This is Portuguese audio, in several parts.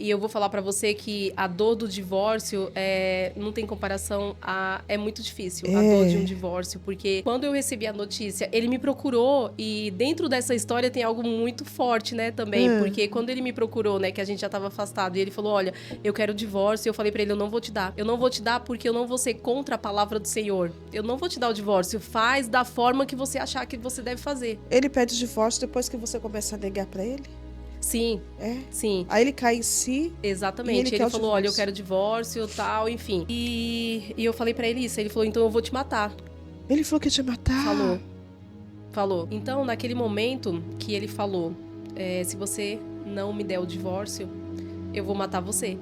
E eu vou falar pra você que a dor do divórcio não tem comparação é muito difícil, a dor de um É. divórcio, porque quando eu recebi a notícia, ele me procurou e dentro dessa história tem algo muito forte, né, também, Hã. porque quando ele me procurou, né, que a gente já tava afastado e ele falou, olha, eu quero o divórcio, eu falei pra ele, eu não vou te dar. Eu não vou te dar porque eu não vou ser contra a palavra do Senhor. Eu não vou te dar o divórcio, faz da forma que você achar que você deve fazer. Ele pede divórcio depois que você começa a negar pra ele? Sim, É. sim. Aí ele cai em si e ele Exatamente. quer Ele o falou, olha, eu divórcio. quero divórcio, tal, enfim. E eu falei pra ele isso. Ele falou, então eu vou te matar. Ele falou que ia te matar. Falou. Falou. Então, naquele momento que ele falou, se você não me der o divórcio, eu vou matar você.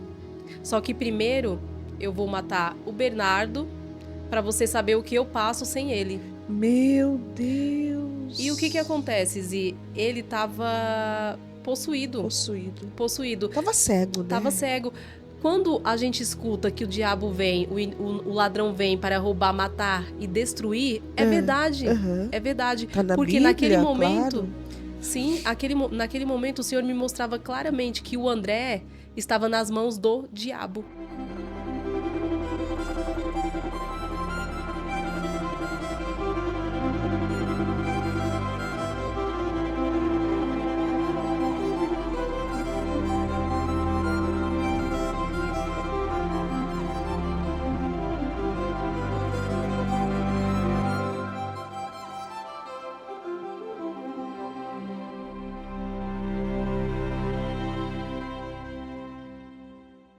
Só que primeiro eu vou matar o Bernardo pra você saber o que eu passo sem ele. Meu Deus. E o que acontece, Zi? Ele tava possuído. Possuído. Possuído. Tava cego, né? Tava cego. Quando a gente escuta que o diabo vem, o ladrão vem para roubar, matar e destruir, é verdade. Aham. É verdade. Tá na Porque Bíblia, naquele momento, claro. sim, naquele momento o Senhor me mostrava claramente que o André estava nas mãos do diabo.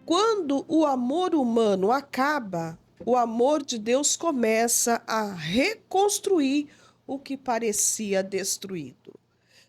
Quando o amor humano acaba, o amor de Deus começa a reconstruir o que parecia destruído.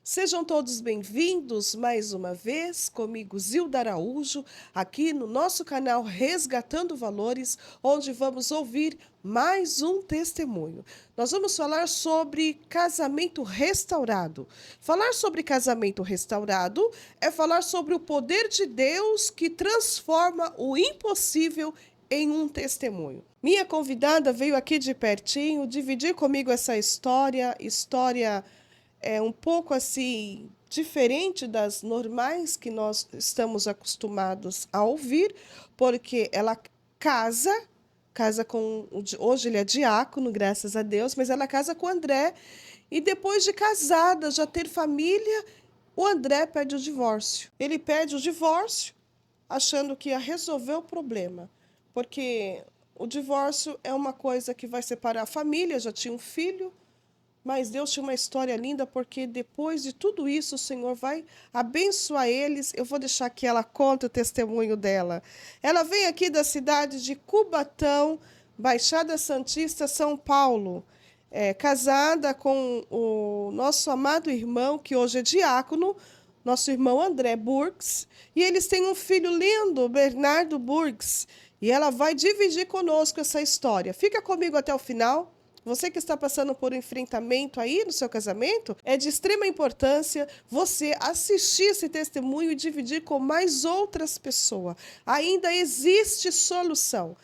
Sejam todos bem-vindos mais uma vez comigo, Zilda Araújo, aqui no nosso canal Resgatando Valores, onde vamos ouvir mais um testemunho. Nós vamos falar sobre casamento restaurado. Falar sobre casamento restaurado é falar sobre o poder de Deus que transforma o impossível em um testemunho. Minha convidada veio aqui de pertinho dividir comigo essa história um pouco assim diferente das normais que nós estamos acostumados a ouvir, porque ela casa com hoje ele é diácono, graças a Deus, mas ela casa com o André e depois de casada, já ter família, o André pede o divórcio. Ele pede o divórcio achando que ia resolver o problema, porque o divórcio é uma coisa que vai separar a família, já tinha um filho, mas Deus tinha uma história linda, porque depois de tudo isso, o Senhor vai abençoar eles. Eu vou deixar que ela conte o testemunho dela. Ela vem aqui da cidade de Cubatão, Baixada Santista, São Paulo. Casada com o nosso amado irmão, que hoje é diácono, nosso irmão André Burks. E eles têm um filho lindo, Bernardo Burks. E ela vai dividir conosco essa história. Fica comigo até o final. Você que está passando por um enfrentamento aí no seu casamento, é de extrema importância você assistir esse testemunho e dividir com mais outras pessoas. Ainda existe solução.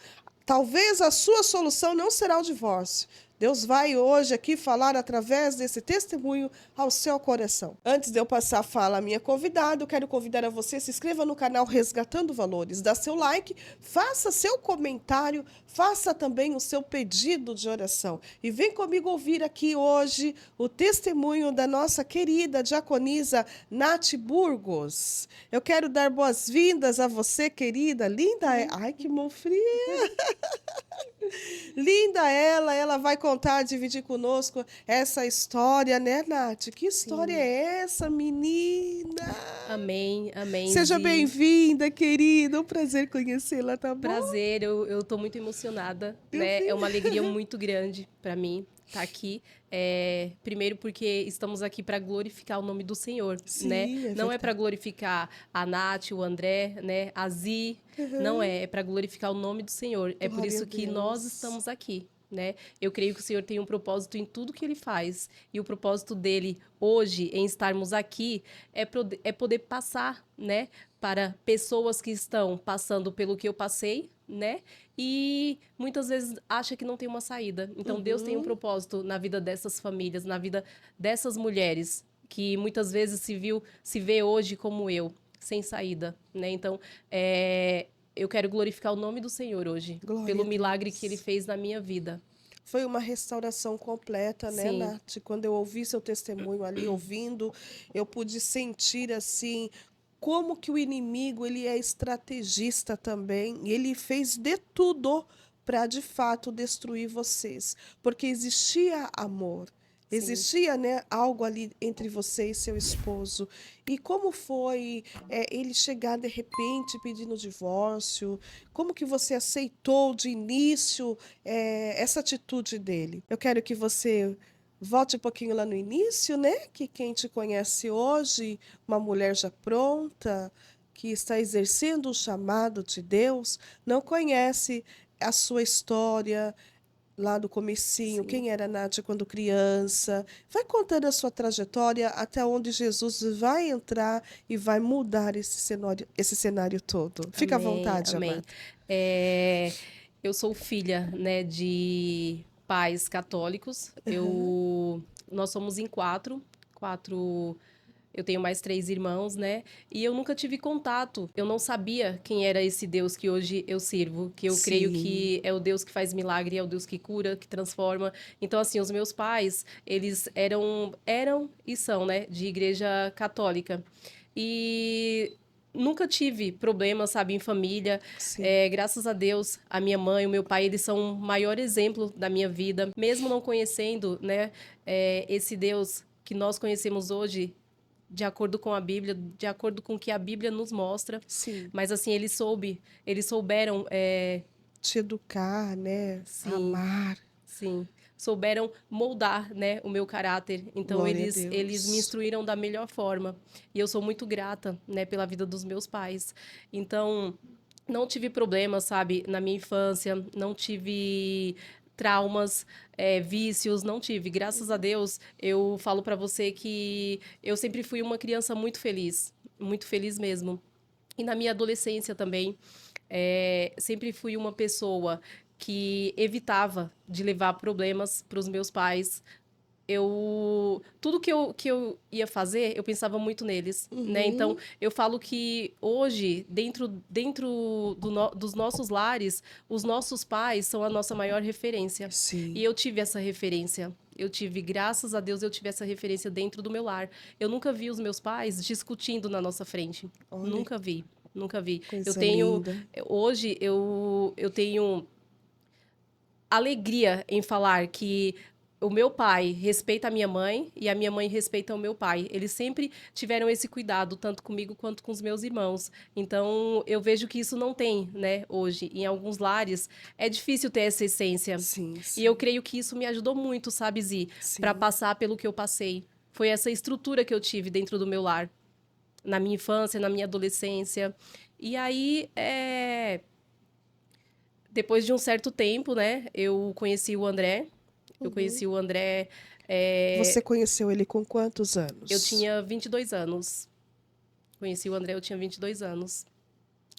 Talvez a sua solução não será o divórcio. Deus vai hoje aqui falar através desse testemunho ao seu coração. Antes de eu passar a fala à minha convidada, eu quero convidar a você, se inscreva no canal Resgatando Valores, dá seu like, faça seu comentário, faça também o seu pedido de oração. E vem comigo ouvir aqui hoje o testemunho da nossa querida diaconisa Nath Burgos. Eu quero dar boas-vindas a você, querida, linda. Ai, que mão fria! Linda ela vai contar, dividir conosco essa história, né, Nath? Que história Sim. é essa, menina? Amém, amém, Seja Zi. bem-vinda, querida. Um prazer conhecê-la, tá bom? Prazer, eu tô muito emocionada, Eu né? vi. É uma alegria muito grande pra mim estar aqui. Primeiro porque estamos aqui para glorificar o nome do Senhor, né? Sim, é Não é verdade. para glorificar a Nath, o André, né? A Zi, não é para glorificar o nome do Senhor. É por Glória a isso que nós Deus. estamos aqui, né? Eu creio que o Senhor tem um propósito em tudo que ele faz. E o propósito dele hoje em estarmos aqui é poder passar, né, para pessoas que estão passando pelo que eu passei, né? E muitas vezes acha que não tem uma saída. Então Deus tem um propósito na vida dessas famílias, na vida dessas mulheres que muitas vezes se vê hoje como eu, sem saída, né? Então, eu quero glorificar o nome do Senhor hoje, Glória pelo a milagre Deus. que Ele fez na minha vida. Foi uma restauração completa, né, Sim, Nath? Quando eu ouvi seu testemunho ali, ouvindo, eu pude sentir assim como que o inimigo ele é estrategista também, e ele fez de tudo para de fato destruir vocês, porque existia amor. sim. Existia, né, algo ali entre você e seu esposo. E como foi ele chegar de repente pedindo divórcio? Como que você aceitou de início essa atitude dele? Eu quero que você volte um pouquinho lá no início, né? Que quem te conhece hoje, uma mulher já pronta, que está exercendo o chamado de Deus, não conhece a sua história lá do comecinho, Sim. quem era a Nádia quando criança. Vai contando a sua trajetória até onde Jesus vai entrar e vai mudar esse cenário todo. Fica à Amém, vontade, amém. amada. É, eu sou filha, né, de pais católicos. Nós somos em quatro. Eu tenho mais 3 irmãos, né? E eu nunca tive contato. Eu não sabia quem era esse Deus que hoje eu sirvo, que eu creio Sim, que é o Deus que faz milagre, é o Deus que cura, que transforma. Então, assim, os meus pais, eles eram e são, né, de igreja católica. E nunca tive problemas, sabe, em família. sim. Graças a Deus, a minha mãe, o meu pai, eles são o maior exemplo da minha vida. Mesmo não conhecendo, né, esse Deus que nós conhecemos hoje, de acordo com a Bíblia, de acordo com o que a Bíblia nos mostra. Sim. Mas assim, eles souberam, Te educar, né? sim, Amar. sim, souberam moldar, né, o meu caráter. Então Glória a eles me Deus. instruíram da melhor forma. E eu sou muito grata, né, pela vida dos meus pais. Então, não tive problemas, sabe, na minha infância, não tive traumas, vícios, não tive. Graças a Deus, eu falo pra você que eu sempre fui uma criança muito feliz mesmo. E na minha adolescência também, sempre fui uma pessoa que evitava de levar problemas para os meus pais. Tudo que eu ia fazer, eu pensava muito neles, né? Então, Uhum. eu falo que hoje, dentro dos nossos lares, os nossos pais são a nossa maior referência. E Sim. eu tive essa referência. Graças a Deus, eu tive essa referência dentro do meu lar. Eu nunca vi os meus pais discutindo na nossa frente. Olha Nunca vi. Nunca vi. coisa linda. Hoje, eu tenho alegria em falar que o meu pai respeita a minha mãe e a minha mãe respeita o meu pai. Eles sempre tiveram esse cuidado, tanto comigo quanto com os meus irmãos. Então, eu vejo que isso não tem, né, hoje. Em alguns lares, é difícil ter essa essência. Sim, E eu sim, creio que isso me ajudou muito, sabe, Zi, para sim. passar pelo que eu passei. Foi essa estrutura que eu tive dentro do meu lar, na minha infância, na minha adolescência. E aí, depois de um certo tempo, né, eu conheci o André. Eu Uhum. conheci o André, Você conheceu ele com quantos eu anos? tinha 22 anos. Conheci o André, eu tinha 22 anos.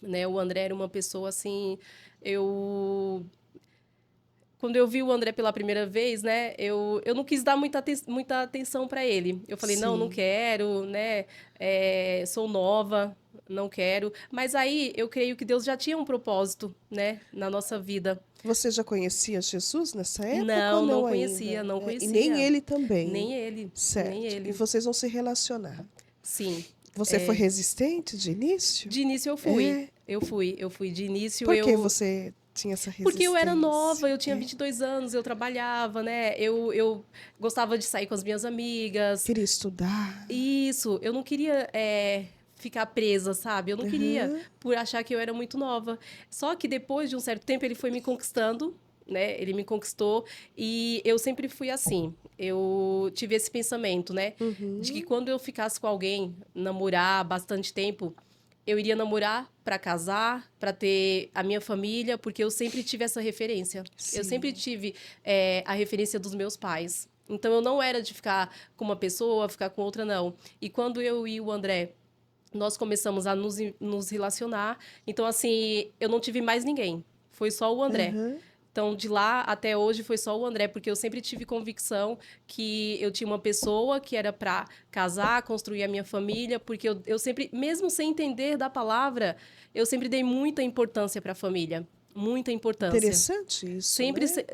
Né? O André era uma pessoa assim, eu quando eu vi o André pela primeira vez, né, eu não quis dar muita atenção para ele. Eu falei, não, não Sim. quero, né, sou nova, não quero. Mas aí eu creio que Deus já tinha um propósito, né, na nossa vida. Você já conhecia Jesus nessa época ou Não, não não conhecia, ainda? não E nem conhecia. ele também. Nem ele, nem Certo. E ele. vocês vão se relacionar. Sim. Você foi resistente de início? De início eu fui. É. Eu fui. De início Por que eu. você tinha essa Porque eu era resistência? nova, eu tinha 22 anos, eu trabalhava, né? Eu gostava de sair com as minhas amigas. Queria estudar. Isso, eu não queria ficar presa, sabe? Eu não queria, Aham. por achar que eu era muito nova. Só que depois de um certo tempo ele foi me conquistando, né? Ele me conquistou e eu sempre fui assim. Eu tive esse pensamento, né? De que Uhum. quando eu ficasse com alguém, namorar bastante tempo, eu iria namorar para casar, para ter a minha família, porque eu sempre tive essa referência. Eu sempre Sim. tive a referência dos meus pais. Então eu não era de ficar com uma pessoa, ficar com outra, não. E quando eu e o André, nós começamos a nos relacionar, então assim, eu não tive mais ninguém. Foi só o André. Aham. Então, de lá até hoje foi só o André, porque eu sempre tive convicção que eu tinha uma pessoa que era para casar, construir a minha família, porque eu sempre, mesmo sem entender da palavra, eu sempre dei muita importância para a família. Muita importância. Interessante isso, Sempre, né?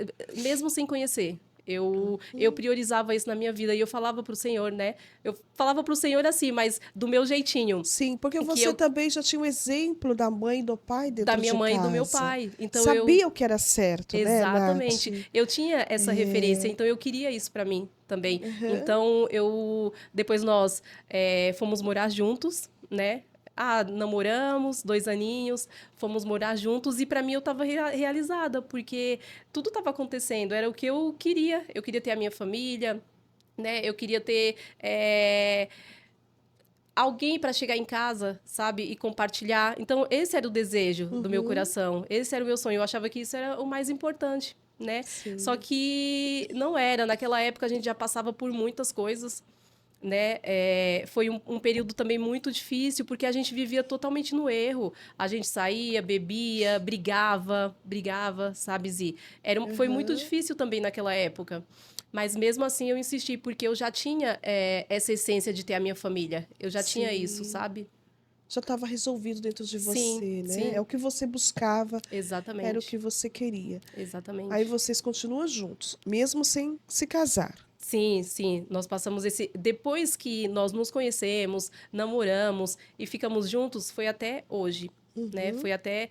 mesmo sem conhecer. Eu priorizava isso na minha vida e eu falava para o Senhor, né? Eu falava para o Senhor assim, mas do meu jeitinho, Sim, porque que você eu também já tinha um exemplo da mãe e do pai da dentro minha de mãe e do meu casa. pai. Então eu Sabia o que era certo, né, Nath? exatamente, eu tinha essa referência, então eu queria isso para mim também. Uhum. Então eu depois nós fomos morar juntos, né? Ah, namoramos 2 aninhos, fomos morar juntos e para mim eu estava realizada porque tudo estava acontecendo, era o que eu queria. Eu queria ter a minha família, né? Eu queria ter alguém para chegar em casa, sabe, e compartilhar. Então, esse era o desejo do meu Uhum. coração. Esse era o meu sonho. Eu achava que isso era o mais importante, né? Só Sim. que não era. Naquela época a gente já passava por muitas coisas, né? Foi um período também muito difícil porque a gente vivia totalmente no erro. A gente saía, bebia, brigava, sabe, Zi? Foi muito Uhum. difícil também naquela época. Mas mesmo assim eu insisti, porque eu já tinha essa essência de ter a minha família. Eu já tinha isso, Sim. sabe? Já estava resolvido dentro de Sim, você, né? É sim, o que você buscava, era o que exatamente. você queria. Aí Exatamente. vocês continuam juntos, mesmo sem se casar. Sim, sim, nós passamos esse. Depois que nós nos conhecemos, namoramos e ficamos juntos, foi até hoje, né? Uhum. Foi até,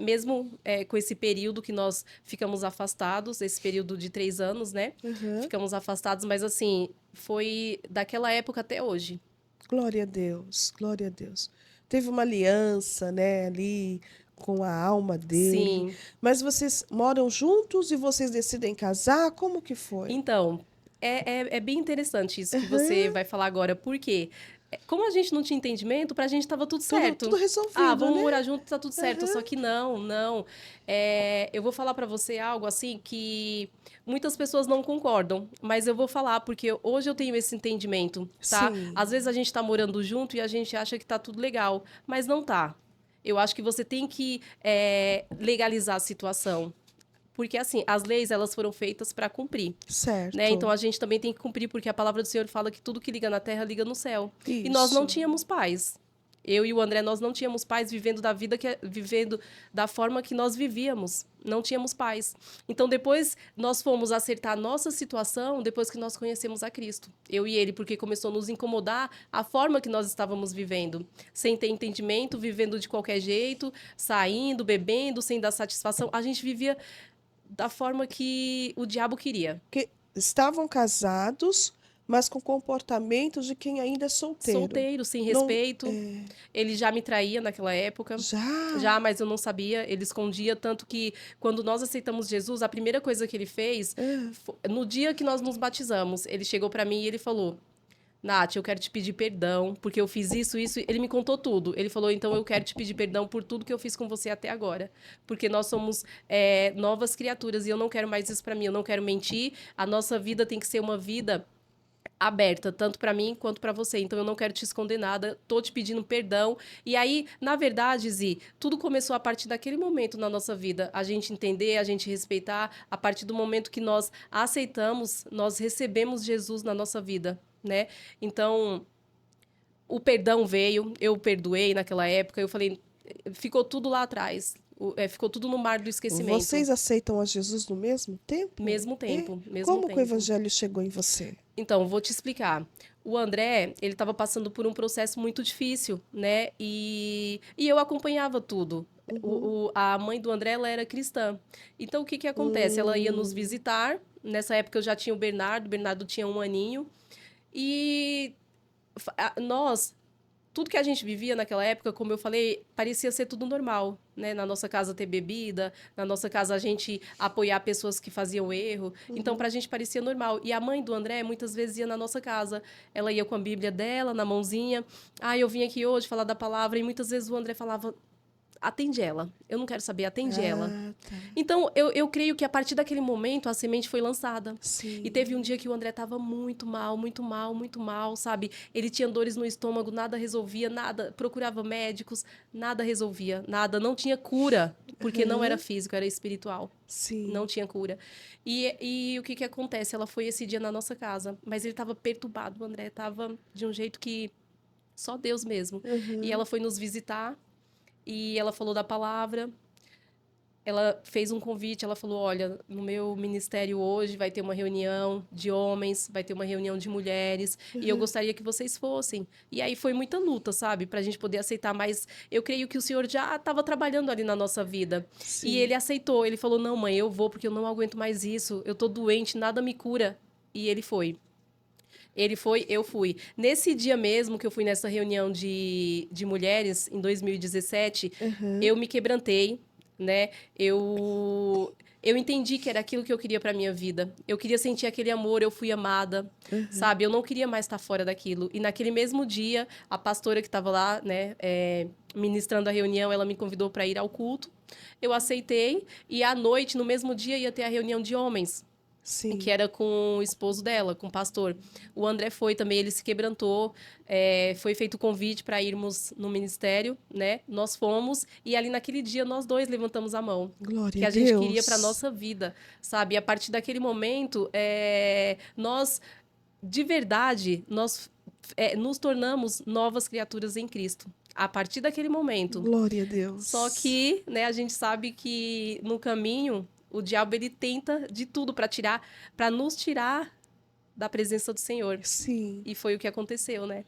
mesmo com esse período que nós ficamos afastados, esse período de 3 anos, né? Uhum. Ficamos afastados, mas assim, foi daquela época até hoje. Glória a Deus, glória a Deus. Teve uma aliança, né, ali com a alma dele. Sim, Mas vocês moram juntos e vocês decidem casar? Como que foi? então, é bem interessante isso que você Aham. vai falar agora, porque como a gente não tinha entendimento, pra gente tava tudo Tudo certo. Ah, resolvido, vamos né? morar junto, tá tudo certo. Só Aham. que não, não. Eu vou falar pra você algo assim que muitas pessoas não concordam, mas eu vou falar porque hoje eu tenho esse entendimento, tá? Sim, Às vezes a gente tá morando junto e a gente acha que tá tudo legal, mas não tá. Eu acho que você tem que legalizar a situação. Porque, assim, as leis, elas foram feitas para cumprir, né? Então, certo. a gente também tem que cumprir, porque a palavra do Senhor fala que tudo que liga na terra, liga no céu. E nós não Isso. tínhamos paz. Eu e o André, nós não tínhamos paz vivendo da vida, vivendo da forma que nós vivíamos. Não tínhamos paz. Então, depois, nós fomos acertar a nossa situação depois que nós conhecemos a Cristo. Eu e ele, porque começou a nos incomodar a forma que nós estávamos vivendo. Sem ter entendimento, vivendo de qualquer jeito, saindo, bebendo, sem dar satisfação. A gente vivia da forma que o diabo queria. Que estavam casados, mas com comportamento de quem ainda é solteiro. Solteiro, sem Não, respeito. Ele já me traía naquela época. já. Já, mas eu não sabia, ele escondia, tanto que quando nós aceitamos Jesus, a primeira coisa que ele fez, Ah, no dia que nós nos batizamos, ele chegou para mim e ele falou: Nath, eu quero te pedir perdão, porque eu fiz isso, isso. Ele me contou tudo. Ele falou: então eu quero te pedir perdão por tudo que eu fiz com você até agora. Porque nós somos novas criaturas e eu não quero mais isso para mim. Eu não quero mentir. A nossa vida tem que ser uma vida aberta, tanto para mim quanto para você. Então eu não quero te esconder nada, tô te pedindo perdão. E aí, na verdade, Zi, tudo começou a partir daquele momento na nossa vida, a gente entender, a gente respeitar, a partir do momento que nós aceitamos, nós recebemos Jesus na nossa vida, né? Então, o perdão veio, eu perdoei naquela época, eu falei, ficou tudo lá atrás. Ficou tudo no mar do esquecimento. vocês aceitam a Jesus no mesmo tempo? Mesmo É? tempo, mesmo Como que o tempo. evangelho chegou em você? Então, vou te explicar. O André, ele estava passando por um processo muito difícil, né? E eu acompanhava tudo. Uhum. A mãe do André, ela era cristã. Então, o que que acontece? Ela ia nos Hum, visitar. Nessa época, eu já tinha o Bernardo tinha 1 aninho. E nós, tudo que a gente vivia naquela época, como eu falei, parecia ser tudo normal, né? Na nossa casa ter bebida, na nossa casa a gente apoiar pessoas que faziam erro. Então, uhum. pra gente parecia normal. E a mãe do André muitas vezes ia na nossa casa. Ela ia com a Bíblia dela na mãozinha. Ah, eu vim aqui hoje falar da palavra. E muitas vezes o André falava: atende ela. Eu não quero saber, atende ela. Ah, tá. Então, eu creio que a partir daquele momento a semente foi lançada. E teve um Sim. dia que o André estava muito mal, muito mal, muito mal, sabe? Ele tinha dores no estômago, nada resolvia, nada. Procurava médicos, nada resolvia, nada. Não tinha cura. porque não era físico, era espiritual. Sim. Não tinha cura. E o que que acontece? Ela foi esse dia na nossa casa, mas ele estava perturbado, o André estava de um jeito que só Deus mesmo. E ela foi nos visitar e ela falou da palavra. Ela fez um convite, ela falou, olha, no meu ministério hoje vai ter uma reunião de homens, vai ter uma reunião de mulheres, e eu gostaria que vocês fossem. E aí foi muita luta, sabe? Pra gente poder aceitar, mas eu creio que o Senhor já estava trabalhando ali na nossa vida. Sim. E ele aceitou, ele falou, não, mãe, eu vou porque eu não aguento mais isso, eu tô doente, nada me cura. E ele foi. Ele foi, eu fui. Nesse dia mesmo que eu fui nessa reunião de mulheres, em 2017, eu me quebrantei, né? Eu entendi que era aquilo que eu queria para minha vida. Eu queria sentir aquele amor, eu fui amada, sabe? Eu não queria mais estar fora daquilo. E naquele mesmo dia, a pastora que estava lá, né, ministrando a reunião, ela me convidou para ir ao culto. Eu aceitei e à noite, no mesmo dia, ia ter a reunião de homens. Sim. Que era com o esposo dela, com o pastor. O André foi também, ele se quebrantou, foi feito o convite para irmos no ministério, né? Nós fomos, e ali naquele dia nós dois levantamos a mão. Glória que a a gente Deus. queria para nossa vida, sabe? E a partir daquele momento, nós, de verdade, nós nos tornamos novas criaturas em Cristo. A partir daquele momento. Glória a Deus. Só que, né, a gente sabe que no caminho o diabo ele tenta de tudo para nos tirar da presença do Senhor. Sim. E foi o que aconteceu, né?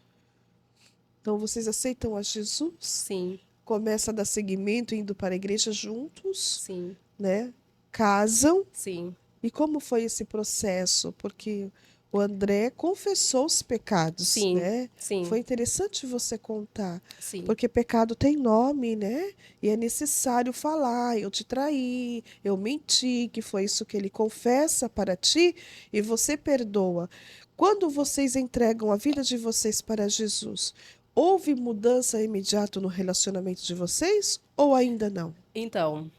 Então vocês aceitam a Jesus? Sim. Começa a dar seguimento indo para a igreja juntos, Sim. né? Casam. Sim. E como foi esse processo? Porque o André confessou os pecados, Sim. né? Sim. Foi interessante você contar. Sim. Porque pecado tem nome, né? E é necessário falar, eu te traí, eu menti, que foi isso que ele confessa para ti e você perdoa. Quando vocês entregam a vida de vocês para Jesus, houve mudança imediata no relacionamento de vocês ou ainda não? Então,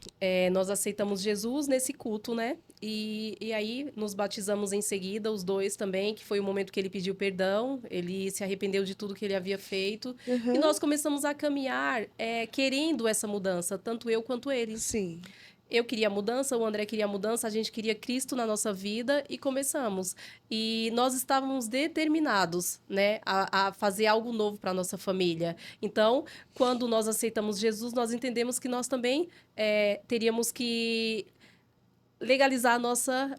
nós aceitamos Jesus nesse culto, né? E aí nos batizamos em seguida, os dois também, que foi o momento que ele pediu perdão, ele se arrependeu de tudo que ele havia feito. E nós começamos a caminhar querendo essa mudança, tanto eu quanto ele. Sim. Eu queria mudança, o André queria mudança, a gente queria Cristo na nossa vida e começamos. E nós estávamos determinados, né, a fazer algo novo para a nossa família. Então, quando nós aceitamos Jesus, nós entendemos que nós também teríamos que legalizar a nossa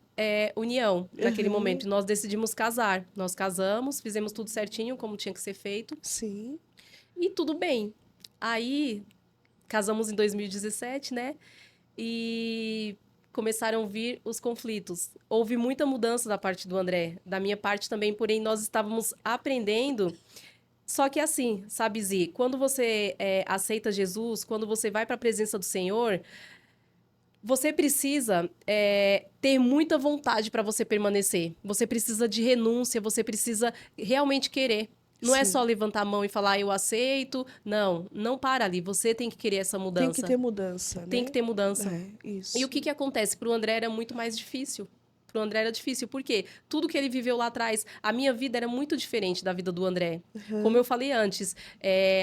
união naquele momento. E nós decidimos casar. Nós casamos, fizemos tudo certinho, como tinha que ser feito. Sim. E tudo bem. Aí, casamos em 2017, né? E começaram a vir os conflitos. Houve muita mudança da parte do André, da minha parte também, porém nós estávamos aprendendo. Só que assim, sabe, Zi, quando você aceita Jesus, quando você vai para a presença do Senhor, você precisa ter muita vontade para você permanecer. Você precisa de renúncia, você precisa realmente querer. Não é só levantar a mão e falar, eu aceito. Não, não para ali. Você tem que querer essa mudança. Tem que ter mudança, né? Tem que ter mudança. Isso. E o que acontece? Para o André era muito mais difícil. Para o André era difícil. Por quê? Tudo que ele viveu lá atrás, a minha vida era muito diferente da vida do André. Como eu falei antes,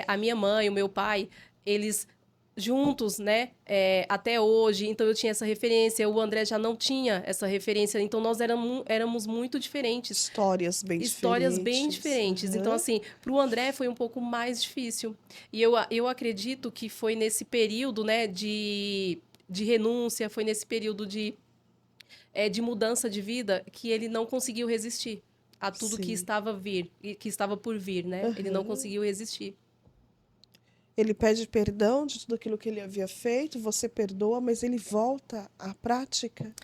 a minha mãe, o meu pai, eles juntos, né, até hoje, então eu tinha essa referência, o André já não tinha essa referência, então nós éramos muito diferentes. Histórias bem diferentes. Então, assim, para o André foi um pouco mais difícil. E eu acredito que foi nesse período, né, de renúncia, foi nesse período de mudança de vida que ele não conseguiu resistir a tudo que estava por vir, né? Ele não conseguiu resistir. Ele pede perdão de tudo aquilo que ele havia feito, você perdoa, mas ele volta à prática.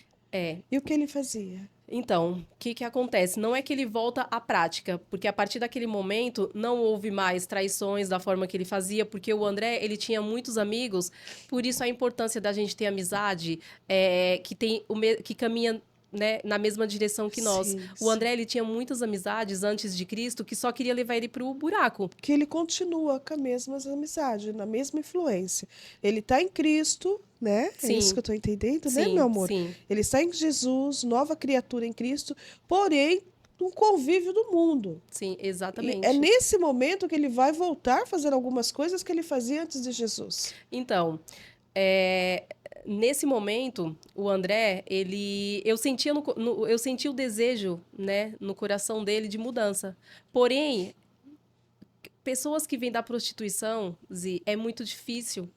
E o que ele fazia? Então, o que acontece? Não é que ele volta à prática, porque a partir daquele momento não houve mais traições da forma que ele fazia, porque o André, ele tinha muitos amigos, por isso a importância da gente ter amizade que caminha, né, na mesma direção que nós. Sim, o André, ele tinha muitas amizades antes de Cristo que só queria levar ele para o buraco. Que ele continua com as mesmas amizades, na mesma influência. Ele está em Cristo, né? Sim. É isso que eu estou entendendo, Sim, né, meu amor? sim. Ele está em Jesus, nova criatura em Cristo, porém, um convívio do mundo. Sim, exatamente. E é nesse momento que ele vai voltar a fazer algumas coisas que ele fazia antes de Jesus. Então, Nesse momento, o André, eu sentia, eu sentia o desejo, né, no coração dele de mudança. Porém, pessoas que vêm da prostituição, Zi, é muito difícil.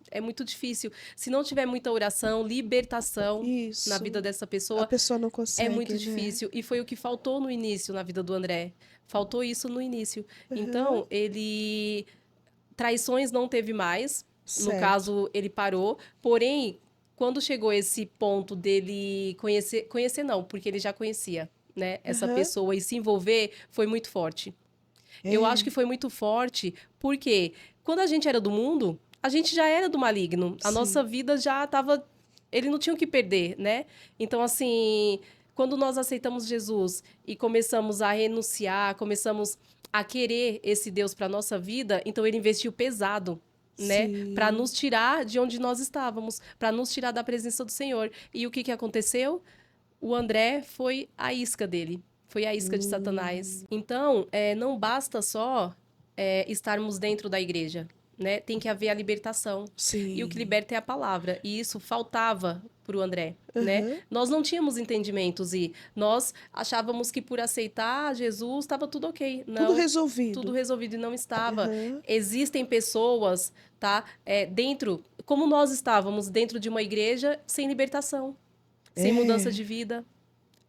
Se não tiver muita oração, libertação na vida Isso. dessa A pessoa, pessoa não é muito consegue, né? difícil. E foi o que faltou no início na vida do André. Faltou isso no início. Aham. Então, ele traições não teve mais. No Certo. caso, ele parou. Porém, quando chegou esse ponto dele conhecer não, porque ele já conhecia, né, essa Aham. pessoa e se envolver, foi muito forte. Eu acho É, que foi muito forte, porque quando a gente era do mundo, a gente já era do maligno. A nossa sim. vida já estava. Ele não tinha o que perder, né? Então, assim, quando nós aceitamos Jesus e começamos a renunciar, começamos a querer esse Deus para nossa vida, então ele investiu pesado, né, para Sim. nos tirar de onde nós estávamos, para nos tirar da presença do Senhor. E o que aconteceu? O André foi a isca dele, foi a isca de Satanás. Hum, Então, não basta só estarmos dentro da igreja, né? Tem que haver a libertação. E o que sim. liberta é a palavra. E isso faltava para o André, né? Aham. Nós não tínhamos entendimentos e nós achávamos que por aceitar Jesus estava tudo ok. Tudo Não, tudo resolvido. resolvido e não estava. Aham. Existem pessoas, tá? Dentro, como nós estávamos dentro de uma igreja sem libertação, sem mudança É. de vida.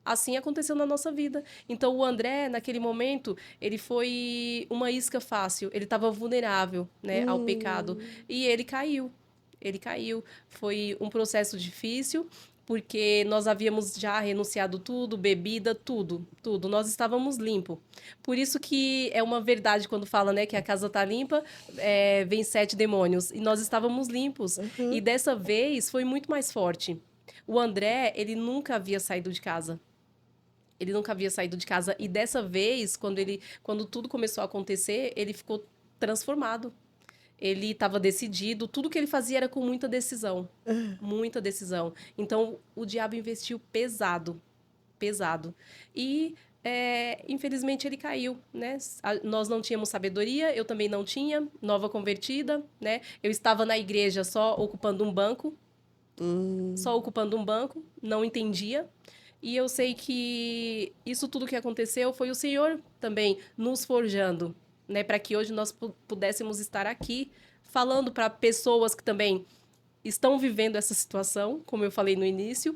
Assim aconteceu na nossa vida. Então, o André, naquele momento, ele foi uma isca fácil. Ele estava vulnerável, né, ao pecado. Hum, E ele caiu. Ele caiu. Foi um processo difícil, porque nós havíamos já renunciado tudo, bebida, tudo, tudo. Nós estávamos limpos. Por isso que é uma verdade quando fala, né, que a casa está limpa, vem 7 demônios. E nós estávamos limpos. E aham. dessa vez foi muito mais forte. O André, ele nunca havia saído de casa. Ele nunca havia saído de casa e dessa vez, quando tudo começou a acontecer, ele ficou transformado. Ele estava decidido, tudo que ele fazia era com muita decisão, Ah, muita decisão. Então o diabo investiu pesado, pesado. E infelizmente ele caiu, né? Nós não tínhamos sabedoria, eu também não tinha, nova convertida, né? Eu estava na igreja só hum, ocupando um banco, não entendia. E eu sei que isso tudo que aconteceu foi o Senhor também nos forjando, né, para que hoje nós pudéssemos estar aqui falando para pessoas que também estão vivendo essa situação, como eu falei no início,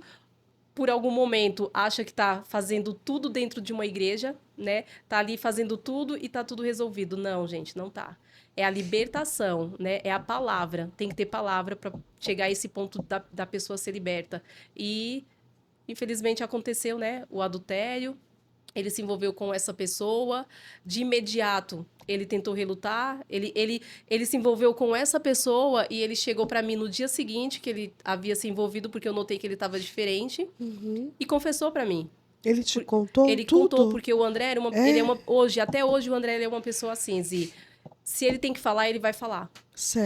por algum momento acha que está fazendo tudo dentro de uma igreja, né? Tá ali fazendo tudo e tá tudo resolvido. Não, gente, não tá. É a libertação, né? É a palavra. Tem que ter palavra para chegar a esse ponto da pessoa ser liberta. E infelizmente aconteceu, né? O adultério. Ele se envolveu com essa pessoa. De imediato, ele tentou relutar. Ele se envolveu com essa pessoa e ele chegou para mim no dia seguinte que ele havia se envolvido, porque eu notei que ele estava diferente, uhum. e confessou para mim. Ele te contou Ele contou tudo? porque o André É, até hoje o André ele é uma pessoa assim, Zi. Se ele tem que falar, ele vai falar.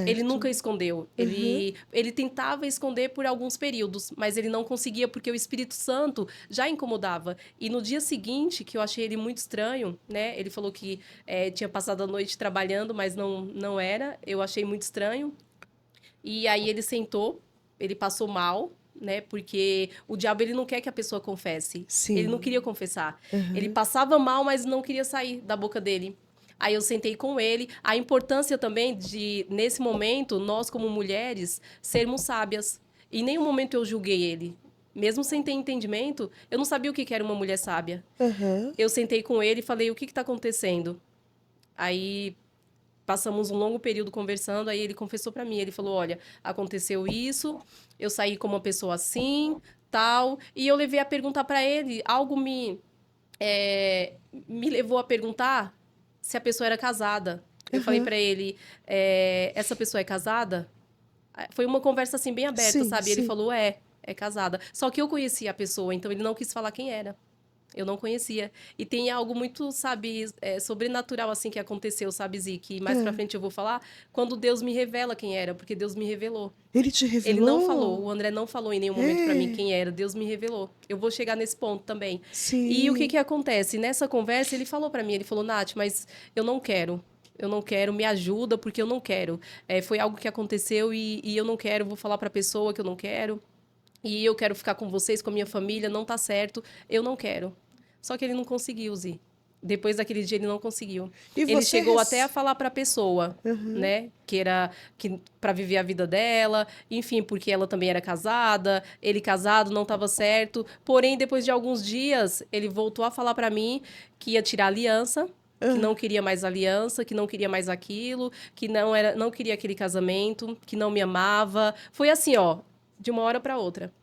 Ele nunca certo. escondeu. Uhum. Ele tentava esconder por alguns períodos, mas ele não conseguia porque o Espírito Santo já incomodava. E no dia seguinte, que eu achei ele muito estranho, né? Ele falou que tinha passado a noite trabalhando, mas não era. Eu achei muito estranho. E aí ele sentou, ele passou mal, né? Porque o diabo ele não quer que a pessoa confesse. Ele não queria Sim. confessar. Ele Aham. passava mal, mas não queria sair da boca dele. Aí eu sentei com ele. A importância também de, nesse momento, nós como mulheres, sermos sábias. Em nenhum momento eu julguei ele. Mesmo sem ter entendimento, eu não sabia o que era uma mulher sábia. Aham. Eu sentei com ele e falei: o que está acontecendo? Aí passamos um longo período conversando, aí ele confessou para mim, ele falou: "Olha, aconteceu isso, eu saí com uma pessoa assim, tal", e eu levei a perguntar para ele, algo me levou a perguntar se a pessoa era casada. Eu falei Aham. para ele: essa pessoa é casada?" Foi uma conversa assim bem aberta, Sim, sabe? Ele sim. falou: é casada. Só que eu conhecia a pessoa, então ele não quis falar quem era. Eu não conhecia. E tem algo muito, sabe, sobrenatural assim que aconteceu, sabe, Zi? Que mais pra Hã. frente eu vou falar. Quando Deus me revela quem era, porque Deus me revelou. Ele te Ele não falou, revelou? o André não falou em nenhum momento pra mim É. quem era. Deus me revelou. Eu vou chegar nesse ponto também. E o que Sim. que acontece? Nessa conversa ele falou pra mim, ele falou: "Nath, mas eu não quero. eu não quero, me ajuda porque eu não quero. Foi algo que aconteceu e eu não quero, vou falar para a pessoa que eu não quero. E eu quero ficar com vocês, com a minha família, não tá certo, eu não quero. Só que ele não conseguiu, Zi. Depois daquele dia ele não conseguiu. E Ele você chegou até a falar para a pessoa, Uhum. né, que para viver a vida dela, enfim, porque ela também era casada, ele casado não estava certo. Porém, depois de alguns dias, ele voltou a falar para mim que ia tirar a aliança, que não queria mais aliança, que não queria mais aquilo, que não queria aquele casamento, que não me amava. Foi assim, ó, de uma hora para outra.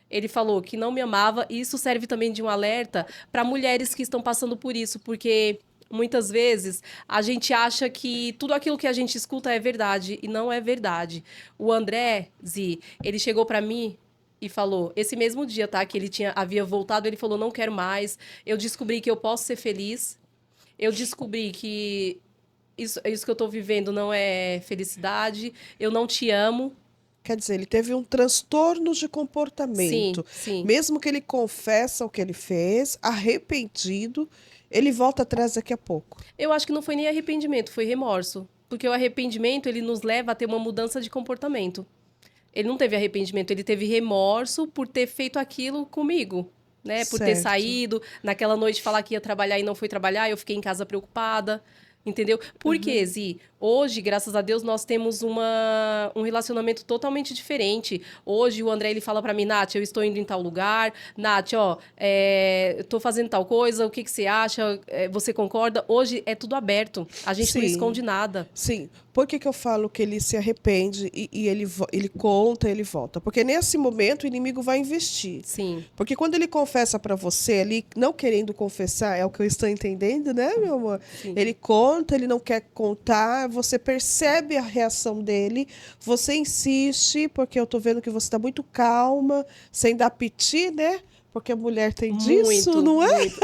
Ele falou que não me amava, e isso serve também de um alerta para mulheres que estão passando por isso, porque muitas vezes a gente acha que tudo aquilo que a gente escuta é verdade, e não é verdade. O André, Zi, ele chegou para mim e falou, esse mesmo dia, tá, que ele havia voltado, ele falou, não quero mais, eu descobri que eu posso ser feliz, eu descobri que isso que eu tô vivendo não é felicidade, eu não te amo. Quer dizer, ele teve um transtorno de Sim, comportamento. sim. Mesmo que ele confessa o que ele fez, arrependido, ele volta atrás daqui a pouco. Eu acho que não foi nem arrependimento, foi remorso. Porque o arrependimento, ele nos leva a ter uma mudança de comportamento. Ele não teve arrependimento, ele teve remorso por ter feito aquilo comigo, né? Por ter Certo. saído, naquela noite falar que ia trabalhar e não foi trabalhar, eu fiquei em casa preocupada. Entendeu? Porque, Zi, hoje, graças a Deus, nós temos um relacionamento totalmente diferente. Hoje, o André, ele fala pra mim, Nath, eu estou indo em tal lugar. Nath, ó, eu tô fazendo tal coisa, o que que você acha? Você concorda? Hoje é tudo aberto. A gente não Sim, esconde nada. sim. Por que que eu falo que ele se arrepende e ele conta, ele volta? Porque nesse momento o inimigo vai investir. Sim, Porque quando ele confessa para você ali, não querendo confessar, é o que eu estou entendendo, né, meu amor? sim. Ele conta, ele não quer contar, você percebe a reação dele, você insiste, porque eu tô vendo que você está muito calma, sem dar piti, né? Porque a mulher tem disso, Muito, não é? muito.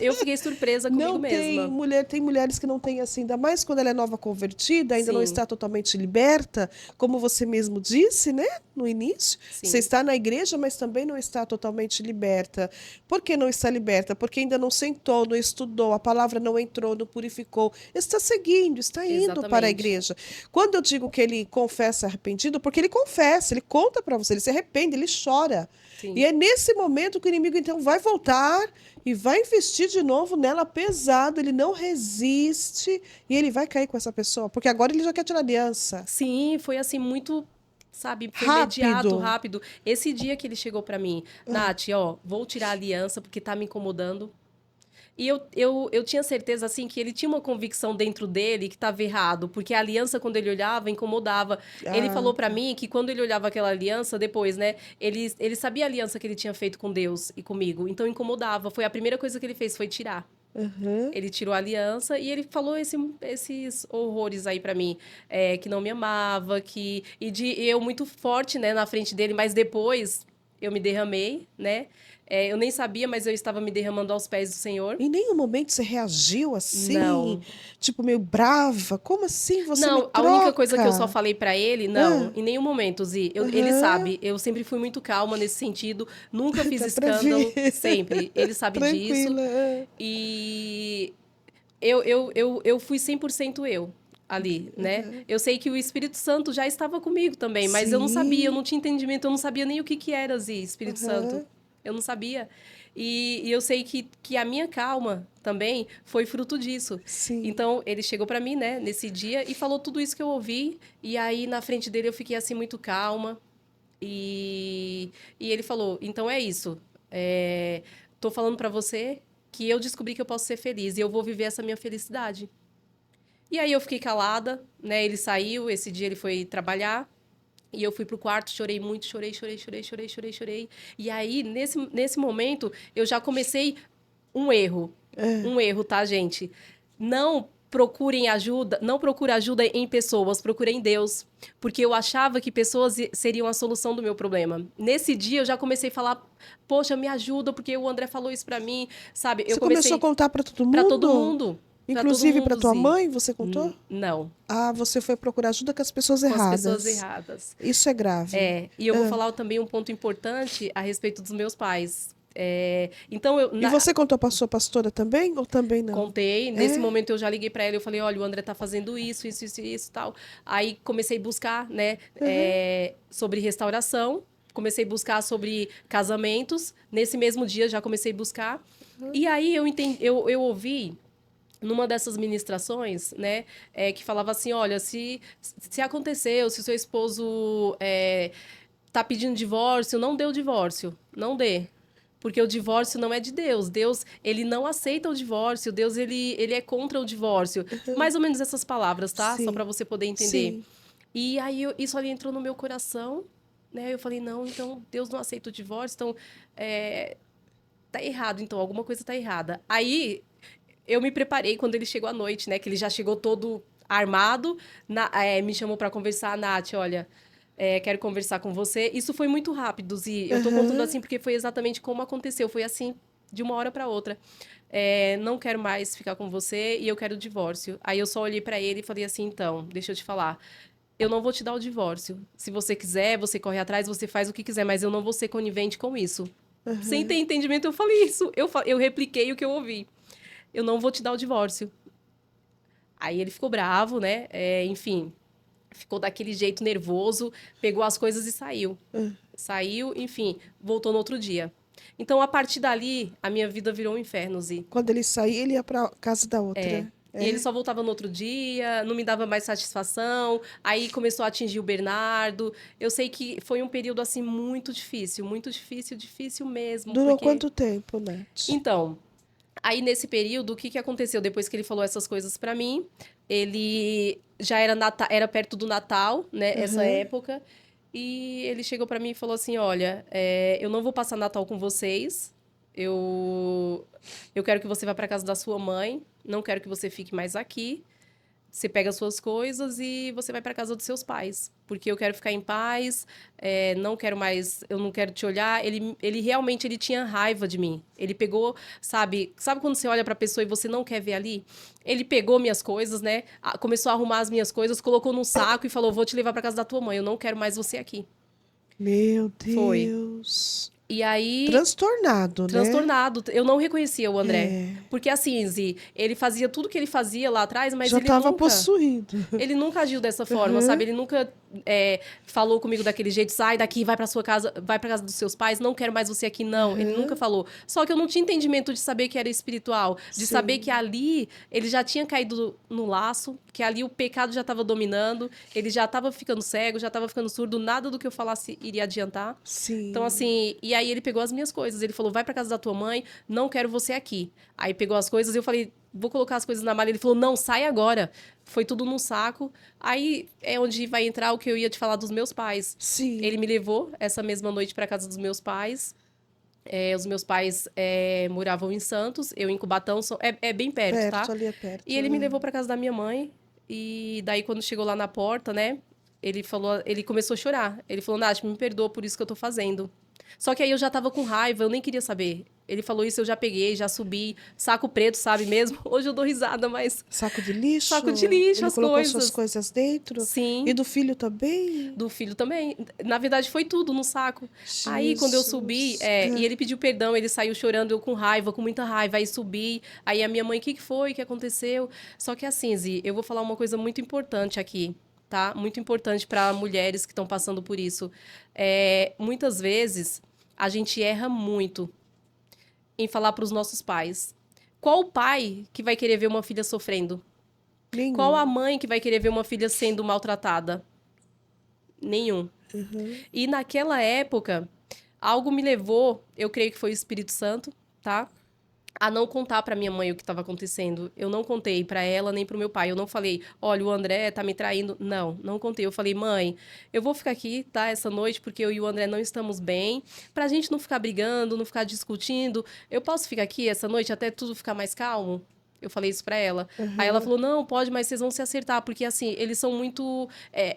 Eu fiquei surpresa comigo Não tem mesma. mulher, tem mulheres que não têm assim, ainda mais quando ela é nova convertida, ainda não Sim, está totalmente liberta, como você mesmo disse, né, no início. Você sim. está na igreja, mas também não está totalmente liberta. Por que não está liberta? Porque ainda não sentou, não estudou, a palavra não entrou, não purificou. Está seguindo, está indo para a Exatamente. igreja. Quando eu digo que ele confessa arrependido, porque ele confessa, ele conta para você, ele se arrepende, ele chora. E Sim. é nesse momento que o inimigo então vai voltar e vai investir de novo nela pesado, ele não resiste e ele vai cair com essa pessoa, porque agora ele já quer tirar aliança. Sim, foi assim muito, sabe, foi imediato, Rápido. rápido. Esse dia que ele chegou pra mim, Nath, ó, vou tirar a aliança porque tá me incomodando. E eu tinha certeza, assim, que ele tinha uma convicção dentro dele que estava errado, porque a aliança, quando ele olhava, incomodava. Ele Ah, falou pra mim que quando ele olhava aquela aliança, depois, né, ele sabia a aliança que ele tinha feito com Deus e comigo, então incomodava. Foi a primeira coisa que ele fez, foi tirar. uhum. Ele tirou a aliança e ele falou esses horrores aí pra mim, que não me amava, e eu muito forte, né, na frente dele, mas depois eu me derramei, né? Eu nem sabia, mas eu estava me derramando aos pés do Senhor. Em nenhum momento você reagiu assim, Não. tipo meio brava. Como assim você me Não, a única coisa que eu só troca? falei pra ele, não, Ah, em nenhum momento, Zi. Ele aham. sabe, eu sempre fui muito calma nesse sentido, nunca fiz Dá pra ver. escândalo, sempre. Ele sabe disso. Tranquila. Ah, E eu fui 100% eu ali, né? aham. Eu sei que o Espírito Santo já estava comigo também, mas eu não sabia, eu Sim. não tinha entendimento, eu não sabia nem o que era, Zi, Espírito Santo. Aham. Eu não sabia. E eu sei que a minha calma também foi fruto disso. Sim. Então, ele chegou pra mim, né, nesse dia e falou tudo isso que eu ouvi. E aí, na frente dele, eu fiquei assim, muito calma. E ele falou: então é isso. Tô falando pra você que eu descobri que eu posso ser feliz e eu vou viver essa minha felicidade. E aí eu fiquei calada, né? Ele saiu, esse dia ele foi trabalhar. E eu fui pro quarto, chorei muito, chorei. E aí, nesse momento, eu já comecei um erro. Um erro, tá, gente? Não procurem ajuda, não procure ajuda em pessoas, procure em Deus. Porque eu achava que pessoas seriam a solução do meu problema. Nesse dia, eu já comecei a falar, poxa, me ajuda, porque o André falou isso pra mim, sabe? Eu Você começou a comecei contar para todo pra todo mundo? mundo. Pra todo Inclusive para mundo, tua Zi. mãe, você contou? Não, Ah, você foi procurar ajuda com as pessoas com as pessoas erradas. erradas. Isso é grave. E eu vou falar também um ponto importante a respeito dos meus pais. Então, E você contou para sua pastora também ou também não? contei. Nesse momento eu já liguei para ela, eu falei, olha, o André tá fazendo isso, isso, isso, isso, tal. Aí comecei a buscar, né, sobre restauração, comecei a buscar sobre casamentos. Nesse mesmo dia já comecei a buscar. E aí eu ouvi numa dessas ministrações, né, que falava assim, olha, se aconteceu, se o seu esposo tá pedindo divórcio, não dê o divórcio, não dê. Porque o divórcio não é de Deus. Deus, ele não aceita o divórcio. Deus, ele é contra o divórcio. Mais ou menos essas palavras, tá? Só para Sim, você poder entender. sim. E aí isso ali entrou no meu coração, né? Eu falei, não, então Deus não aceita o divórcio, então tá errado, então alguma coisa tá errada. Aí eu me preparei quando ele chegou à noite, né? Que ele já chegou todo armado, me chamou para conversar, Nath, olha, quero conversar com você. Isso foi muito rápido, Zi. Eu tô contando assim porque foi exatamente como aconteceu. Foi assim, de uma hora para outra. Não quero mais ficar com você e eu quero o divórcio. Aí eu só olhei para ele e falei assim, então, deixa eu te falar. Eu não vou te dar o divórcio. Se você quiser, você corre atrás, você faz o que quiser, mas eu não vou ser conivente com isso. Sem ter entendimento, eu falei isso. Eu repliquei o que eu ouvi. Eu não vou te dar o divórcio. Aí ele ficou bravo, né? Enfim, ficou daquele jeito nervoso, pegou as coisas e saiu. Saiu, enfim, voltou no outro dia. Então, a partir dali, a minha vida virou um inferno, Zi. Quando ele saía, ele ia para casa da outra. E ele só voltava no outro dia, não me dava mais satisfação. Aí começou a atingir o Bernardo. Eu sei que foi um período assim muito difícil, difícil mesmo, Durou porque quanto tempo, Nath? então, aí nesse período, o que que aconteceu depois que ele falou essas coisas pra mim? Ele já era era perto do Natal, né, essa época, e ele chegou pra mim e falou assim: "Olha, eu não vou passar Natal com vocês. Eu quero que você vá pra casa da sua mãe. Não quero que você fique mais aqui. Você pega as suas coisas e você vai para casa dos seus pais, porque eu quero ficar em paz, não quero mais, eu não quero te olhar. Ele realmente ele tinha raiva de mim. Ele pegou, sabe quando você olha para a pessoa e você não quer ver ali? Ele pegou minhas coisas, né? Começou a arrumar as minhas coisas, colocou num saco e falou: "Vou te levar para casa da tua mãe. Eu não quero mais você aqui." Meu Foi. Deus. E aí Transtornado, né? transtornado. Eu não reconhecia o André. É. Porque assim, Zi, ele fazia tudo que ele fazia lá atrás, mas Já ele estava nunca. possuído. Ele nunca agiu dessa forma, sabe? Ele nunca falou comigo daquele jeito, sai daqui, vai pra sua casa, vai pra casa dos seus pais, não quero mais você aqui, não. Ele nunca falou. Só que eu não tinha entendimento de saber que era espiritual, de saber que Sim. ali ele já tinha caído no laço, que ali o pecado já estava dominando, ele já estava ficando cego, já estava ficando surdo, nada do que eu falasse iria adiantar. Então, Sim. assim, e aí ele pegou as minhas coisas. Ele falou: vai pra casa da tua mãe, não quero você aqui. Aí pegou as coisas e eu falei: vou colocar as coisas na mala. Ele falou: não, sai agora. Foi tudo num saco. Aí é onde vai entrar o que eu ia te falar dos meus pais. Sim. Ele me levou essa mesma noite pra casa dos meus pais. Os meus pais moravam em Santos, eu em Cubatão, é bem perto, tá? Perto, ali é perto. E ele me levou pra casa da minha mãe. E daí, quando chegou lá na porta, né? Ele começou a chorar. Ele falou: Nath, me perdoa por isso que eu tô fazendo. Só que aí eu já tava com raiva, eu nem queria saber. Ele falou isso, eu já peguei, já subi. Saco preto, sabe mesmo? Hoje eu dou risada, mas. Saco de lixo? Saco de lixo, Ele as colocou suas coisas. coisas dentro? E Sim. do filho também? Do filho também. Na verdade, foi tudo no saco. Aí, quando eu subi, Jesus. e ele pediu perdão, ele saiu chorando, eu com raiva, com muita raiva. Aí subi. Aí a minha mãe: o que que foi? O que aconteceu? Só que assim, Zi, eu vou falar uma coisa muito importante aqui, tá? Muito importante para mulheres que estão passando por isso. Muitas vezes, a gente erra muito em falar para os nossos pais. Qual o pai que vai querer ver uma filha sofrendo? Qual a Nenhum. mãe que vai querer ver uma filha sendo maltratada? Nenhum. E naquela época, algo me levou, eu creio que foi o Espírito Santo, tá? A não contar pra minha mãe o que estava acontecendo. Eu não contei pra ela nem pro meu pai. Eu não falei: olha, o André tá me traindo. Não, não contei. Eu falei: mãe, eu vou ficar aqui, tá, essa noite, porque eu e o André não estamos bem. Pra gente não ficar brigando, não ficar discutindo. Eu posso ficar aqui essa noite até tudo ficar mais calmo? Eu falei isso pra ela. Aí ela falou: não, pode, mas vocês vão se acertar, porque assim, eles são muito.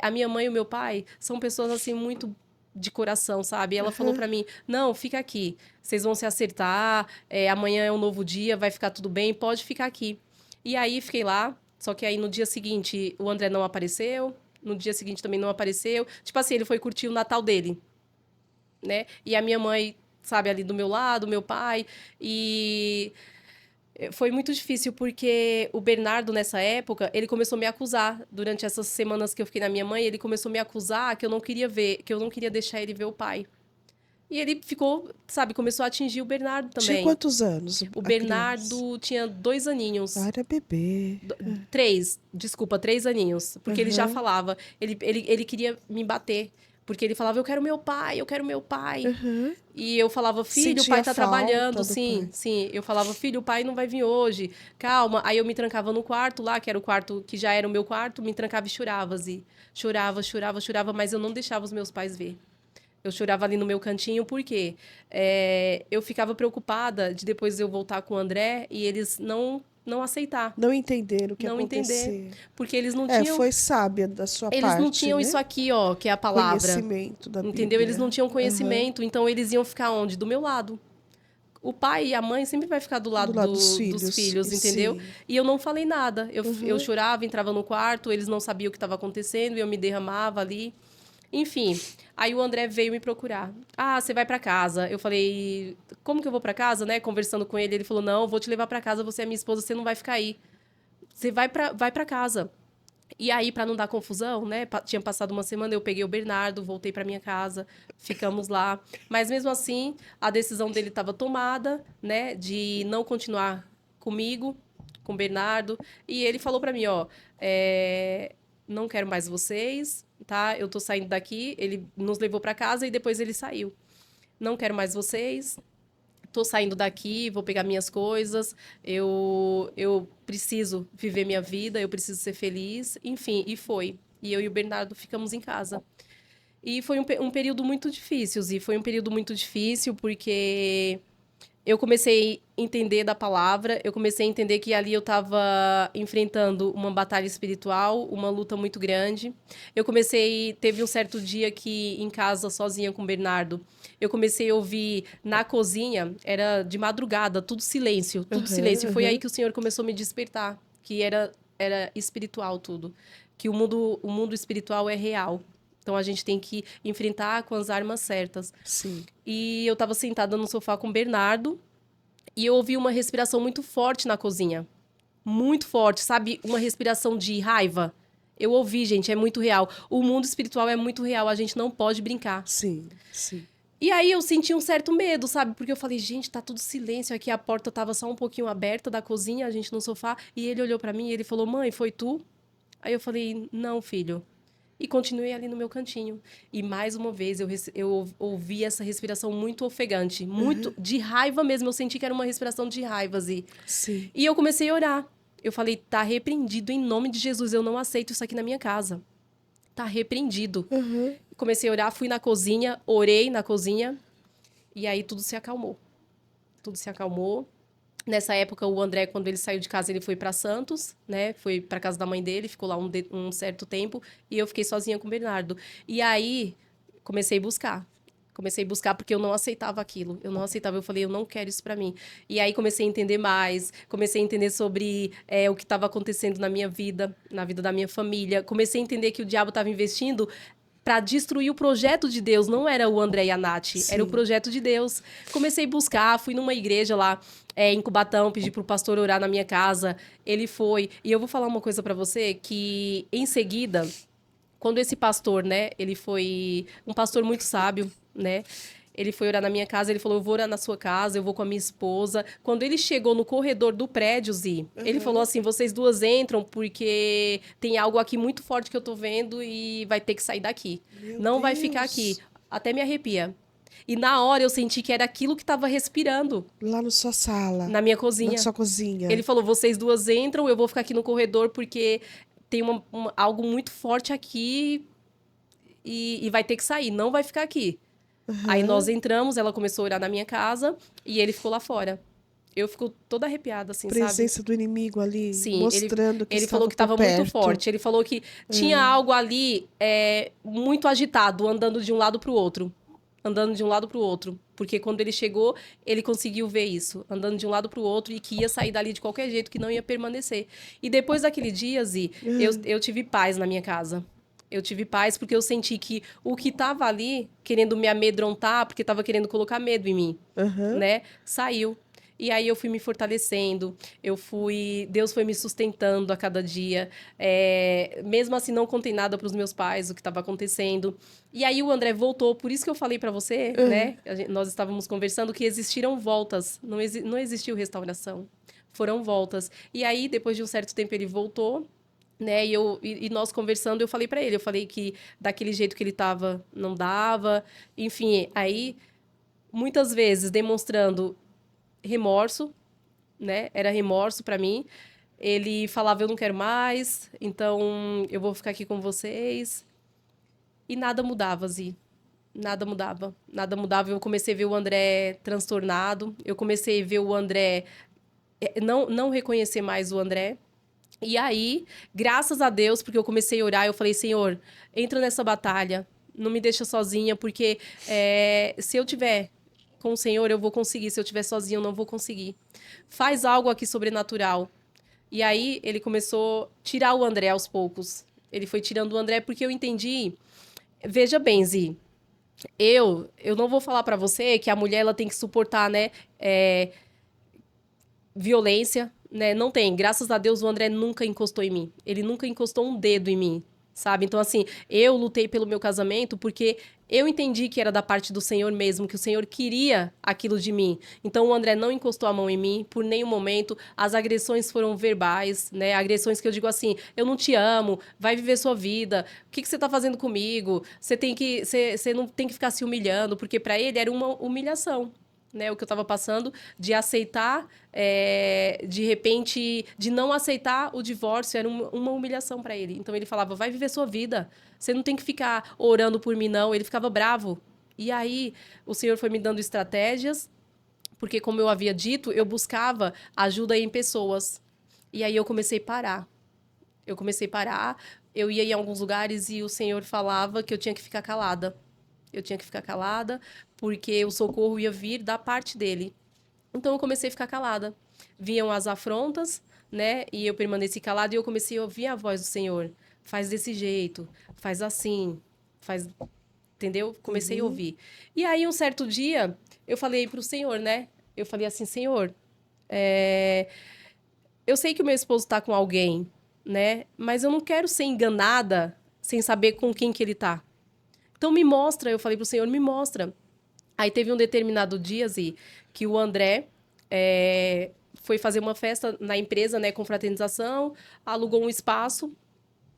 A minha mãe e o meu pai são pessoas assim, muito de coração, sabe? E ela falou pra mim: não, fica aqui. Vocês vão se acertar. Amanhã é um novo dia, vai ficar tudo bem, pode ficar aqui. E aí fiquei lá. Só que aí no dia seguinte o André não apareceu. No dia seguinte também não apareceu. Tipo assim, ele foi curtir o Natal dele, né? E a minha mãe sabe, ali do meu lado, meu pai. E foi muito difícil porque o Bernardo, nessa época, ele começou a me acusar. Durante essas semanas que eu fiquei na minha mãe, ele começou a me acusar que eu não queria ver, que eu não queria deixar ele ver o pai. E ele ficou, sabe, começou a atingir o Bernardo Tinha também. quantos anos O a criança? Bernardo tinha 2 aninhos. Ah, era bebê. 3 aninhos. Porque ele já Aham, falava, ele queria me bater. Porque ele falava, eu quero meu pai, eu quero meu pai. aham. E eu falava, filho, o pai Sentia tá falta trabalhando, do sim, pai. sim. Eu falava, filho, o pai não vai vir hoje, calma. Aí eu me trancava no quarto lá, que era o quarto que já era o meu quarto, me trancava e chorava, assim. Chorava, chorava, chorava, mas eu não deixava os meus pais ver. Eu chorava ali no meu cantinho, porque eu ficava preocupada de depois eu voltar com o André e eles não aceitar, Não entenderam o que ia não entender. acontecer. Porque eles não É, tinham, foi sábia da sua eles não parte, tinham isso né? aqui, ó, que é a palavra. Conhecimento da Entendeu? Eles Bíblia. não tinham Aham. conhecimento, então eles iam ficar onde? Do meu lado. O pai e a mãe sempre vai ficar do Do lado lado dos dos filhos. E filhos, entendeu? sim. E eu não falei nada. Eu Uhum. chorava, entrava no quarto, eles não sabiam o que estava acontecendo, e eu me derramava ali. Enfim, aí o André veio me procurar. Ah, você vai para casa. Eu falei, como que eu vou para casa, né? Conversando com ele, ele falou: "Não, eu vou te levar para casa, você é minha esposa, você não vai ficar aí. Você vai para casa". E aí, para não dar confusão, né? Tinha passado uma semana, eu peguei o Bernardo, voltei para minha casa, ficamos lá. Mas mesmo assim, a decisão dele estava tomada, né? De não continuar comigo, com o Bernardo. E ele falou para mim, ó, não quero mais vocês, tá? Eu tô saindo daqui. Ele nos levou para casa e depois ele saiu. Não quero mais vocês. Tô saindo daqui, vou pegar minhas coisas, eu preciso viver minha vida, eu preciso ser feliz, enfim, e foi. E eu e o Bernardo ficamos em casa. E foi um período muito difícil, e foi um período muito difícil porque eu comecei a entender da palavra, eu comecei a entender que ali eu estava enfrentando uma batalha espiritual, uma luta muito grande. Teve um certo dia que em casa, sozinha com o Bernardo, eu comecei a ouvir na cozinha, era de madrugada, tudo silêncio, tudo Aham, silêncio. E foi aí aham. que o Senhor começou a me despertar, que era espiritual tudo, que o mundo espiritual é real. Então a gente tem que enfrentar com as armas certas. Sim. E eu estava sentada no sofá com o Bernardo e eu ouvi uma respiração muito forte na cozinha. Muito forte, sabe? Uma respiração de raiva. Eu ouvi, gente, é muito real. O mundo espiritual é muito real, a gente não pode brincar. Sim, sim. E aí eu senti um certo medo, sabe? Porque eu falei, gente, tá tudo silêncio aqui, a porta tava só um pouquinho aberta da cozinha, a gente no sofá, e ele olhou pra mim e ele falou: "Mãe, foi tu?" Aí eu falei: "Não, filho." E continuei ali no meu cantinho. E mais uma vez eu ouvi essa respiração muito ofegante, muito de raiva mesmo. Eu senti que era uma respiração de raiva, Zi. Sim. E eu comecei a orar. Eu falei: "Tá repreendido em nome de Jesus. Eu não aceito isso aqui na minha casa. Tá repreendido." Aham. Comecei a orar, fui na cozinha, orei na cozinha. E aí tudo se acalmou. Tudo se acalmou. Nessa época, o André, quando ele saiu de casa, ele foi para Santos, né? Foi para casa da mãe dele, ficou lá um certo tempo. E eu fiquei sozinha com o Bernardo. E aí, comecei a buscar. Comecei a buscar porque eu não aceitava aquilo. Eu não aceitava. Eu falei, eu não quero isso para mim. E aí, comecei a entender mais. Comecei a entender sobre o que estava acontecendo na minha vida, na vida da minha família. Comecei a entender que o diabo estava investindo para destruir o projeto de Deus. Não era o André e a Nath, era o Sim. projeto de Deus. Comecei a buscar, fui numa igreja lá em Cubatão, pedi pro pastor orar na minha casa. Ele foi. E eu vou falar uma coisa para você, que em seguida, quando esse pastor, né, ele foi um pastor muito sábio, né? Ele foi orar na minha casa, ele falou: "Eu vou orar na sua casa, eu vou com a minha esposa." Quando ele chegou no corredor do prédio, Zi, ele falou assim: "Vocês duas entram porque tem algo aqui muito forte que eu tô vendo e vai ter que sair daqui. Meu Não vai ficar aqui." Deus. Até me arrepia. E na hora eu senti que era aquilo que estava respirando Lá na sua sala, na minha na cozinha. sua cozinha. Ele falou: "Vocês duas entram, eu vou ficar aqui no corredor porque tem algo muito forte aqui e vai ter que sair, não vai ficar aqui." Aí nós Aham. entramos, ela começou a orar na minha casa e ele ficou lá fora. Eu fico toda arrepiada, assim, sabe? Presença do inimigo ali, Sim, mostrando que ele falou estava que por estava muito perto. forte. Ele falou que tinha algo ali muito agitado, andando de um lado para o outro. Andando de um lado para o outro. Porque quando ele chegou, ele conseguiu ver isso. Andando de um lado para o outro e que ia sair dali de qualquer jeito, que não ia permanecer. E depois daquele dia, Zi, eu tive paz na minha casa. Eu tive paz porque eu senti que o que estava ali, querendo me amedrontar, porque estava querendo colocar medo em mim, Aham. né? Saiu. E aí eu fui me fortalecendo, Deus foi me sustentando a cada dia. Mesmo assim, não contei nada para os meus pais o que estava acontecendo. E aí o André voltou, por isso que eu falei para você, Aham. né? Nós estávamos conversando que existiram voltas, não existiu restauração. Foram voltas. E aí, depois de um certo tempo, ele voltou, né? E nós conversando, eu falei para ele, eu falei que daquele jeito que ele estava, não dava. Enfim, aí muitas vezes demonstrando remorso, né? Era remorso para mim. Ele falava, eu não quero mais, então eu vou ficar aqui com vocês. E nada mudava, Zi. Nada mudava. Nada mudava. Eu comecei a ver o André transtornado. Eu comecei a ver o André... não reconhecer mais o André. E aí, graças a Deus, porque eu comecei a orar, eu falei, Senhor, entra nessa batalha. Não me deixa sozinha, porque se eu tiver com o Senhor, eu vou conseguir. Se eu estiver sozinha, eu não vou conseguir. Faz algo aqui sobrenatural. E aí, ele começou a tirar o André aos poucos. Ele foi tirando o André porque eu entendi. Veja bem, Zi, eu não vou falar pra você que a mulher ela tem que suportar, né, violência, né? Não tem. Graças a Deus o André nunca encostou em mim. Ele nunca encostou um dedo em mim, sabe? Então assim, eu lutei pelo meu casamento porque eu entendi que era da parte do Senhor mesmo, que o Senhor queria aquilo de mim. Então o André não encostou a mão em mim por nenhum momento. As agressões foram verbais, né? Agressões que eu digo assim: eu não te amo, vai viver sua vida. O que você tá fazendo comigo? Você não tem que ficar se humilhando, porque para ele era uma humilhação. Né, o que eu estava passando, de aceitar, de repente, de não aceitar o divórcio, era uma humilhação para ele. Então ele falava, vai viver sua vida, você não tem que ficar orando por mim, não. Ele ficava bravo. E aí o Senhor foi me dando estratégias, porque, como eu havia dito, eu buscava ajuda em pessoas. E aí eu comecei a parar. Eu comecei a parar, eu ia em alguns lugares e o Senhor falava que eu tinha que ficar calada. Eu tinha que ficar calada, porque o socorro ia vir da parte dele. Então eu comecei a ficar calada. Vinham as afrontas, né? E eu permaneci calada e eu comecei a ouvir a voz do Senhor. Faz desse jeito, faz assim, faz. Entendeu? Comecei a Uhum. ouvir. E aí, um certo dia, eu falei pro Senhor, né? Eu falei assim, Senhor, eu sei que o meu esposo tá com alguém, né? Mas eu não quero ser enganada sem saber com quem que ele tá. Então me mostra, eu falei pro Senhor, me mostra. Aí teve um determinado dia, Zi, que o André foi fazer uma festa na empresa, né, com fraternização, alugou um espaço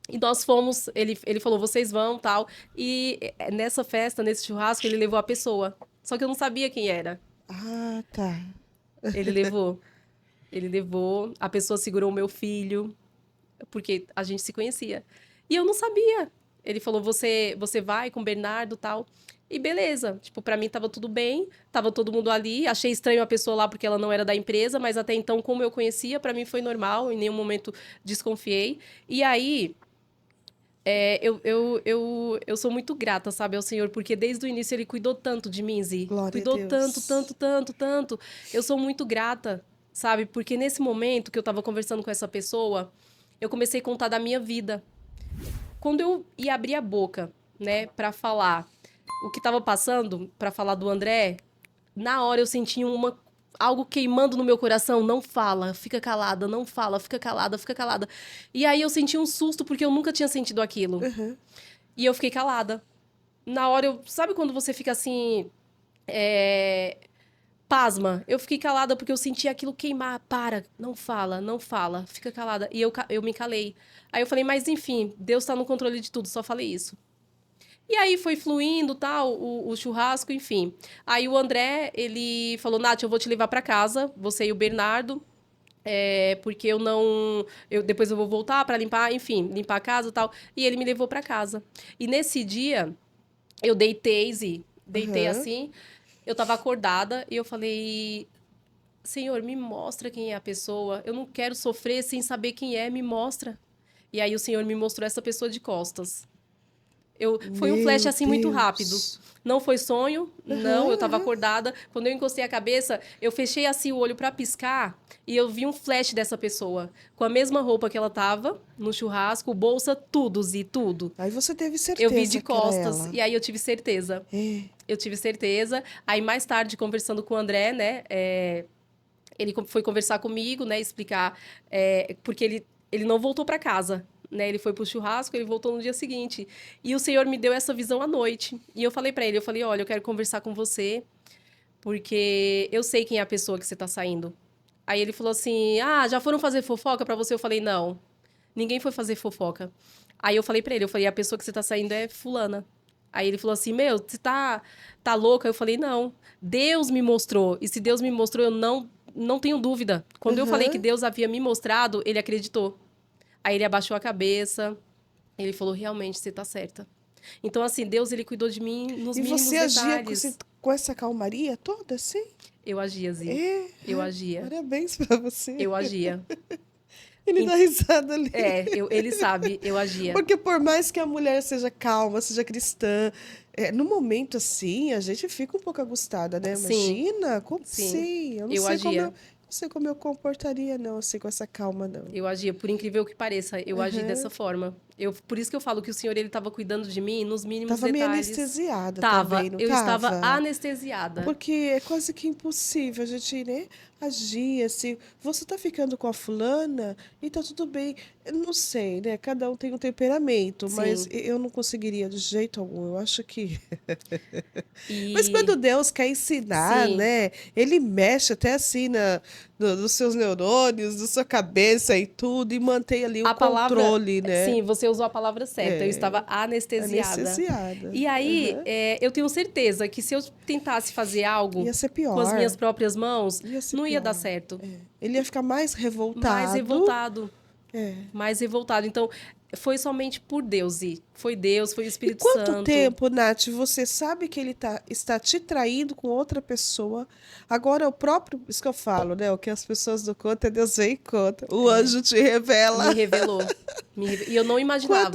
e nós fomos. Ele falou, vocês vão, tal. E nessa festa, nesse churrasco, ele levou a pessoa. Só que eu não sabia quem era. Ah, tá. Ele levou. Ele levou, a pessoa segurou o meu filho, porque a gente se conhecia. E eu não sabia. Ele falou: você vai com o Bernardo, tal. E beleza, tipo, pra mim tava tudo bem, tava todo mundo ali. Achei estranho a pessoa lá porque ela não era da empresa, mas até então, como eu conhecia, pra mim foi normal, em nenhum momento desconfiei. E aí, eu sou muito grata, sabe, ao Senhor, porque desde o início ele cuidou tanto de mim, Zi. Glória a Cuidou tanto, tanto, Deus. tanto, tanto. Eu sou muito grata, sabe, porque nesse momento que eu tava conversando com essa pessoa, eu comecei a contar da minha vida. Quando eu ia abrir a boca, né, pra falar o que tava passando, pra falar do André, na hora eu senti algo queimando no meu coração. Não fala, fica calada, não fala, fica calada, fica calada. E aí eu senti um susto porque eu nunca tinha sentido aquilo. Aham. E eu fiquei calada. Na hora eu. Sabe quando você fica assim. Pasma? Eu fiquei calada porque eu senti aquilo queimar. Para, não fala, não fala, fica calada. E eu me calei. Aí eu falei, mas enfim, Deus tá no controle de tudo, só falei isso. E aí foi fluindo, tal, o churrasco, enfim. Aí o André, ele falou, Nath, eu vou te levar pra casa, você e o Bernardo, porque eu não... depois eu vou voltar pra limpar, enfim, limpar a casa e tal. E ele me levou pra casa. E nesse dia, eu deitei, Zi, deitei Aham. assim, eu tava acordada e eu falei, Senhor, me mostra quem é a pessoa. Eu não quero sofrer sem saber quem é, me mostra. E aí o Senhor me mostrou essa pessoa de costas. Foi um flash, Meu assim, muito rápido. Deus. Não foi sonho, não, eu tava Aham. acordada. Quando eu encostei a cabeça, eu fechei assim o olho pra piscar e eu vi um flash dessa pessoa. Com a mesma roupa que ela tava, no churrasco, bolsa, tudo, Zi, tudo. Aí você teve Eu vi de certeza que era costas ela. e aí eu tive certeza. É. Eu tive certeza. Aí mais tarde, conversando com o André, né, ele foi conversar comigo, né, explicar, porque ele não voltou para casa, né, ele foi pro churrasco, ele voltou no dia seguinte. E o Senhor me deu essa visão à noite. E eu falei para ele, eu falei, olha, eu quero conversar com você, porque eu sei quem é a pessoa que você tá saindo. Aí ele falou assim, ah, já foram fazer fofoca para você? Eu falei, não, ninguém foi fazer fofoca. Aí eu falei para ele, eu falei, a pessoa que você tá saindo é fulana. Aí ele falou assim, meu, você tá louca? Eu falei, não, Deus me mostrou. E se Deus me mostrou, eu não tenho dúvida. Quando eu falei que Aham. Deus havia me mostrado, ele acreditou. Aí ele abaixou a cabeça, ele falou, realmente, você tá certa. Então, assim, Deus, ele cuidou de mim nos E mínimos você agia detalhes. com essa calmaria toda, assim? Eu agia, Zi. É. Eu agia. Parabéns pra você. Eu agia. Ele dá Em- risada ali. ele sabe, eu agia. Porque por mais que a mulher seja calma, seja cristã, no momento assim, a gente fica um pouco agustada, né? Sim, Imagina, como sim. assim? Eu não Eu sei como agia. não sei como eu comportaria, não, assim, com essa calma, não. Eu agia, por incrível que pareça, eu agi Aham. dessa forma. Por isso que eu falo que o Senhor ele estava cuidando de mim nos mínimos Tava meio detalhes. anestesiada também, Tava, não eu estava tava? anestesiada. Porque é quase que impossível a gente, né, agir assim. Você tá ficando com a fulana e tá tudo bem. Eu não sei, né? Cada um tem um temperamento, mas Sim. eu não conseguiria de jeito algum. Eu acho que. Mas quando E Deus quer ensinar, sim, né? Ele mexe até assim nos seus neurônios, na sua cabeça e tudo, e mantém ali o a palavra, controle, né? sim, você usou a palavra certa. Eu É, estava anestesiada. anestesiada. E aí, Aham. eu tenho certeza que se eu tentasse fazer algo Ia ser com as minhas pior. próprias mãos, Ia ser não ia dar pior. certo. É. Ele ia ficar mais Mais revoltado. revoltado, É. mais revoltado. Então, foi somente por Deus, e foi Deus, foi o E Espírito quanto Santo. tempo, Nath, você sabe que ele está te traindo com outra pessoa? Agora, o próprio, isso que eu falo, né? O que as pessoas não contam, Deus vem e conta. O anjo te Me revela. revelou. E eu não imaginava.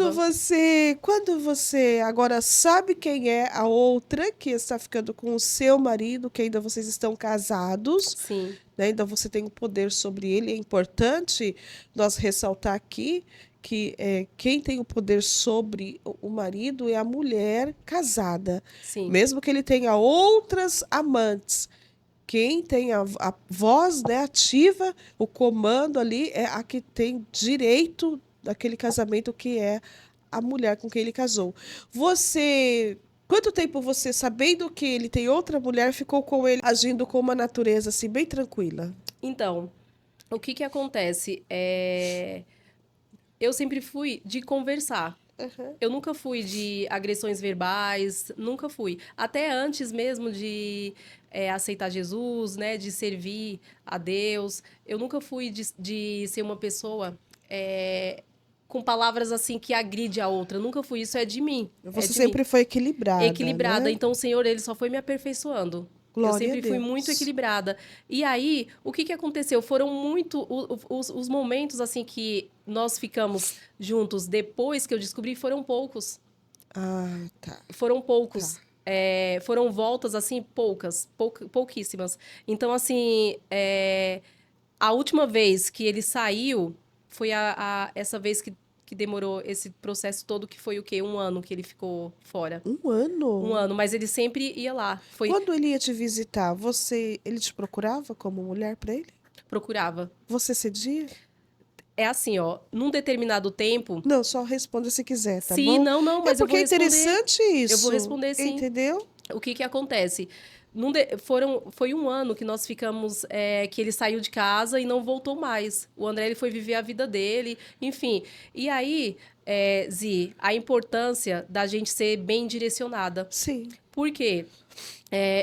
Quando você agora sabe quem é a outra que está ficando com o seu marido, que ainda vocês estão casados, Sim, né? Ainda você tem o poder sobre ele. É importante nós ressaltar aqui que quem tem o poder sobre o marido é a mulher casada, sim, mesmo que ele tenha outras amantes. Quem tem a voz, né, ativa, o comando ali é a que tem direito daquele casamento, que é a mulher com quem ele casou. Você, quanto tempo você, sabendo que ele tem outra mulher, ficou com ele agindo com uma natureza assim bem tranquila? então, o que que acontece? Eu sempre fui de conversar. Aham. Eu nunca fui de agressões verbais, nunca fui. Até antes mesmo de aceitar Jesus, né, de servir a Deus, eu nunca fui de ser uma pessoa com palavras assim que agride a outra. Nunca fui. Isso é de mim, é Você de mim. sempre foi equilibrada, Equilibrada. né? Então o Senhor, ele só foi me aperfeiçoando. Eu Glória a sempre fui muito Deus. equilibrada. E aí, o que que aconteceu? Foram muito os momentos assim que nós ficamos juntos depois que eu descobri foram poucos. Ah, tá, Foram poucos. tá. Foram voltas assim poucas, pouquíssimas. Então assim, a última vez que ele saiu foi essa vez que demorou esse processo todo, que foi o quê? 1 ano que ele ficou fora. Um 1 ano? ano, mas ele sempre ia lá. Quando ele ia te visitar, ele te procurava como mulher para ele? Procurava. Você cedia? É assim, ó, num determinado tempo. Não, só responda se quiser, tá Sim, bom? não, É mas eu porque vou é responder. interessante Eu vou isso, responder sim. entendeu? O que que acontece? Foi 1 ano que nós ficamos, que ele saiu de casa e não voltou mais. O André ele foi viver a vida dele, enfim. E aí, Zi, a importância da gente ser bem direcionada. Sim. Por quê?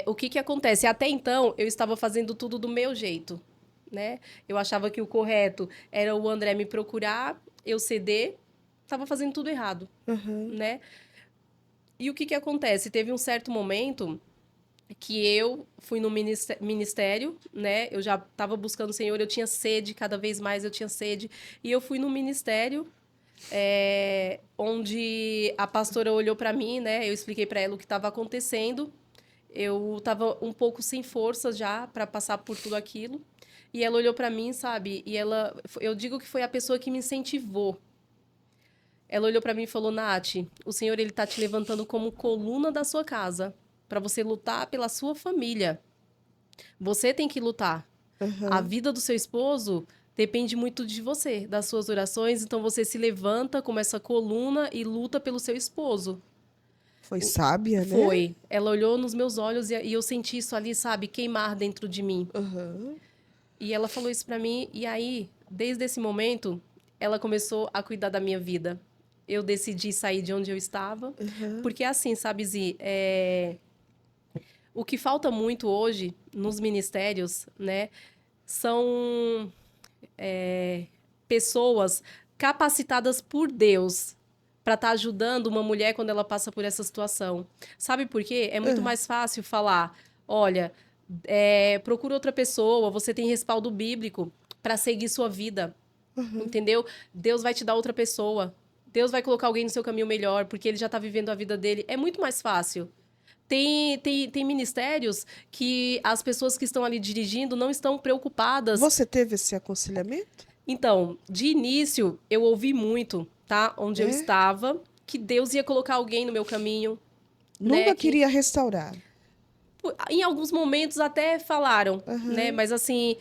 O que que acontece? Até então, eu estava fazendo tudo do meu jeito, né? Eu achava que o correto era o André me procurar, eu ceder, estava fazendo tudo errado, Aham. né? E o que que acontece? Teve um certo momento que eu fui no ministério, né? Eu já estava buscando o Senhor, eu tinha sede, cada vez mais eu tinha sede, e eu fui no ministério onde a pastora olhou para mim, né? Eu expliquei para ela o que estava acontecendo. Eu estava um pouco sem força já para passar por tudo aquilo. E ela olhou para mim, sabe? E eu digo que foi a pessoa que me incentivou. Ela olhou para mim e falou: Nath, o Senhor ele tá te levantando como coluna da sua casa para você lutar pela sua família. Você tem que lutar. A Aham. vida do seu esposo depende muito de você, das suas orações. Então você se levanta como essa coluna e luta pelo seu esposo. Foi sábia, né? Foi. Ela olhou nos meus olhos e eu senti isso ali, sabe, queimar dentro de mim. Aham. E ela falou isso pra mim. E aí, desde esse momento, ela começou a cuidar da minha vida. Eu decidi sair de onde eu estava. Aham. Porque assim, sabe, Zi, o que falta muito hoje nos ministérios, né, são pessoas capacitadas por Deus para estar ajudando uma mulher quando ela passa por essa situação. Sabe por quê? É muito Ah, mais fácil falar, olha, procura outra pessoa, você tem respaldo bíblico para seguir sua vida, aham. entendeu? Deus vai te dar outra pessoa. Deus vai colocar alguém no seu caminho melhor, porque ele já está vivendo a vida dele. É muito mais fácil. Tem ministérios que as pessoas que estão ali dirigindo não estão preocupadas. Você teve esse aconselhamento? Então, de início, eu ouvi muito, tá? Onde eu É? estava, que Deus ia colocar alguém no meu caminho, né? Nunca queria restaurar. Em alguns momentos até falaram, né? Aham. Mas assim,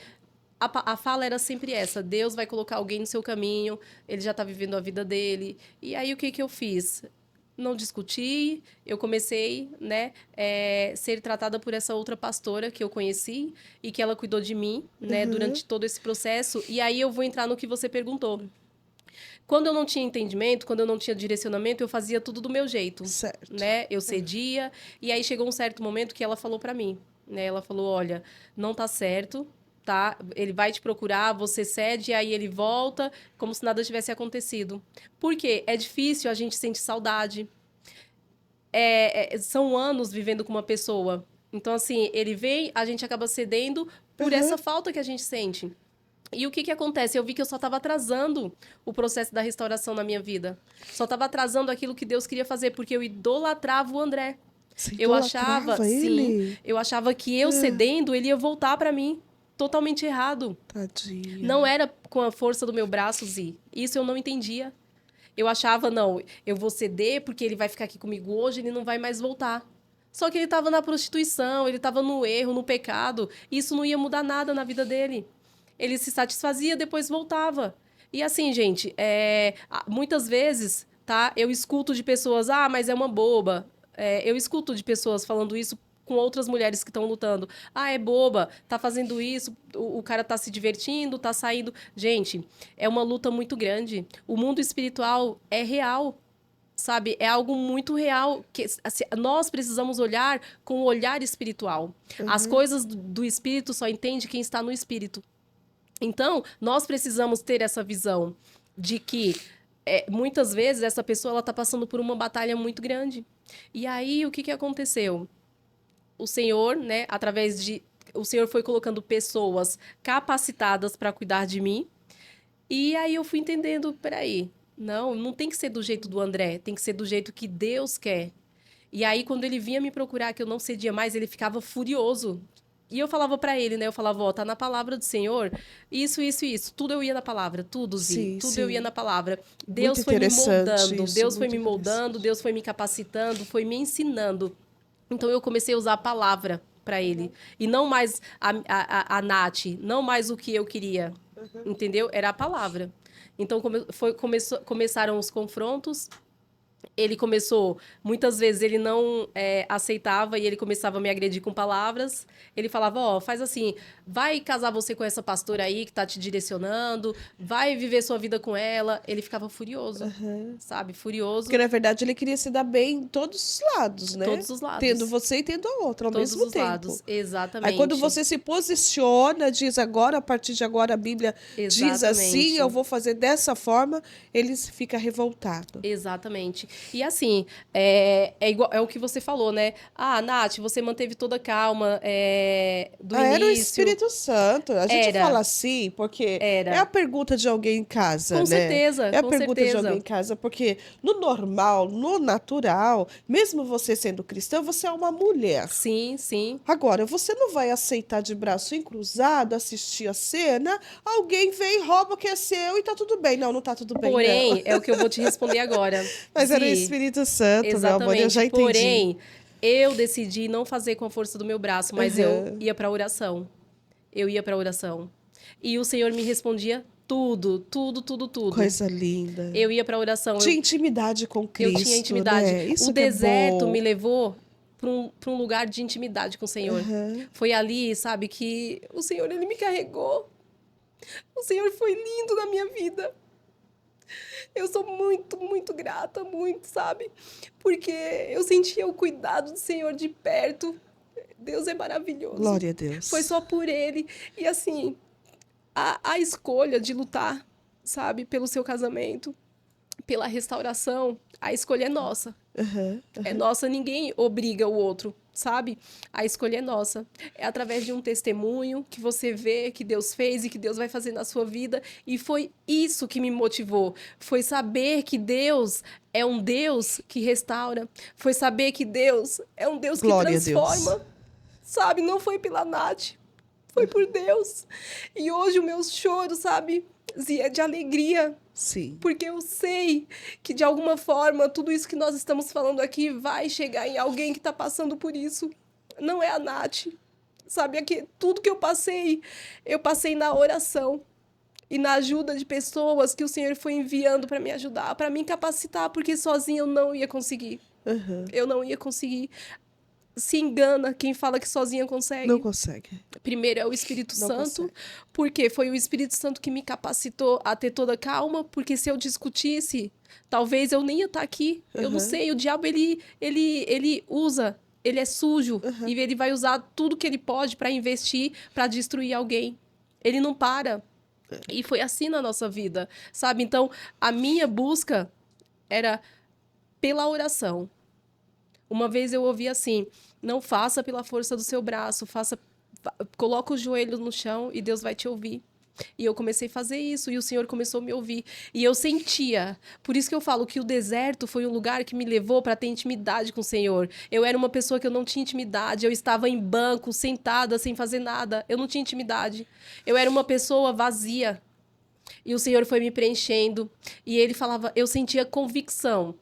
a fala era sempre essa: Deus vai colocar alguém no seu caminho, ele já tá vivendo a vida dele. E aí o que que eu fiz? Não discuti, eu comecei, né, ser tratada por essa outra pastora que eu conheci e que ela cuidou de mim, né, Aham. durante todo esse processo. E aí eu vou entrar no que você perguntou. Quando eu não tinha entendimento, quando eu não tinha direcionamento, eu fazia tudo do meu jeito, Certo. né? Eu cedia. E aí chegou um certo momento que ela falou pra mim, né? Ela falou: "Olha, não tá certo, tá? Ele vai te procurar, você cede, aí ele volta, como se nada tivesse acontecido. Por quê? É difícil, a gente sente saudade. São anos vivendo com uma pessoa. Então, assim, ele vem, a gente acaba cedendo por Aham. essa falta que a gente sente. E o que que acontece? Eu vi que eu só estava atrasando o processo da restauração na minha vida. Só estava atrasando aquilo que Deus queria fazer, porque eu idolatrava o André. Você Eu achava, idolatrava sim, ele? eu achava que eu Ah, cedendo, ele ia voltar para mim. Totalmente errado. Não tadinha. era com a força do meu braço, Zi. Isso eu não entendia. Eu achava, não, eu vou ceder porque ele vai ficar aqui comigo hoje, ele não vai mais voltar. Só que ele estava na prostituição, ele estava no erro, no pecado, e isso não ia mudar nada na vida dele. Ele se satisfazia, depois voltava. E assim, gente, muitas vezes, tá? Eu escuto de pessoas, ah, mas é uma boba. Eu escuto de pessoas falando isso com outras mulheres que estão lutando. Ah, é boba, tá fazendo isso, o cara tá se divertindo, tá saindo. Gente, é uma luta muito grande. O mundo espiritual é real. Sabe, é algo muito real que assim, nós precisamos olhar com o olhar espiritual. As Aham. coisas do espírito só entende quem está no espírito. Então, nós precisamos ter essa visão de que muitas vezes essa pessoa ela está passando por uma batalha muito grande. E aí, o que que aconteceu? O Senhor, né, através de o Senhor foi colocando pessoas capacitadas para cuidar de mim. E aí eu fui entendendo, peraí, não tem que ser do jeito do André, tem que ser do jeito que Deus quer. E aí, quando ele vinha me procurar, que eu não cedia mais, ele ficava furioso. E eu falava pra ele, né? Eu falava, ó, tá na palavra do Senhor, isso, isso. Tudo eu ia na palavra, tudo, Zi. Sim, Tudo eu ia sim. na palavra. Muito Deus foi me interessante moldando, isso, Deus foi muito me moldando, interessante. Deus foi me capacitando, foi me ensinando. Então eu comecei a usar a palavra pra ele. E não mais a Nath, não mais o que eu queria. Entendeu? Era a palavra. Então começaram os confrontos, ele começou, muitas vezes ele não aceitava e ele começava a me agredir com palavras. Ele falava, ó, faz assim, vai casar você com essa pastora aí que tá te direcionando, vai viver sua vida com ela. Ele ficava furioso, Aham. sabe? Porque, Furioso, na verdade, ele queria se dar bem em todos os lados, né? todos os Tendo lados. você e tendo a outra ao Todos mesmo os tempo. lados, Aí, quando exatamente. você se posiciona, diz agora, a partir de agora, a Bíblia diz assim, eu Exatamente. vou fazer dessa forma, ele fica revoltado. Exatamente. E assim, é o que você falou, né? Ah, Nath, você manteve toda a calma do Era o início. Espírito Santo. A gente Era, fala assim porque é a era. pergunta de alguém em casa, Com né? certeza, É a com pergunta de alguém certeza. em casa, porque no normal, no natural, mesmo você sendo cristã, você é uma mulher. Sim, sim. Agora, você não vai aceitar de braço cruzado assistir a cena, alguém vem, rouba o que é seu e tá tudo bem. Não, não tá tudo bem, não. Porém, é o que eu vou te responder agora. Mas era o Zi, Espírito Santo, meu amor, eu exatamente. já entendi. Porém, eu decidi não fazer com a força do meu braço, mas eu Aham. ia para oração. Eu ia para oração. E o Senhor me respondia tudo, tudo, tudo, tudo. Coisa linda. Eu ia para oração, Tinha intimidade com eu tinha Cristo, intimidade. né? O Isso que é deserto bom. me levou para um lugar de intimidade com o Senhor. Aham. Foi ali, sabe, que o Senhor, ele me carregou. O Senhor foi lindo na minha vida. Eu sou muito, muito grata, muito, sabe? Porque eu sentia o cuidado do Senhor de perto. Deus é maravilhoso. Glória a Foi Deus. só por Ele. E assim, a escolha de lutar, sabe, pelo seu casamento, pela restauração, a escolha é nossa. Aham. É nossa, ninguém obriga o outro, sabe? A escolha é nossa. É através de um testemunho que você vê que Deus fez e que Deus vai fazer na sua vida. E foi isso que me motivou. Foi saber que Deus é um Deus que restaura. Foi saber que Deus é um Deus que Glória a Deus. transforma, sabe? Não foi pela Nath, foi por Deus. E hoje o meu choro, sabe? Zia, é de alegria, Sim. porque eu sei que, de alguma forma, tudo isso que nós estamos falando aqui vai chegar em alguém que está passando por isso. Não é a Nath. Sabe, aqui, tudo que eu passei na oração e na ajuda de pessoas que o Senhor foi enviando para me ajudar, para me capacitar, porque sozinha eu não ia conseguir. Aham. Eu não ia conseguir. Se engana quem fala que sozinha Não consegue. consegue. Primeiro é o Espírito Não Santo, consegue. porque foi o Espírito Santo que me capacitou a ter toda a calma, porque se eu discutisse, talvez eu nem ia estar aqui. Eu não Aham. sei, o diabo ele usa, ele é sujo Aham. e ele vai usar tudo que ele pode para investir, para destruir alguém. Ele não para. E foi assim na nossa vida, sabe? Então, a minha busca era pela oração. Uma vez eu ouvi assim: não faça pela força do seu braço, coloca o joelho no chão e Deus vai te ouvir. E eu comecei a fazer isso e o Senhor começou a me ouvir. E eu sentia. Por isso que eu falo que o deserto foi um lugar que me levou para ter intimidade com o Senhor. Eu era uma pessoa que eu não tinha intimidade. Eu estava em banco, sentada, sem fazer nada. Eu não tinha intimidade. Eu era uma pessoa vazia. E o Senhor foi me preenchendo. E ele falava, eu sentia convicção.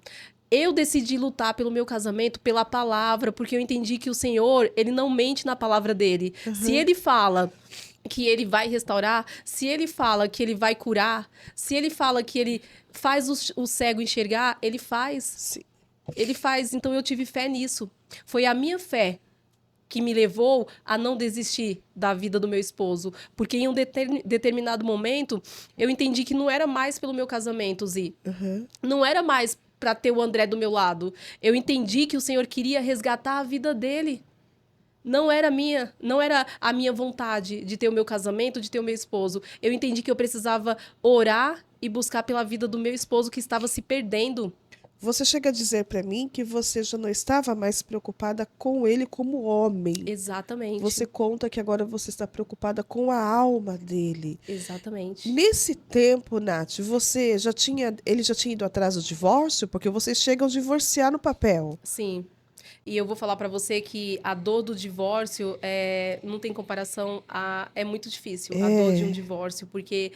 Eu decidi lutar pelo meu casamento pela palavra, porque eu entendi que o Senhor, ele não mente na palavra dele. Se ele fala que ele vai restaurar, se ele fala que ele vai curar, se ele fala que ele faz o cego enxergar, ele faz. Sim. Ele faz. Então eu tive fé nisso. Foi a minha fé que me levou a não desistir da vida do meu esposo. Porque em um determinado momento, eu entendi que não era mais pelo meu casamento, Zi. Aham. Não era mais para ter o André do meu lado. Eu entendi que o Senhor queria resgatar a vida dele. Não era a minha vontade de ter o meu casamento, de ter o meu esposo. Eu entendi que eu precisava orar e buscar pela vida do meu esposo que estava se perdendo. Você chega a dizer para mim que você já não estava mais preocupada com ele como homem. Exatamente. Você conta que agora você está preocupada com a alma dele. Exatamente. Nesse tempo, Nath, ele já tinha ido atrás do divórcio? Porque vocês chegam a divorciar no papel. Sim. E eu vou falar para você que a dor do divórcio não tem comparação é muito difícil, a dor de um divórcio, porque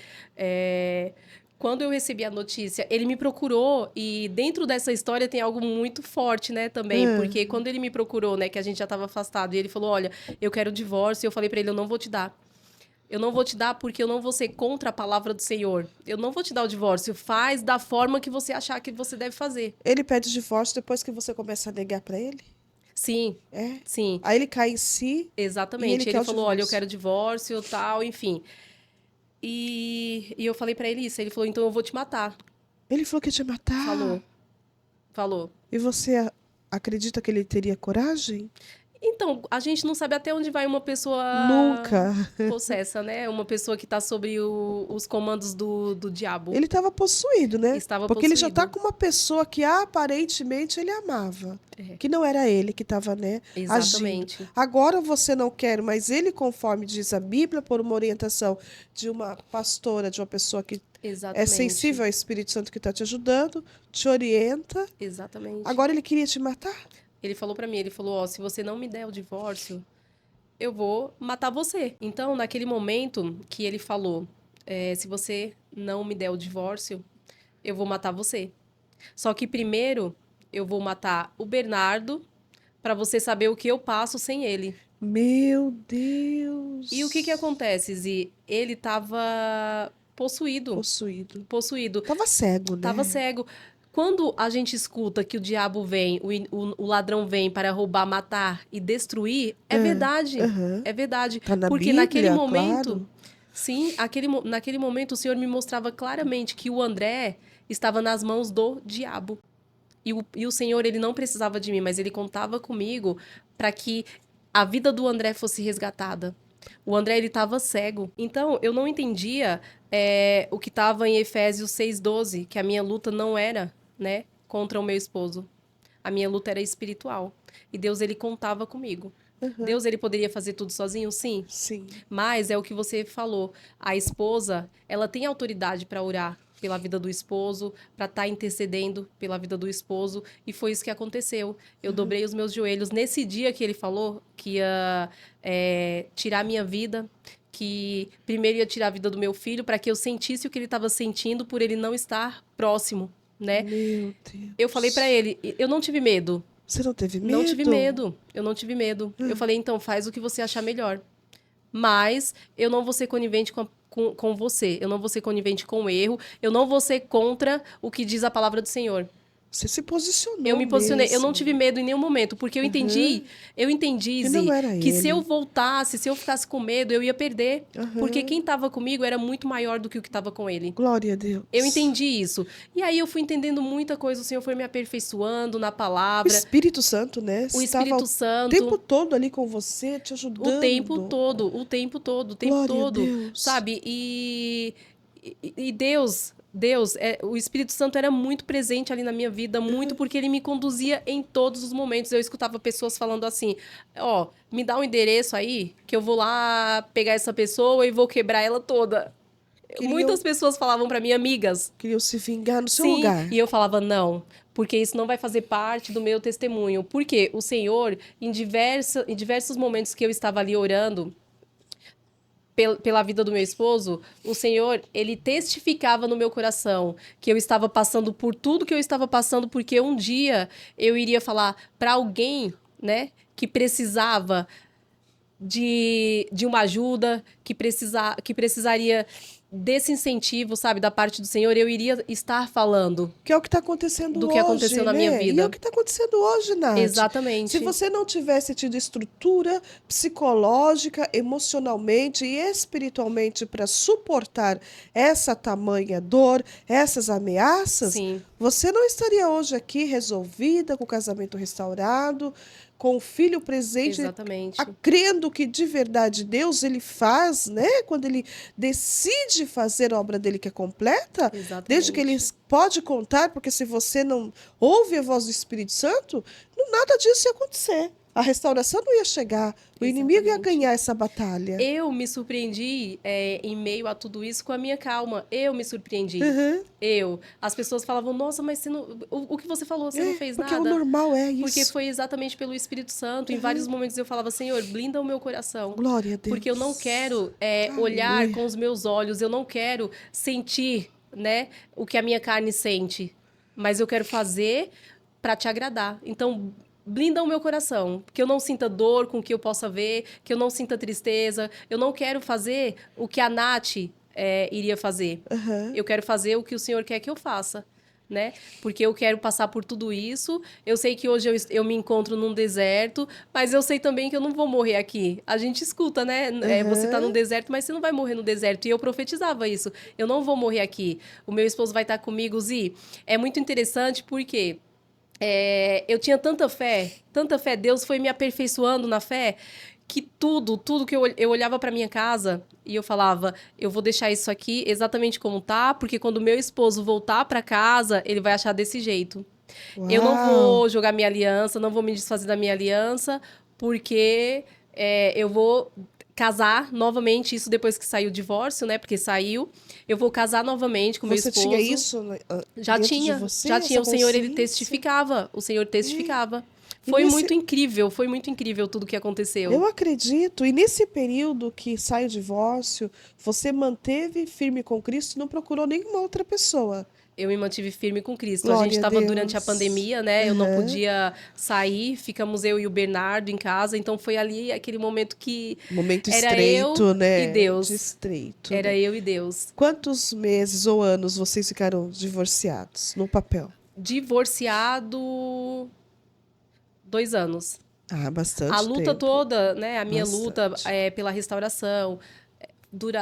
quando eu recebi a notícia, ele me procurou e dentro dessa história tem algo muito forte, né, também, porque quando ele me procurou, né, que a gente já estava afastado, e ele falou, olha, eu quero o divórcio, e eu falei para ele, eu não vou te dar. Eu não vou te dar porque eu não vou ser contra a palavra do Senhor. Eu não vou te dar o divórcio. Faz da forma que você achar que você deve fazer. Ele pede divórcio depois que você começa a negar para ele? Sim, É? sim. Aí ele cai em si. Exatamente. E ele quer o falou, olha, eu divórcio. quero divórcio, tal, enfim. E eu falei pra ele isso. Ele falou, então eu vou te matar. Ele falou que ia te matar. Falou. E você acredita que ele teria coragem? Então, a gente não sabe até onde vai uma pessoa Nunca. possessa, né? Uma pessoa que está sobre os comandos do diabo. Ele estava possuído, né? Estava Porque ele já está possuído. com uma pessoa que aparentemente ele amava. É. Que não era ele que estava, né, agindo. Exatamente. Agora você não quer, mas ele, conforme diz a Bíblia, por uma orientação de uma pastora, de uma pessoa que é Exatamente. sensível ao Espírito Santo que está te ajudando, te orienta. Exatamente. Agora ele queria te matar? Ele falou pra mim, ele falou, ó, se você não me der o divórcio, eu vou matar você. Então, naquele momento que ele falou, se você não me der o divórcio, eu vou matar você. Só que primeiro, eu vou matar o Bernardo pra você saber o que eu passo sem ele. Meu Deus! E o que acontece, Zi? Ele tava possuído. Possuído. Possuído. Tava cego, né? Tava cego. Quando a gente escuta que o diabo vem, o ladrão vem para roubar, matar e destruir, é verdade. aham. É verdade. Tá na Porque Bíblia, naquele momento, claro. sim, naquele momento o Senhor me mostrava claramente que o André estava nas mãos do diabo. E o Senhor, ele não precisava de mim, mas ele contava comigo para que a vida do André fosse resgatada. O André, ele estava cego. Então, eu não entendia o que estava em Efésios 6:12, que a minha luta não era, né, contra o meu esposo. A minha luta era espiritual. E Deus, ele contava comigo. Deus, ele poderia fazer tudo sozinho? Sim. Sim. Mas é o que você falou. A esposa, ela tem autoridade para orar pela vida do esposo, para estar intercedendo pela vida do esposo. E foi isso que aconteceu. Eu dobrei os meus joelhos. Nesse dia que ele falou que ia tirar a minha vida, que primeiro ia tirar a vida do meu filho, para que eu sentisse o que ele estava sentindo por ele não estar próximo, né? Meu Deus. Eu falei para ele, eu não tive medo. Você não teve medo? Não tive medo. Eu não tive medo. Eu falei, então, faz o que você achar melhor. Mas eu não vou ser conivente com você. Eu não vou ser conivente com o erro. Eu não vou ser contra o que diz a palavra do Senhor. Você se posicionou Eu me posicionei. Eu não mesmo. tive medo em nenhum momento, porque eu entendi, Que Zí, não era que se ele. eu voltasse, se eu ficasse com medo, eu ia perder. Porque quem estava comigo era muito maior do que o que estava com ele. Glória a Deus. Eu entendi isso. E aí eu fui entendendo muita coisa. O Senhor foi me aperfeiçoando na O palavra. Espírito Santo, né? O Estava Espírito o Santo. tempo todo ali com você, te ajudando. O tempo todo, o tempo todo, o tempo Glória a todo. Deus. Sabe? E Deus, o Espírito Santo era muito presente ali na minha vida, muito porque ele me conduzia em todos os momentos. Eu escutava pessoas falando assim: ó, me dá um endereço aí, que eu vou lá pegar essa pessoa e vou quebrar ela toda. Muitas pessoas falavam pra mim, amigas. Queriam se vingar no seu Sim, lugar. e eu falava, não, porque isso não vai fazer parte do meu testemunho. Porque o Senhor, em diversos momentos que eu estava ali orando pela vida do meu esposo, o Senhor, ele testificava no meu coração que eu estava passando por tudo que eu estava passando, porque um dia eu iria falar para alguém, né, que precisava de uma ajuda, que precisaria desse incentivo, sabe, da parte do Senhor, eu iria estar falando. Que é o que está acontecendo Do hoje, que aconteceu na né? minha vida. E é o que está acontecendo hoje, Nath. Exatamente. Se você não tivesse tido estrutura psicológica, emocionalmente e espiritualmente para suportar essa tamanha dor, essas ameaças, Sim. você não estaria hoje aqui resolvida, com o casamento restaurado, com o filho presente, Exatamente. crendo que de verdade Deus ele faz, né? Quando ele decide fazer a obra dele que é completa, Exatamente. desde que ele pode contar, porque se você não ouve a voz do Espírito Santo, nada disso ia acontecer. A restauração não ia chegar, o inimigo ia ganhar essa batalha. Eu me surpreendi em meio a tudo isso com a minha calma. Eu me surpreendi. As pessoas falavam, nossa, mas você não, o que você falou, você não fez porque nada. Porque o normal é isso. Porque foi exatamente pelo Espírito Santo. Em vários momentos eu falava, Senhor, blinda o meu coração. Glória a Deus. Porque eu não quero olhar com os meus olhos, eu não quero sentir, né, o que a minha carne sente. Mas eu quero fazer para te agradar. Então, blinda o meu coração, que eu não sinta dor com o que eu possa ver, que eu não sinta tristeza. Eu não quero fazer o que a Nath iria fazer. Eu quero fazer o que o Senhor quer que eu faça, né? Porque eu quero passar por tudo isso. Eu sei que hoje eu me encontro num deserto, mas eu sei também que eu não vou morrer aqui. A gente escuta, né? Você tá num deserto, mas você não vai morrer no deserto. E eu profetizava isso. Eu não vou morrer aqui. O meu esposo vai estar comigo, Zi. É muito interessante porque eu tinha tanta fé, Deus foi me aperfeiçoando na fé, que tudo que eu olhava para minha casa e eu falava, eu vou deixar isso aqui exatamente como tá, porque quando meu esposo voltar para casa, ele vai achar desse jeito. Eu não Uau! vou jogar minha aliança, não vou me desfazer da minha aliança, porque eu vou casar novamente, isso depois que saiu o divórcio, né? Porque saiu. Eu vou casar novamente com meu Você tinha esposo. isso, né, Já dentro de tinha, você, já essa tinha. O Senhor, ele consciência? testificava. O Senhor testificava. E nesse, Foi muito incrível tudo que eu aconteceu. acredito, e nesse período que sai o divórcio, você manteve firme com Cristo e não procurou nenhuma outra pessoa. Eu me mantive firme com Cristo. A gente Glória a estava durante a Deus. pandemia, né? Eu não Aham. podia sair, ficamos eu e o Bernardo em casa, então foi ali aquele momento que Momento era eu estreito, e né? De Deus. estreito, Era né? eu e Deus. Quantos meses ou anos vocês ficaram divorciados no papel? Divorciado 2 anos. Ah, A bastante luta tempo. toda, né? A minha luta Bastante. pela restauração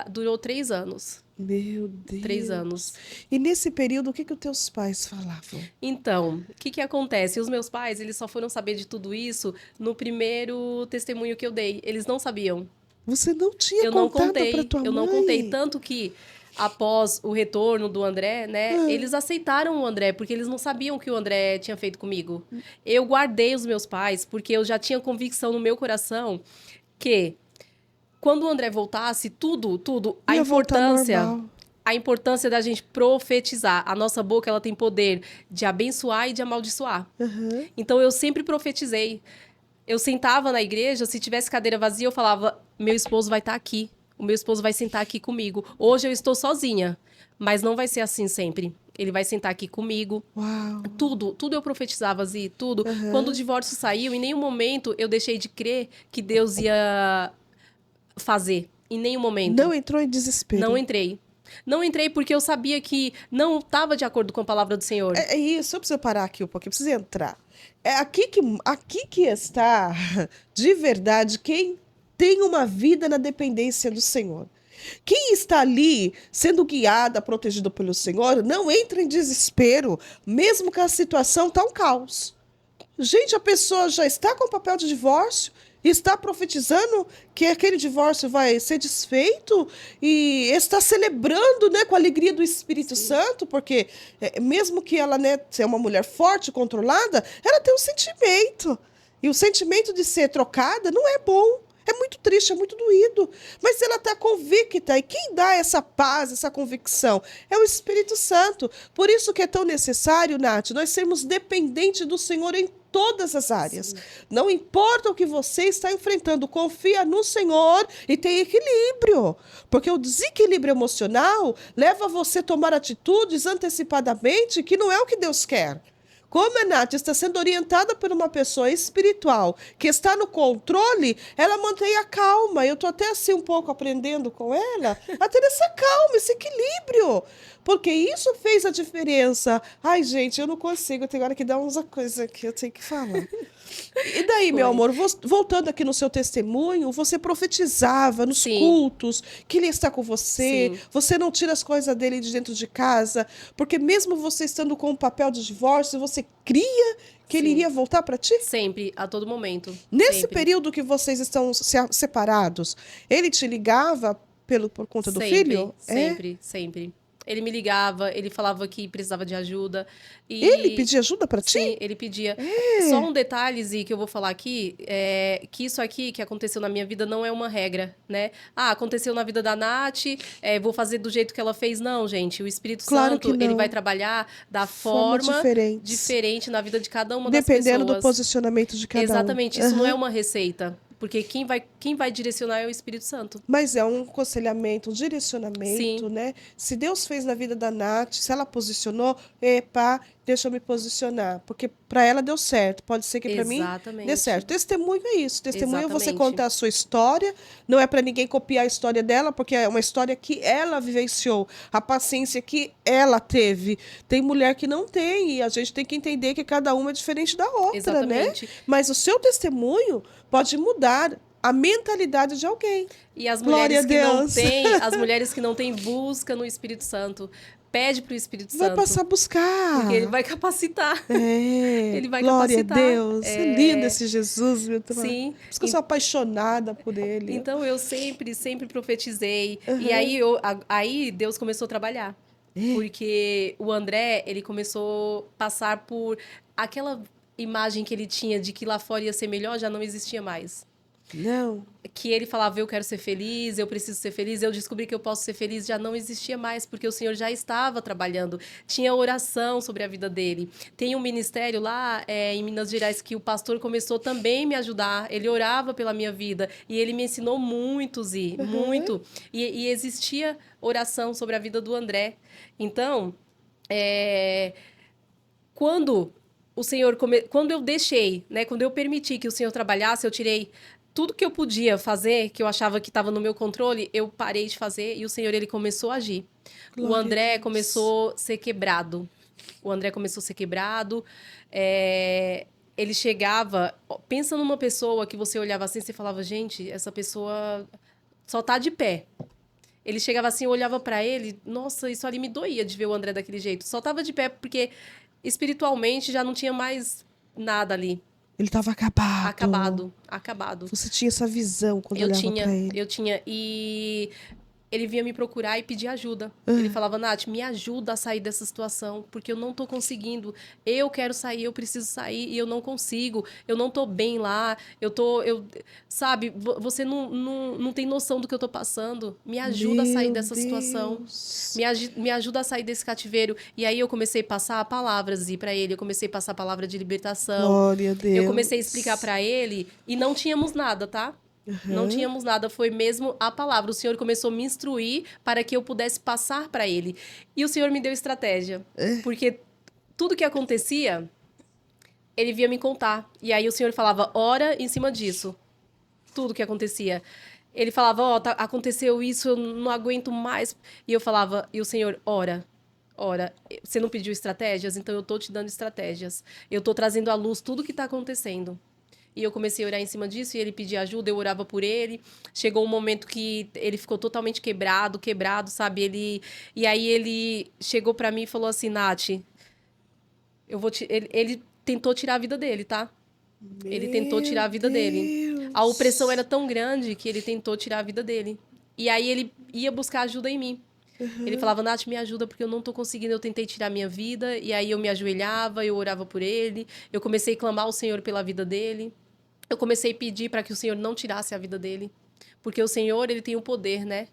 durou 3 anos. Meu 3 anos. Deus. E nesse período, o que que os teus pais falavam? Então, o que que acontece? Os meus pais, eles só foram saber de tudo isso no primeiro testemunho que eu dei. Eles não sabiam. Você não tinha contado para tua Eu não contei. mãe? Tanto que, após o retorno do André, né, Ah, eles aceitaram o André, porque eles não sabiam o que o André tinha feito comigo. Eu guardei os meus pais, porque eu já tinha convicção no meu coração que, quando o André voltasse, tudo, ia voltar normal. a importância da gente profetizar. A nossa boca, ela tem poder de abençoar e de amaldiçoar. Aham. Então, eu sempre profetizei. Eu sentava na igreja, se tivesse cadeira vazia, eu falava: meu esposo vai estar aqui. O meu esposo vai sentar aqui comigo. Hoje eu estou sozinha, mas não vai ser assim sempre. Ele vai sentar aqui comigo. Uau. Tudo eu profetizava, Zi, tudo. Quando o Aham. divórcio saiu, em nenhum momento eu deixei de crer que Deus ia fazer. Em nenhum momento. Não entrou em Não desespero. entrei. Não entrei porque eu sabia que não estava de acordo com a palavra do Senhor. É isso, eu preciso parar aqui um pouquinho, preciso entrar. É aqui que está, de verdade, quem tem uma vida na dependência do Senhor. Quem está ali sendo guiada, protegido pelo Senhor, não entra em desespero, mesmo que a situação está um caos. Gente, a pessoa já está com o papel de divórcio, está profetizando que aquele divórcio vai ser desfeito e está celebrando, né, com a alegria do Espírito Sim. Santo, porque mesmo que ela, né, seja uma mulher forte, controlada, ela tem um sentimento. E o sentimento de ser trocada não é bom. É muito triste, é muito doído. Mas ela está convicta. E quem dá essa paz, essa convicção? É o Espírito Santo. Por isso que é tão necessário, Nath, nós sermos dependentes do Senhor em todas as áreas. Sim. Não importa o que você está enfrentando, confia no Senhor e tem equilíbrio. Porque o desequilíbrio emocional leva você a tomar atitudes antecipadamente que não é o que Deus quer. Como a Nath está sendo orientada por uma pessoa espiritual que está no controle, ela mantém a calma. Eu estou até assim um pouco aprendendo com ela a ter essa calma, esse equilíbrio. Porque isso fez a diferença. Ai, gente, eu não consigo. Eu tenho hora que dar uns coisa que eu tenho que falar. E daí, meu Foi. amor, voltando aqui no seu testemunho, você profetizava nos Sim, cultos que ele está com você, sim. você não tira as coisas dele de dentro de casa, porque mesmo você estando com o papel de divórcio, você cria que ele Sim. iria voltar para ti? Sempre, a todo momento. Nesse Sempre. período que vocês estão separados, ele te ligava por conta do Sempre, filho? É? sempre, sempre. Ele me ligava, ele falava que precisava de ajuda. Ele E pedia ajuda para ti? sim, ele pedia. Só É. um detalhe, Zi, que eu vou falar aqui, é que isso aqui que aconteceu na minha vida não é uma regra, né? Ah, aconteceu na vida da Nath, vou fazer do jeito que ela fez. Não, gente. O Espírito Claro que Santo, ele vai não. trabalhar da Forma forma diferentes. diferente na vida de cada uma das Dependendo do pessoas. posicionamento de cada um. Exatamente, isso não é Aham. uma receita. Porque quem vai direcionar é o Espírito Santo. Mas é um aconselhamento, um direcionamento, Sim, né? Se Deus fez na vida da Nath, se ela posicionou, epa, deixa eu me posicionar. Porque para ela deu certo. Pode ser que para mim dê exatamente. certo. Testemunho é isso. Testemunho é você Exatamente. contar a sua história. Não é para ninguém copiar a história dela, porque é uma história que ela vivenciou. A paciência que ela teve. Tem mulher que não tem. E a gente tem que entender que cada uma é diferente da outra, né? Exatamente. Mas o seu testemunho pode mudar a mentalidade de alguém. E as Glória a mulheres que não Deus. têm, as mulheres que não têm busca no Espírito Santo, Pede para o Espírito Vai Santo. passar a buscar. Porque ele vai capacitar. É, Ele vai glória capacitar. a Deus. É lindo esse Jesus, meu Deus. Sim. Por isso que eu sou apaixonada por ele. Então eu sempre profetizei. E Aham. aí, aí Deus começou a trabalhar. Porque o André, ele começou a passar por aquela imagem que ele tinha de que lá fora ia ser melhor, já não existia mais. Não. Que ele falava, eu quero ser feliz, eu preciso ser feliz, eu descobri que eu posso ser feliz, já não existia mais, porque o Senhor já estava trabalhando. Tinha oração sobre a vida dele. Tem um ministério lá em Minas Gerais que o pastor começou também a me ajudar. Ele orava pela minha vida e ele me ensinou muito, Zi, muito. E existia oração sobre a vida do André. Então, quando o Senhor quando eu deixei, né, quando eu permiti que o Senhor trabalhasse, eu tirei tudo que eu podia fazer, que eu achava que estava no meu controle, eu parei de fazer e o Senhor ele começou a agir. O Glória a André Deus. começou a ser quebrado. O André começou a ser quebrado. Ele chegava, pensa numa pessoa que você olhava assim, você falava, gente, essa pessoa só tá de pé. Ele chegava assim, eu olhava pra ele, nossa, isso ali me doía de ver o André daquele jeito. Só tava de pé porque espiritualmente já não tinha mais nada ali. Ele estava acabado. Acabado. Você tinha essa visão quando olhava para ele. Eu tinha. E ele vinha me procurar e pedir ajuda. Ele falava, Nath, me ajuda a sair dessa situação, porque eu não tô conseguindo. Eu quero sair, eu preciso sair e eu não consigo. Eu não tô bem lá. Sabe, você não tem noção do que eu tô passando. Me ajuda a sair dessa situação. Me ajuda a sair desse cativeiro. E aí eu comecei a passar palavras para ele. Eu comecei a passar palavra de libertação. Glória a Deus. Eu comecei a explicar para ele e não tínhamos nada, tá? Não tínhamos nada, foi mesmo a palavra. O Senhor começou a me instruir para que eu pudesse passar para ele. E o Senhor me deu estratégia. Porque tudo que acontecia, ele vinha me contar. E aí o Senhor falava, ora em cima disso. Tudo que acontecia. Ele falava, ó, aconteceu isso, eu não aguento mais. E eu falava, e o Senhor, ora. Ora, você não pediu estratégias? Então eu tô te dando estratégias. Eu tô trazendo à luz tudo que tá acontecendo. E eu comecei a orar em cima disso, e ele pedia ajuda, eu orava por ele. Chegou um momento que ele ficou totalmente quebrado, sabe? E aí ele chegou pra mim e falou assim, Nath, ele tentou tirar a vida dele, tá? Ele tentou tirar a vida dele. A opressão era tão grande que ele tentou tirar a vida dele. E aí ele ia buscar ajuda em mim. Ele falava, Nath, me ajuda porque eu não tô conseguindo, eu tentei tirar minha vida. E aí eu me ajoelhava, eu orava por ele. Eu comecei a clamar ao Senhor pela vida dele. Eu comecei a pedir para que o Senhor não tirasse a vida dele. Porque o Senhor, ele tem o poder, né?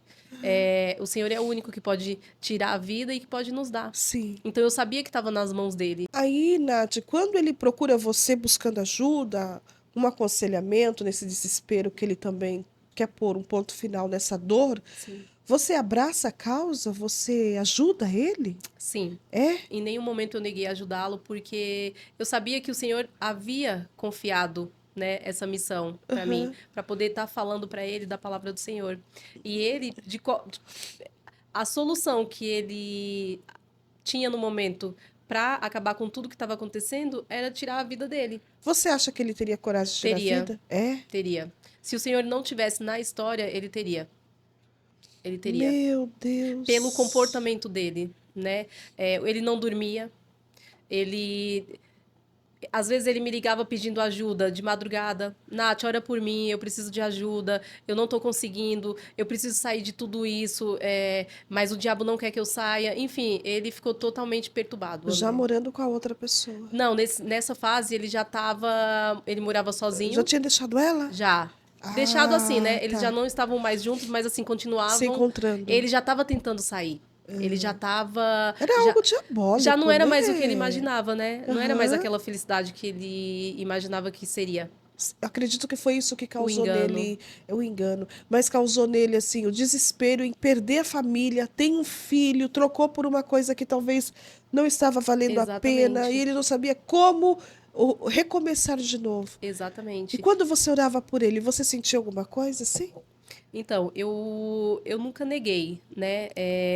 O Senhor é o único que pode tirar a vida e que pode nos dar. Sim. Então eu sabia que estava nas mãos dele. Aí, Nath, quando ele procura você buscando ajuda, um aconselhamento nesse desespero que ele também quer pôr um ponto final nessa dor, Sim. você abraça a causa? Você ajuda ele? Sim. É? Em nenhum momento eu neguei ajudá-lo, porque eu sabia que o Senhor havia confiado, né, essa missão para mim, para poder estar falando para ele da palavra do Senhor. E ele, a solução que ele tinha no momento para acabar com tudo que estava acontecendo era tirar a vida dele. Você acha que ele teria coragem de tirar a vida? É? Teria. Se o Senhor não tivesse na história, ele teria. Ele teria. Meu Deus. Pelo comportamento dele, né? Ele não dormia. Às vezes ele me ligava pedindo ajuda de madrugada. Nath, ora por mim, eu preciso de ajuda, eu não tô conseguindo, eu preciso sair de tudo isso, mas o diabo não quer que eu saia. Enfim, ele ficou totalmente perturbado. Já André. morando com a outra pessoa. Não, nessa fase ele já tava. Ele morava sozinho. Já tinha deixado ela? Já. Deixado assim, né? Eles tá. já não estavam mais juntos, mas assim, continuavam. Se encontrando. Ele já estava tentando sair. Ele já estava. Era algo diabólico. Já não era né? mais o que ele imaginava, né? Não era mais aquela felicidade que ele imaginava que seria. Acredito que foi isso que causou engano. nele o engano, mas causou nele assim o desespero em perder a família, tem um filho, trocou por uma coisa que talvez não estava valendo a pena e ele não sabia como recomeçar de novo. Exatamente. E quando você orava por ele, você sentia alguma coisa assim? Então, eu nunca neguei, né,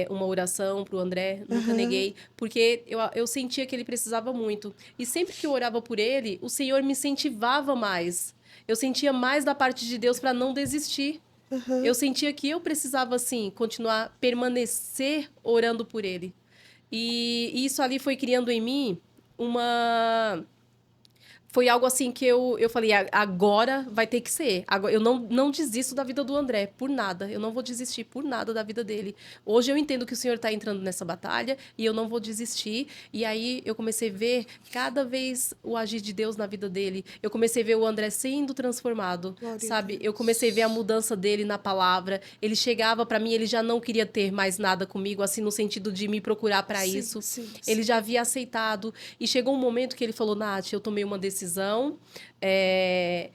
uma oração para o André, nunca neguei, porque eu sentia que ele precisava muito. E sempre que eu orava por ele, o Senhor me incentivava mais. Eu sentia mais da parte de Deus para não desistir. Eu sentia que eu precisava, assim, continuar, permanecer orando por ele. E isso ali foi criando em mim uma... Foi algo assim que eu falei, agora vai ter que ser. Agora, eu não desisto da vida do André, por nada. Eu não vou desistir por nada da vida dele. Hoje eu entendo que o Senhor está entrando nessa batalha e eu não vou desistir. E aí eu comecei a ver cada vez o agir de Deus na vida dele. Eu comecei a ver o André sendo transformado, Glória a sabe? Eu Deus. comecei a ver a mudança dele na palavra. Ele chegava para mim, ele já não queria ter mais nada comigo, assim, no sentido de me procurar para Sim, isso. sim, Ele sim. já havia aceitado. E chegou um momento que ele falou, Nath, eu tomei uma decisão. É,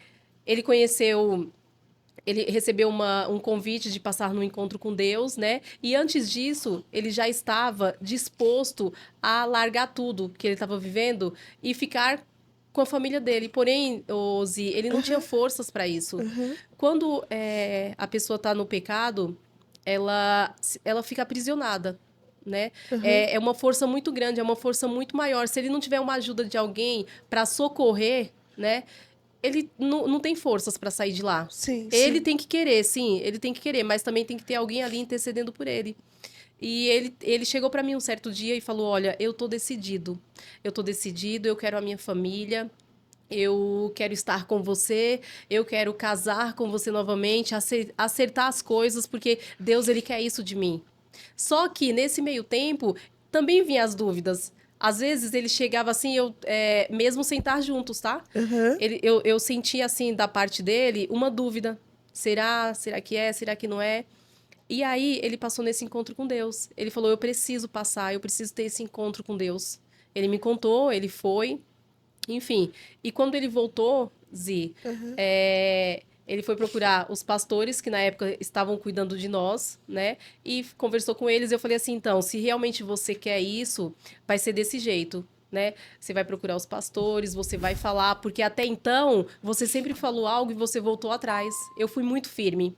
ele conheceu, ele recebeu um convite de passar no encontro com Deus, né? E antes disso, ele já estava disposto a largar tudo que ele estava vivendo e ficar com a família dele. Porém, Ozzy, ele não tinha Aham, forças para isso. aham. Quando a pessoa está no pecado, ela fica aprisionada, né? Aham. É uma força muito grande, é uma força muito maior. Se ele não tiver uma ajuda de alguém para socorrer, né? Ele não tem forças para sair de lá. Sim, Ele sim. tem que querer, sim, ele tem que querer, mas também tem que ter alguém ali intercedendo por ele. E ele chegou para mim um certo dia e falou: Olha, eu tô decidido, eu quero a minha família, eu quero estar com você, eu quero casar com você novamente, acertar as coisas, porque Deus, ele quer isso de mim. Só que nesse meio tempo também vinham as dúvidas. Às vezes ele chegava assim, mesmo sem estar juntos, tá? Aham. Eu sentia assim da parte dele uma dúvida. Será? Será que é? Será que não é? E aí ele passou nesse encontro com Deus. Ele falou: Eu preciso passar, eu preciso ter esse encontro com Deus. Ele me contou, ele foi. Enfim, e quando ele voltou, Zi, Aham. ele foi procurar os pastores que na época estavam cuidando de nós, né? E conversou com eles. Eu falei assim: então, se realmente você quer isso, vai ser desse jeito, né? Você vai procurar os pastores, você vai falar, porque até então você sempre falou algo e você voltou atrás. Eu fui muito firme.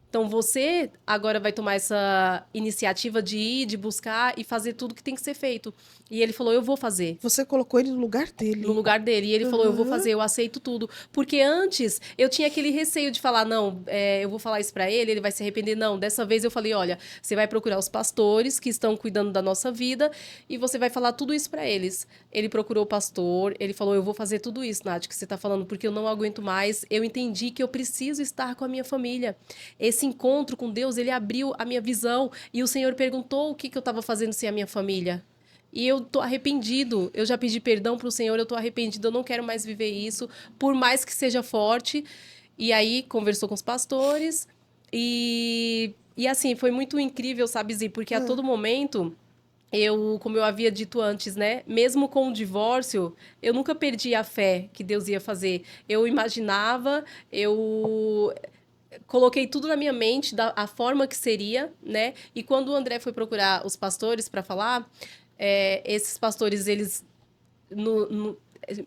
Então você agora vai tomar essa iniciativa de ir, de buscar e fazer tudo que tem que ser feito. E ele falou: Eu vou fazer Você colocou ele no lugar no dele. lugar dele. E ele falou: Eu vou Aham. fazer, eu aceito tudo. Porque antes eu tinha aquele receio de falar: Não, eu vou falar isso pra ele, ele vai se arrepender. Não, dessa vez eu falei: Olha, você vai procurar os pastores que estão cuidando da nossa vida e você vai falar tudo isso pra eles. Ele procurou o pastor, ele falou: Eu vou fazer tudo isso, Nath, que você tá falando, porque eu não aguento mais. Eu entendi que eu preciso estar com a minha família. Esse encontro com Deus, ele abriu a minha visão e o Senhor perguntou o que eu estava fazendo sem a minha família. E eu tô arrependido. Eu já pedi perdão pro Senhor, eu tô arrependido, eu não quero mais viver isso, por mais que seja forte. E aí conversou com os pastores e assim, foi muito incrível, sabe, Zi, porque a Ah, todo momento como eu havia dito antes, né? Mesmo com o divórcio, eu nunca perdi a fé que Deus ia fazer. Eu imaginava, eu coloquei tudo na minha mente da a forma que seria, né? E quando o André foi procurar os pastores para falar, esses pastores, eles no- no-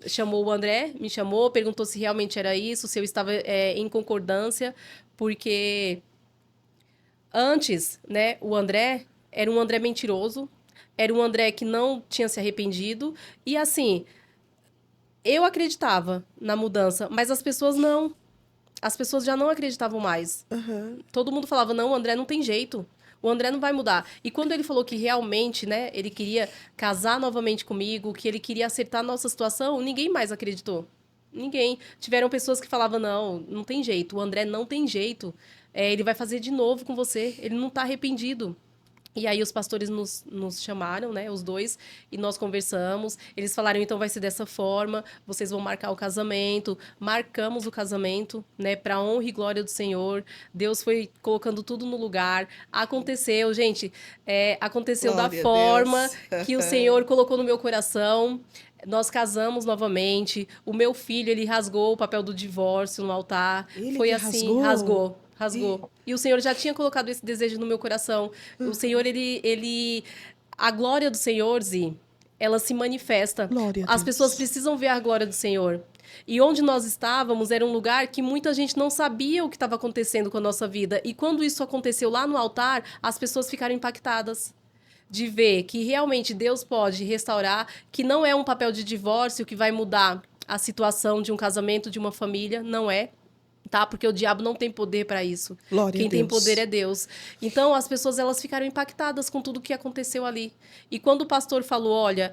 chamou o André, me chamou, perguntou se realmente era isso, se eu estava em concordância, porque antes, né, o André era um André mentiroso, era um André que não tinha se arrependido, e assim, eu acreditava na mudança, mas as pessoas não. As pessoas já não acreditavam mais. aham. Todo mundo falava: não, o André não tem jeito. O André não vai mudar. E quando ele falou que realmente, né, ele queria casar novamente comigo, que ele queria acertar a nossa situação, ninguém mais acreditou. Ninguém. Tiveram pessoas que falavam: não, não tem jeito. O André não tem jeito. Ele vai fazer de novo com você. Ele não tá arrependido. E aí os pastores nos chamaram, né, os dois, e nós conversamos. Eles falaram: então vai ser dessa forma, vocês vão marcar o casamento. Marcamos o casamento, né, para honra e glória do Senhor. Deus foi colocando tudo no lugar. Aconteceu, gente, aconteceu da Glória a forma Deus. que o Senhor colocou no meu coração. Nós casamos novamente. O meu filho, ele rasgou o papel do divórcio no altar. Ele Foi que assim, rasgou. rasgou, E, rasgou. E o Senhor já tinha colocado esse desejo no meu coração. O Senhor, a glória do Senhor, Zi, ela se manifesta. glória a As pessoas Deus. precisam ver a glória do Senhor. E onde nós estávamos era um lugar que muita gente não sabia o que estava acontecendo com a nossa vida. E quando isso aconteceu lá no altar, as pessoas ficaram impactadas de ver que realmente Deus pode restaurar, que não é um papel de divórcio que vai mudar a situação de um casamento, de uma família, não é. tá? Porque o diabo não tem poder para isso. Glória Quem a tem Deus. poder é Deus. Então, as pessoas, elas ficaram impactadas com tudo que aconteceu ali. E quando o pastor falou, olha,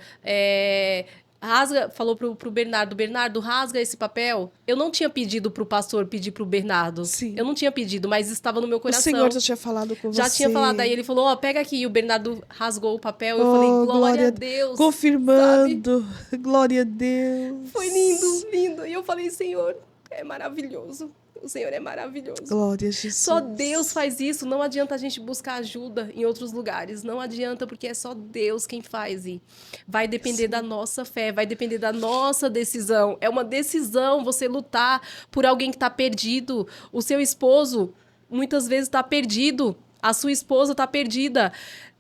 rasga, falou pro Bernardo, Bernardo, rasga esse papel. Eu não tinha pedido pro pastor pedir pro Bernardo. Sim. Eu não tinha pedido, mas estava no meu O coração. Senhor já tinha falado com Já você. tinha falado, aí ele falou, ó, pega aqui. E o Bernardo rasgou o papel. Eu Oh, falei, glória a Deus. Confirmando. Sabe? Glória a Deus. Foi lindo, lindo. E eu falei, Senhor, é maravilhoso. O Senhor é maravilhoso. Glória a Jesus. Só Deus faz isso. Não adianta a gente buscar ajuda em outros lugares. Não adianta, porque é só Deus quem faz. E vai depender da nossa fé, vai depender da nossa decisão. É uma decisão você lutar por alguém que está perdido. O seu esposo muitas vezes está perdido. A sua esposa está perdida.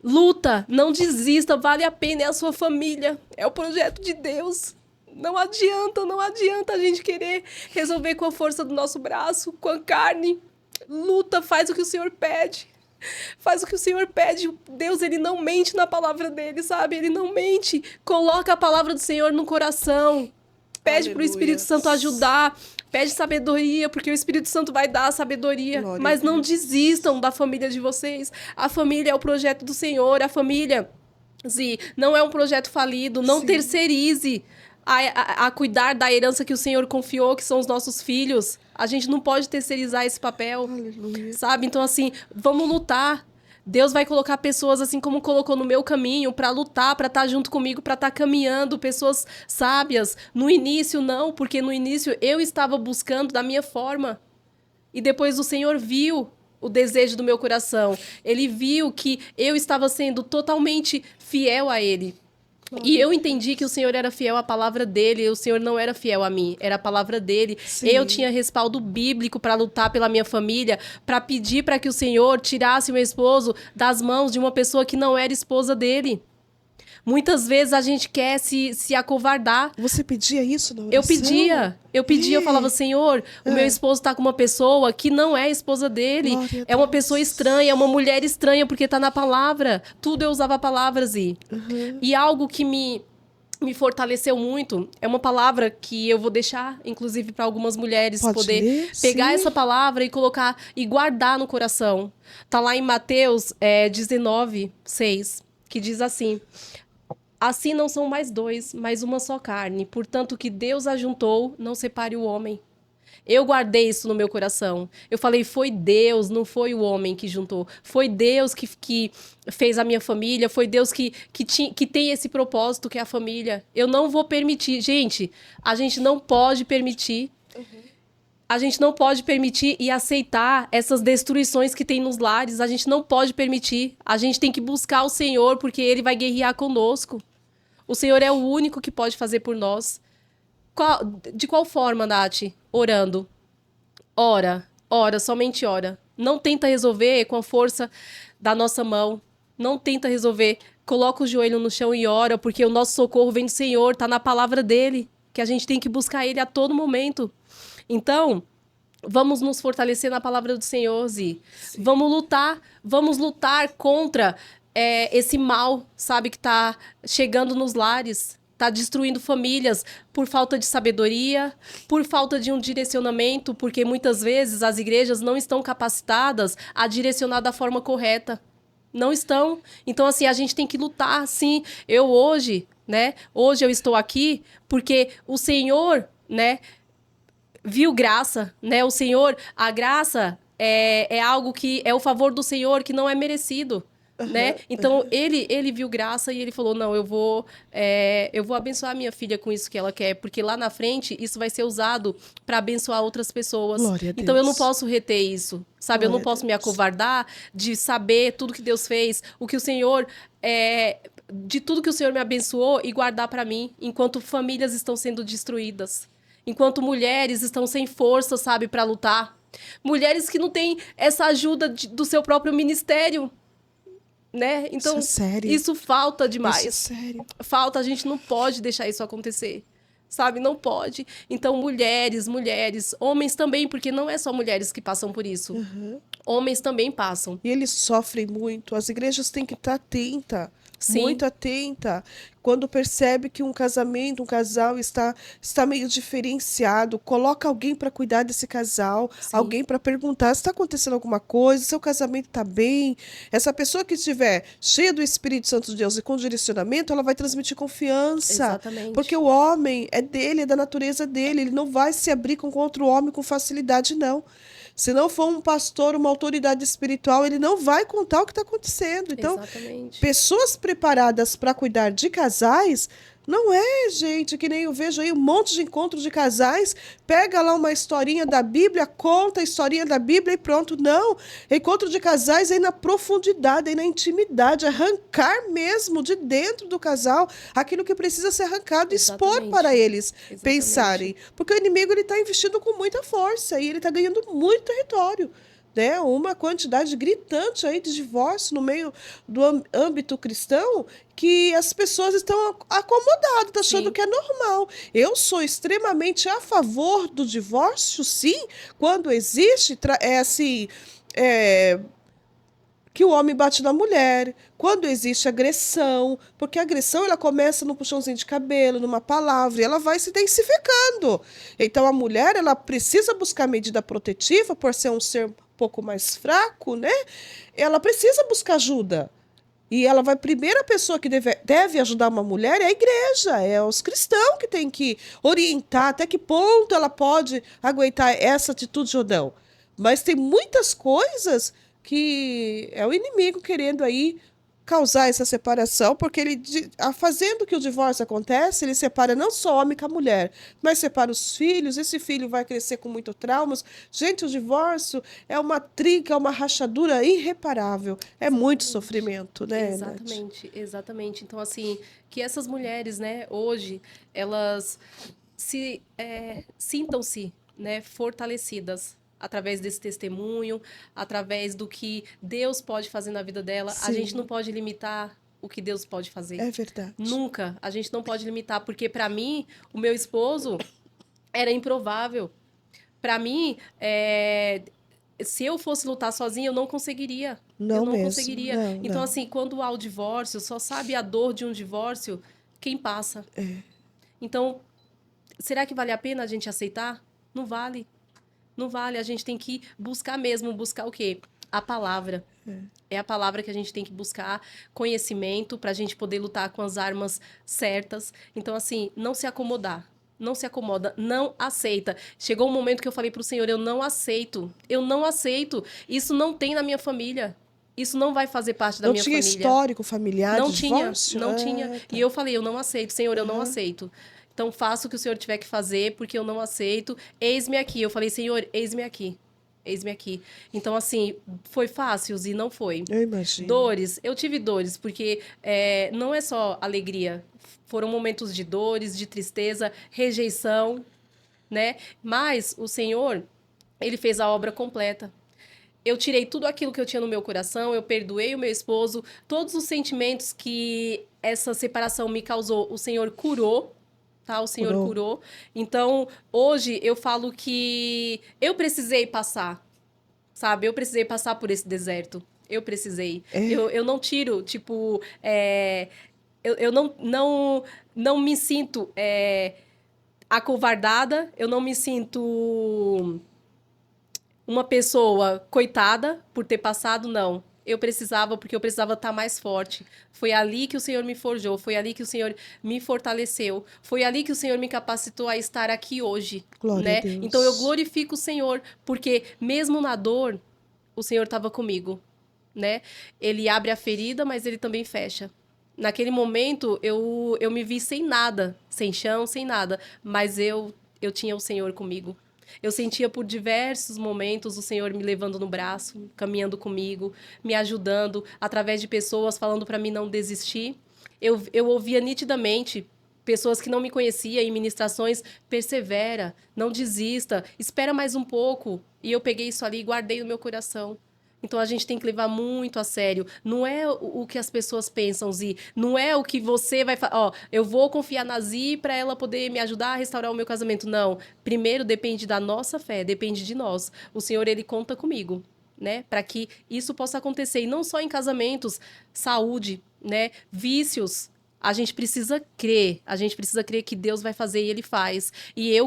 Luta, não desista, vale a pena. É a sua família, é o projeto de Deus. Não adianta a gente querer resolver com a força do nosso braço, com a carne. Luta, faz o que o Senhor pede. Faz o que o Senhor pede. Deus, ele não mente na palavra dele, sabe? Ele não mente. Coloca a palavra do Senhor no coração. Pede para o Espírito Santo ajudar. Pede sabedoria, porque o Espírito Santo vai dar a sabedoria. Glória Mas a não Deus. desistam da família de vocês. A família é o projeto do Senhor. A família, não é um projeto falido. Não Sim. terceirize a cuidar da herança que o Senhor confiou, que são os nossos filhos. A gente não pode terceirizar esse papel, Aleluia. sabe? Então, assim, vamos lutar. Deus vai colocar pessoas, assim como colocou no meu caminho, para lutar, para estar junto comigo, para estar caminhando, pessoas sábias. No início, não, porque no início eu estava buscando da minha forma. E depois o Senhor viu o desejo do meu coração. Ele viu que eu estava sendo totalmente fiel a Ele. E eu entendi que o Senhor era fiel à palavra dele, o Senhor não era fiel a mim, era a palavra dele. Sim. Eu tinha respaldo bíblico para lutar pela minha família, para pedir para que o Senhor tirasse o meu esposo das mãos de uma pessoa que não era esposa dele. Muitas vezes a gente quer se acovardar. Você pedia isso na oração? Eu pedia, eu falava, Senhor, o meu esposo está com uma pessoa que não é esposa dele. Glória a É uma Deus. pessoa estranha, é uma mulher estranha, porque está na palavra. Tudo eu usava palavras. E algo que me fortaleceu muito é uma palavra que eu vou deixar, inclusive, para algumas mulheres Pode poder ler? pegar Sim. essa palavra e colocar e guardar no coração. Tá lá em Mateus 19:6, que diz assim: assim não são mais dois, mas uma só carne. Portanto, o que Deus ajuntou, não separe o homem. Eu guardei isso no meu coração. Eu falei, foi Deus, não foi o homem que juntou. Foi Deus que fez a minha família, foi Deus que tem esse propósito que é a família. Eu não vou permitir. Gente, a gente não pode permitir. A gente não pode permitir e aceitar essas destruições que tem nos lares. A gente não pode permitir. A gente tem que buscar o Senhor, porque Ele vai guerrear conosco. O Senhor é o único que pode fazer por nós. De qual forma, Nath? Orando. Ora, somente ora. Não tenta resolver com a força da nossa mão. Não tenta resolver. Coloca o joelho no chão e ora, porque o nosso socorro vem do Senhor, está na palavra dele, que a gente tem que buscar ele a todo momento. Então, vamos nos fortalecer na palavra do Senhor, Zi. Sim. Vamos lutar contra esse mal, sabe, que está chegando nos lares, está destruindo famílias por falta de sabedoria, por falta de um direcionamento, porque muitas vezes as igrejas não estão capacitadas a direcionar da forma correta. Não estão. Então, assim, a gente tem que lutar, sim. Hoje eu estou aqui porque o Senhor, viu graça, O Senhor, a graça é algo que é o favor do Senhor que não é merecido. Então, ele viu graça e ele falou, não, eu vou abençoar a minha filha com isso que ela quer, porque lá na frente isso vai ser usado para abençoar outras pessoas. Glória a Deus. Então, eu não posso reter isso, sabe? Glória eu não posso me acovardar de saber tudo que Deus fez, o que o Senhor... de tudo que o Senhor me abençoou e guardar para mim, enquanto famílias estão sendo destruídas, enquanto mulheres estão sem força, sabe, para lutar. Mulheres que não têm essa ajuda do seu próprio ministério. Então, isso é sério. Isso falta demais. Isso é sério. Falta, a gente não pode deixar isso acontecer, sabe? Não pode. Então, mulheres, homens também, porque não é só mulheres que passam por isso. Homens também passam. E eles sofrem muito. As igrejas têm que estar atentas. Sim, muito atenta. Quando percebe que um casamento, um casal está meio diferenciado, coloca alguém para cuidar desse casal, sim, alguém para perguntar se está acontecendo alguma coisa, seu casamento está bem. Essa pessoa que estiver cheia do Espírito Santo de Deus e com direcionamento, ela vai transmitir confiança, porque exatamente. o homem é dele, é da natureza dele, ele não vai se abrir com outro homem com facilidade, não. Se não for um pastor, uma autoridade espiritual, ele não vai contar o que está acontecendo. Então, Exatamente. pessoas preparadas para cuidar de casais não é, gente, que nem eu vejo aí um monte de encontros de casais, pega lá uma historinha da Bíblia, conta a historinha da Bíblia e pronto. Não. Encontro de casais é ir na profundidade, é ir na intimidade, arrancar mesmo de dentro do casal aquilo que precisa ser arrancado e expor para Exatamente. eles Exatamente. pensarem. Porque o inimigo ele está investindo com muita força e ele está ganhando muito território, né, uma quantidade gritante aí de divórcio no meio do âmbito cristão que as pessoas estão acomodadas, tá achando Sim, que é normal. Eu sou extremamente a favor do divórcio, sim, quando existe é assim, é, que o homem bate na mulher, quando existe agressão, porque a agressão ela começa no puxãozinho de cabelo, numa palavra, e ela vai se intensificando. Então a mulher ela precisa buscar medida protetiva por ser um ser um pouco mais fraco, né? Ela precisa buscar ajuda. E ela vai, primeira pessoa que deve ajudar uma mulher é a igreja, é os cristãos que tem que orientar até que ponto ela pode aguentar essa atitude ou não. Mas tem muitas coisas que é o inimigo querendo aí causar essa separação, porque ele fazendo que o divórcio acontece, ele separa não só o homem com a mulher, mas separa os filhos, esse filho vai crescer com muitos traumas. Gente, o divórcio é uma trinca, é uma rachadura irreparável. É muito exatamente. sofrimento, né, Nath? Exatamente, exatamente. Então, assim, que essas mulheres, né, hoje, elas sintam-se, né, fortalecidas através desse testemunho, através do que Deus pode fazer na vida dela. A gente não Sim, pode limitar o que Deus pode fazer. é verdade. Nunca. A gente não pode limitar, porque para mim, o meu esposo era improvável. Para mim, se eu fosse lutar sozinha, eu não conseguiria. Eu Não não mesmo, conseguiria. não, Então, não. assim, quando há o divórcio, só sabe a dor de um divórcio quem passa. Então, será que vale a pena a gente aceitar? Não vale. Não vale. A gente tem que buscar mesmo. Buscar o quê? A palavra. É a palavra que a gente tem que buscar conhecimento para a gente poder lutar com as armas certas. Então, assim, não se acomodar. Não se acomoda, não aceita. Chegou um momento que eu falei para o Senhor: eu não aceito. Eu não aceito. Isso não tem na minha família. Isso não vai fazer parte da Não minha tinha família. histórico familiar Não de tinha, divórcio? não tinha. Ah, E tá. eu falei: eu não aceito, Senhor, eu não Aham. aceito. Então faça o que o Senhor tiver que fazer, porque eu não aceito. Eis-me aqui. Eu falei: Senhor, eis-me aqui. Eis-me aqui. Então, assim, foi fácil e não foi. Eu imagino. Dores, eu tive dores, porque não é só alegria. Foram momentos de dores, de tristeza, rejeição, né? Mas o Senhor, ele fez a obra completa. Eu tirei tudo aquilo que eu tinha no meu coração, eu perdoei o meu esposo, todos os sentimentos que essa separação me causou, o Senhor curou, tá? O Senhor Curou. curou. Então, hoje eu falo que eu precisei passar, sabe? Eu precisei passar por esse deserto. Eu precisei. É, Eu não tiro, tipo, eu não me sinto acovardada, eu não me sinto uma pessoa coitada por ter passado, não. Eu precisava, porque eu precisava estar mais forte. Foi ali que o Senhor me forjou, foi ali que o Senhor me fortaleceu, foi ali que o Senhor me capacitou a estar aqui hoje, glória a né? Então eu Deus. glorifico o Senhor, porque mesmo na dor, o Senhor estava comigo, né? Ele abre a ferida, mas ele também fecha. Naquele momento, eu me vi sem nada, sem chão, sem nada, mas eu tinha o Senhor comigo. Eu sentia por diversos momentos o Senhor me levando no braço, caminhando comigo, me ajudando, através de pessoas falando para mim não desistir. Eu ouvia nitidamente pessoas que não me conheciam em ministrações: persevera, não desista, espera mais um pouco. E eu peguei isso ali e guardei no meu coração. Então a gente tem que levar muito a sério. Não é o que as pessoas pensam, Zi. Não é o que você vai falar. Ó, eu vou confiar na Zi para ela poder me ajudar a restaurar o meu casamento. Não. Primeiro depende da nossa fé, depende de nós. O Senhor, ele conta comigo. né? Para que isso possa acontecer. E não só em casamentos, saúde, né? Vícios. A gente precisa crer que Deus vai fazer e Ele faz. E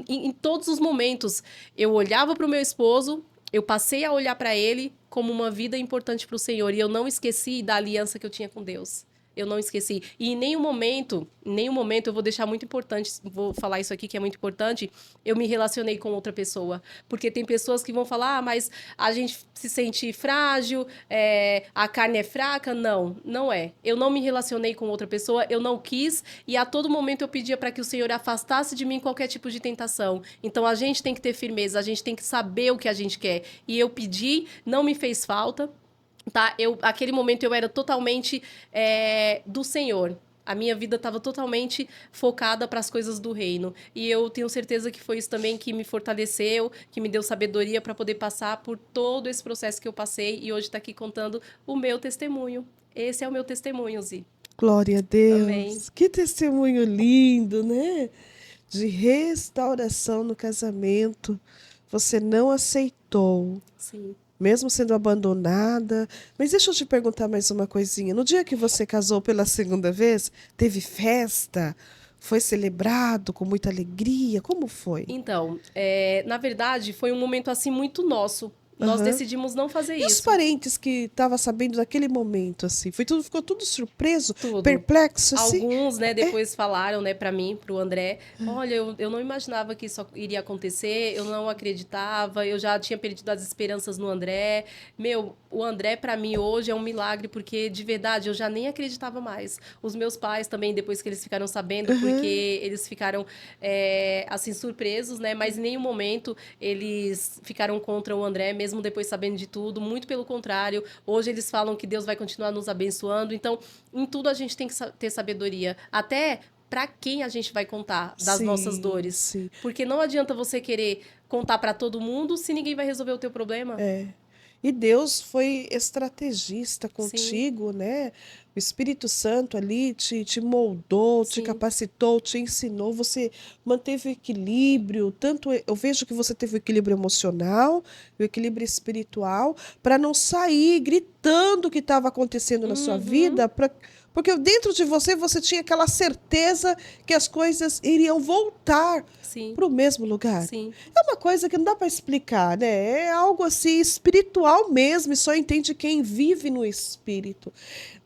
em todos os momentos, eu olhava para o meu esposo, eu passei a olhar para ele como uma vida importante para o Senhor. E eu não esqueci da aliança que eu tinha com Deus. Eu não esqueci. E em nenhum momento, eu vou deixar muito importante, vou falar isso aqui que é muito importante, eu me relacionei com outra pessoa. Porque tem pessoas que vão falar, mas a gente se sente frágil, a carne é fraca. Não, não é. Eu não me relacionei com outra pessoa, eu não quis, e a todo momento eu pedia para que o Senhor afastasse de mim qualquer tipo de tentação. Então a gente tem que ter firmeza, a gente tem que saber o que a gente quer. E eu pedi, não me fez falta. Tá? Aquele momento eu era totalmente do Senhor. A minha vida estava totalmente focada para as coisas do reino. E eu tenho certeza que foi isso também que me fortaleceu, que me deu sabedoria para poder passar por todo esse processo que eu passei. E hoje está aqui contando o meu testemunho. Esse é o meu testemunho, Zi. Glória a Amém. Deus. Que testemunho lindo, né? De restauração no casamento. Você não aceitou, Sim. mesmo sendo abandonada. Mas deixa eu te perguntar mais uma coisinha. No dia que você casou pela segunda vez, teve festa? Foi celebrado com muita alegria? Como foi? Então, na verdade, foi um momento assim muito nosso. Nós Aham. decidimos não fazer E os isso. parentes que estavam sabendo daquele momento, assim? Ficou tudo surpreso, Tudo. perplexo, assim? Alguns, né, depois falaram, né, para mim, pro André, olha, eu não imaginava que isso iria acontecer, eu não acreditava, eu já tinha perdido as esperanças no André. Meu, o André para mim hoje é um milagre, porque de verdade eu já nem acreditava mais. Os meus pais também, depois que eles ficaram sabendo, porque eles ficaram, assim, surpresos, né, mas em nenhum momento eles ficaram contra o André, mesmo depois sabendo de tudo, muito pelo contrário. Hoje eles falam que Deus vai continuar nos abençoando, então em tudo a gente tem que ter sabedoria. Até para quem a gente vai contar das nossas Sim, dores. sim. Porque não adianta você querer contar para todo mundo se ninguém vai resolver o teu problema. E Deus foi estrategista Sim, contigo, né? O Espírito Santo ali te moldou, te sim. capacitou, te ensinou, você manteve o equilíbrio. Tanto eu vejo que você teve o equilíbrio emocional, o equilíbrio espiritual, para não sair gritando o que estava acontecendo na sua Uhum. vida, porque dentro de você tinha aquela certeza que as coisas iriam voltar Sim, para o mesmo lugar. sim. É uma coisa que não dá para explicar, né? É algo assim espiritual mesmo, e só entende quem vive no espírito.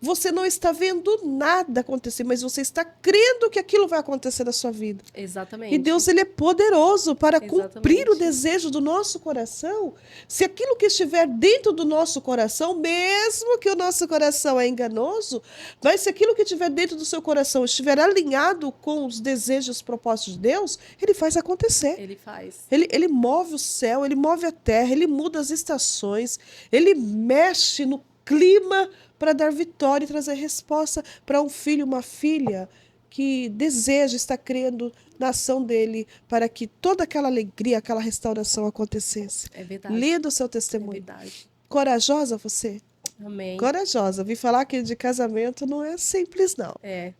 Você não está vendo nada acontecer, mas você está crendo que aquilo vai acontecer na sua vida. E Exatamente. Deus, ele é poderoso para cumprir o Exatamente. desejo do nosso coração. Se aquilo que estiver dentro do nosso coração, mesmo que o nosso coração é enganoso, mas se aquilo que estiver dentro do seu coração estiver alinhado com os desejos e os propósitos de Deus, ele faz acontecer. Ele faz. Ele move o céu, ele move a terra, ele muda as estações, ele mexe no clima para dar vitória e trazer resposta para um filho, uma filha que deseja, está crendo na ação dele para que toda aquela alegria, aquela restauração acontecesse. É verdade. Lê do seu É testemunho. verdade. Corajosa você? Amém. Corajosa. Vi falar que de casamento não é simples, não. É,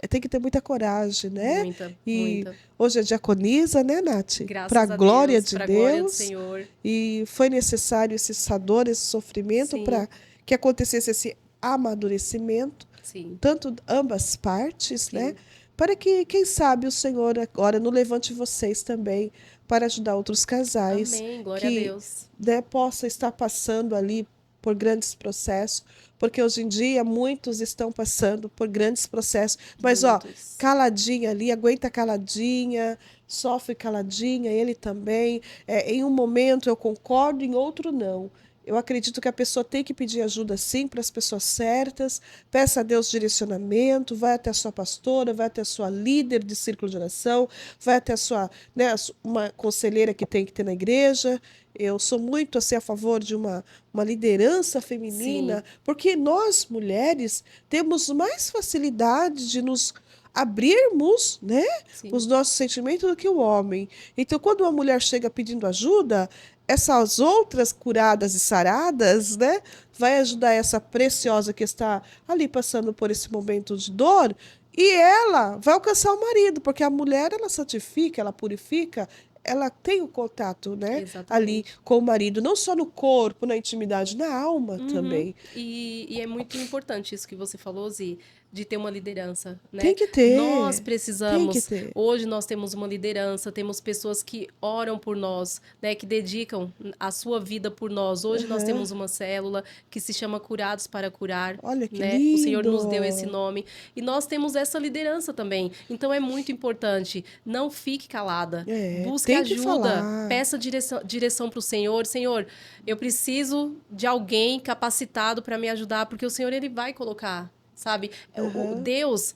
Tem que ter muita coragem, né? muita, E muita. hoje é diaconisa, né, Nath? Para a Graças a glória Deus, de para a glória do Deus. Senhor. E foi necessário essa dor, esse sofrimento Sim, para que acontecesse esse amadurecimento, sim, tanto ambas partes, né? sim. Para que, quem sabe, o Senhor agora não levante vocês também para ajudar outros casais Amém. Glória a que, Deus. né, possa estar passando ali por grandes processos, porque hoje em dia muitos estão passando por grandes processos, mas ó, Muitos. caladinha ali, aguenta caladinha, sofre caladinha, ele também. Em um momento eu concordo, em outro não. Eu acredito que a pessoa tem que pedir ajuda sim para as pessoas certas, peça a Deus direcionamento, vai até a sua pastora, vai até a sua líder de círculo de oração, vai até a sua, né, uma conselheira que tem que ter na igreja. Eu sou muito assim, a favor de uma liderança Sim, feminina, porque nós, mulheres, temos mais facilidade de nos abrirmos, né, os sim. nossos sentimentos do que o homem. Então, quando uma mulher chega pedindo ajuda, essas outras curadas e saradas, né, vai ajudar essa preciosa que está ali passando por esse momento de dor, e ela vai alcançar o marido, porque a mulher ela santifica, ela purifica, ela tem o contato, né? Ali Exatamente. com o marido, não só no corpo, na intimidade, na alma Uhum. também. E é muito importante isso que você falou, Zi, de ter uma liderança, Tem né? que Nós ter, tem que precisamos, ter. hoje nós temos uma liderança, temos pessoas que oram por nós, né? Que dedicam a sua vida por nós. Hoje nós Aham. temos uma célula que se chama Curados para Curar, Olha que né? O Senhor nos deu esse lindo! nome e nós temos essa liderança também. Então é muito importante, não fique calada, É, busque tem que ajuda, falar. peça direção para o Senhor. Senhor, eu preciso de alguém capacitado para me ajudar, porque o Senhor ele vai colocar, sabe? O Aham. Deus,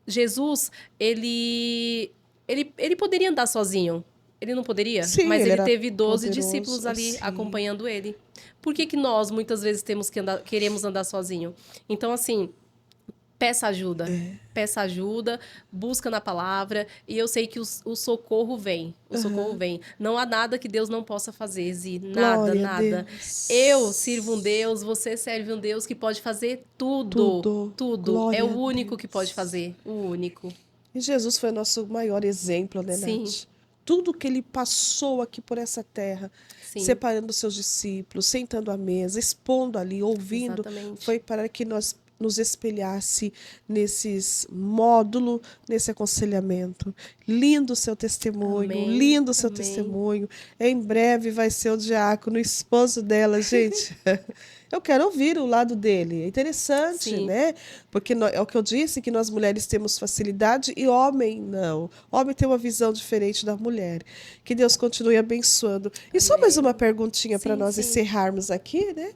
Jesus, ele poderia andar sozinho. Ele não poderia, Sim, mas ele ele era teve 12 poderoso, discípulos ali assim. acompanhando ele. Por que que nós muitas vezes temos que andar, queremos andar sozinho? Então assim, peça ajuda. Peça ajuda, busca na palavra, e eu sei que o socorro vem. O socorro Aham. vem. Não há nada que Deus não possa fazer, Zi. Nada, Glória a nada. Eu sirvo um Deus. Deus, você serve um Deus que pode fazer tudo. Tudo. Tudo. É o Glória a único que pode Deus. fazer. O único. E Jesus foi nosso maior exemplo, né, Sim, Nath? Tudo que ele passou aqui por essa terra, sim. separando os seus discípulos, sentando à mesa, expondo ali, ouvindo, Exatamente. foi para que nós nos espelhasse nesses módulo, nesse aconselhamento. Lindo o seu testemunho, Amém. lindo o seu Amém. testemunho. Em breve vai ser o diácono, o esposo dela, gente. Eu quero ouvir o lado dele. É interessante, Sim. né? Porque é o que eu disse, que nós mulheres temos facilidade e homem não. Homem tem uma visão diferente da mulher. Que Deus continue abençoando. E só mais uma Amém. perguntinha para Sim, nós sim. encerrarmos aqui, né?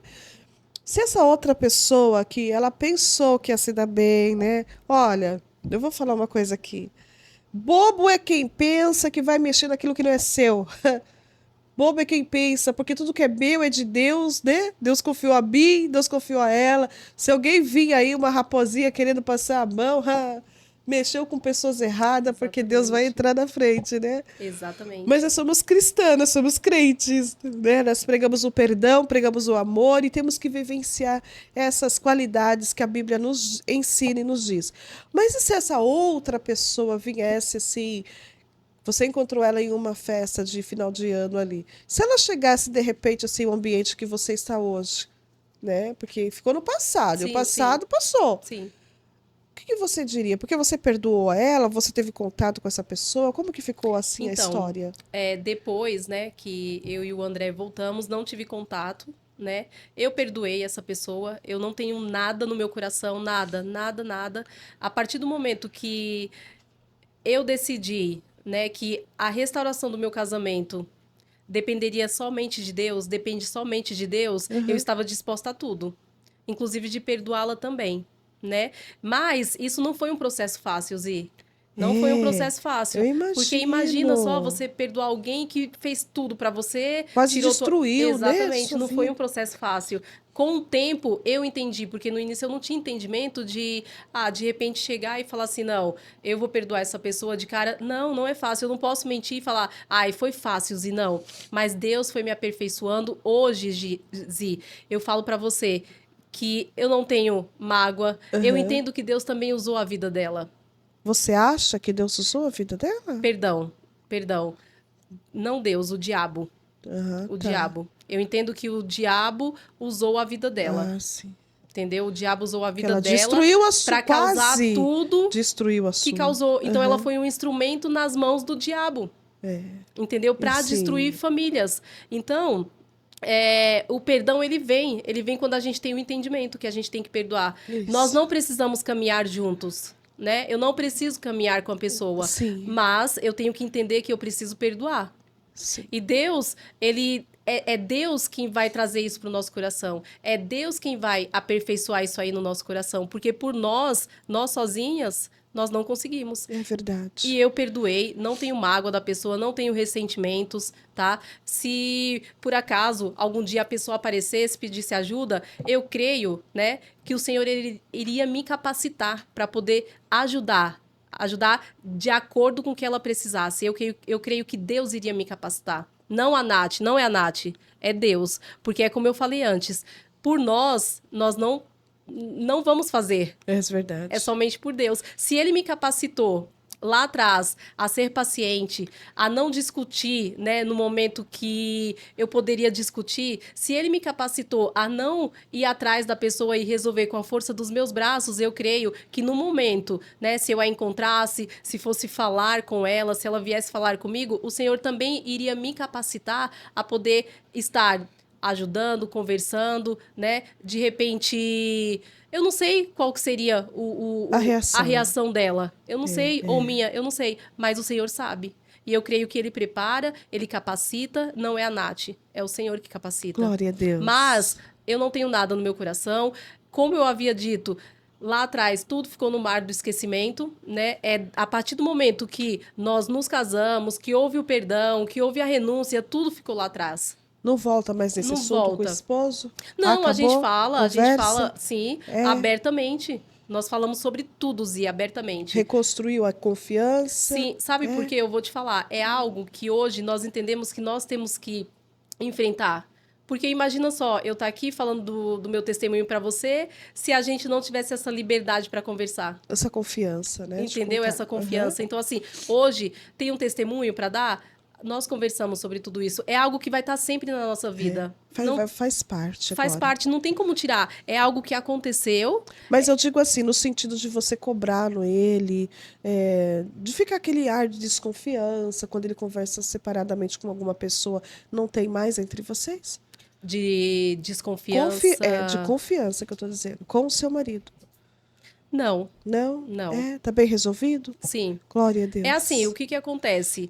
Se essa outra pessoa que ela pensou que ia se dar bem, né? Olha, eu vou falar uma coisa aqui. Bobo é quem pensa que vai mexer naquilo que não é seu. Bobo é quem pensa, porque tudo que é meu é de Deus, né? Deus confiou a mim, Deus confiou a ela. Se alguém vir aí, uma raposinha querendo passar a mão, mexeu com pessoas erradas, porque Deus vai Exatamente. entrar na frente, né? Mas nós Exatamente. somos cristãs, nós somos crentes, né? Nós pregamos o perdão, pregamos o amor e temos que vivenciar essas qualidades que a Bíblia nos ensina e nos diz. Mas e se essa outra pessoa viesse assim, você encontrou ela em uma festa de final de ano ali. Se ela chegasse de repente assim, o ambiente que você está hoje, né? Porque ficou no passado, e o Sim, sim. passado passou. O Sim. que você diria? Porque você perdoou ela, você teve contato com essa pessoa? Como que ficou assim a Então, história? depois, né, que eu e o André voltamos, não tive contato, né? Eu perdoei essa pessoa, eu não tenho nada no meu coração, nada, nada, nada. A partir do momento que eu decidi, né, que a restauração do meu casamento dependeria somente de Deus, depende somente de Deus, eu Uhum. estava disposta a tudo, inclusive de perdoá-la também, né? Mas isso não foi um processo fácil, Zi. Não foi um É, processo eu fácil, porque imagina só imagino. você perdoar alguém que fez tudo pra você, Quase tirou tua... destruiu, né, Exatamente, sua não foi um vida. processo fácil. Com o tempo eu entendi, porque no início eu não tinha entendimento de repente chegar e falar assim, não, eu vou perdoar essa pessoa de cara. Não, não é fácil, eu não posso mentir e falar, ai, foi fácil, Zi, não. Mas Deus foi me aperfeiçoando hoje, Zi. Eu falo pra você que eu não tenho mágoa, eu Aham. entendo que Deus também usou a vida dela. Você acha que Deus usou a vida dela? Perdão, perdão. Não Deus, o diabo. Aham, O tá. diabo. Eu entendo que o diabo usou a vida dela. Ah, sim. Entendeu? O diabo usou a Que vida ela dela destruiu a sua, para causar quase tudo destruiu a que sua. causou. Então ela Aham. foi um instrumento nas mãos do diabo. Entendeu? E Para destruir sim, famílias. Então, o perdão ele vem quando a gente tem o entendimento que a gente tem que perdoar. Nós isso. não precisamos caminhar juntos, né? Eu não preciso caminhar com a pessoa, Sim, mas eu tenho que entender que eu preciso perdoar. sim. E Deus, ele é Deus quem vai trazer isso para o nosso coração. É Deus quem vai aperfeiçoar isso aí no nosso coração, porque por nós sozinhas, nós não conseguimos. É E verdade. eu perdoei, não tenho mágoa da pessoa, não tenho ressentimentos, tá? Se por acaso algum dia a pessoa aparecesse, pedisse ajuda, eu creio, né, que o Senhor ele iria me capacitar para poder ajudar de acordo com o que ela precisasse. Eu creio que Deus iria me capacitar. Não a Nath, não é a Nath, é Deus. Porque é como eu falei antes, por nós não vamos fazer. É É verdade. somente por Deus. Se ele me capacitou lá atrás, a ser paciente, a não discutir, né, no momento que eu poderia discutir, se ele me capacitou a não ir atrás da pessoa e resolver com a força dos meus braços, eu creio que no momento, né, se eu a encontrasse, se fosse falar com ela, se ela viesse falar comigo, o Senhor também iria me capacitar a poder estar ajudando, conversando, né, de repente... Eu não sei qual que seria a reação dela. Eu não sei, ou minha, eu não sei. Mas o Senhor sabe. E eu creio que Ele prepara, Ele capacita, não é a Nath, é o Senhor que capacita. Glória a Deus. Mas eu não tenho nada no meu coração. Como eu havia dito, lá atrás tudo ficou no mar do esquecimento, né? É a partir do momento que nós nos casamos, que houve o perdão, que houve a renúncia, tudo ficou lá atrás. Não volta mais nesse Não assunto com o volta. esposo? Não, Acabou? a gente Conversa? fala, sim, abertamente. Nós falamos sobre tudo, Zi, abertamente. Reconstruiu a confiança? Sim, sabe por quê? Eu vou te falar. É algo que hoje nós entendemos que nós temos que enfrentar. Porque imagina só, eu estar aqui falando do meu testemunho para você, se a gente não tivesse essa liberdade para conversar. Essa confiança, né? Entendeu? Essa confiança. Então, assim, hoje tem um testemunho para dar? Nós conversamos sobre tudo isso. É algo que vai estar sempre na nossa vida. Faz parte Faz agora. parte, não tem como tirar. É algo que aconteceu. Mas eu digo assim, no sentido de você cobrar no ele, de ficar aquele ar de desconfiança, quando ele conversa separadamente com alguma pessoa, não tem mais entre vocês? De desconfiança. De confiança que eu estou dizendo, com o seu marido. Não. Não? Não. Tá bem resolvido? Sim. Glória a Deus. É assim, o que acontece?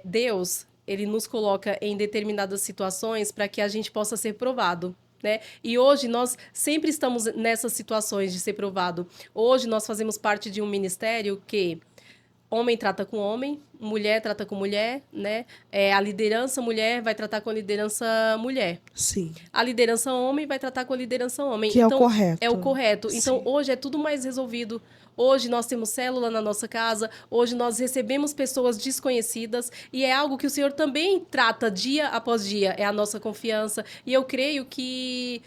Deus, ele nos coloca em determinadas situações para que a gente possa ser provado. Né? E hoje nós sempre estamos nessas situações de ser provado. Hoje nós fazemos parte de um ministério que homem trata com homem, mulher trata com mulher, né? A liderança mulher vai tratar com a liderança mulher. Sim. A liderança homem vai tratar com a liderança homem. Que então, é o correto. É o correto. Sim. Então, hoje é tudo mais resolvido. Hoje nós temos célula na nossa casa, hoje nós recebemos pessoas desconhecidas e é algo que o Senhor também trata dia após dia, é a nossa confiança. E eu creio que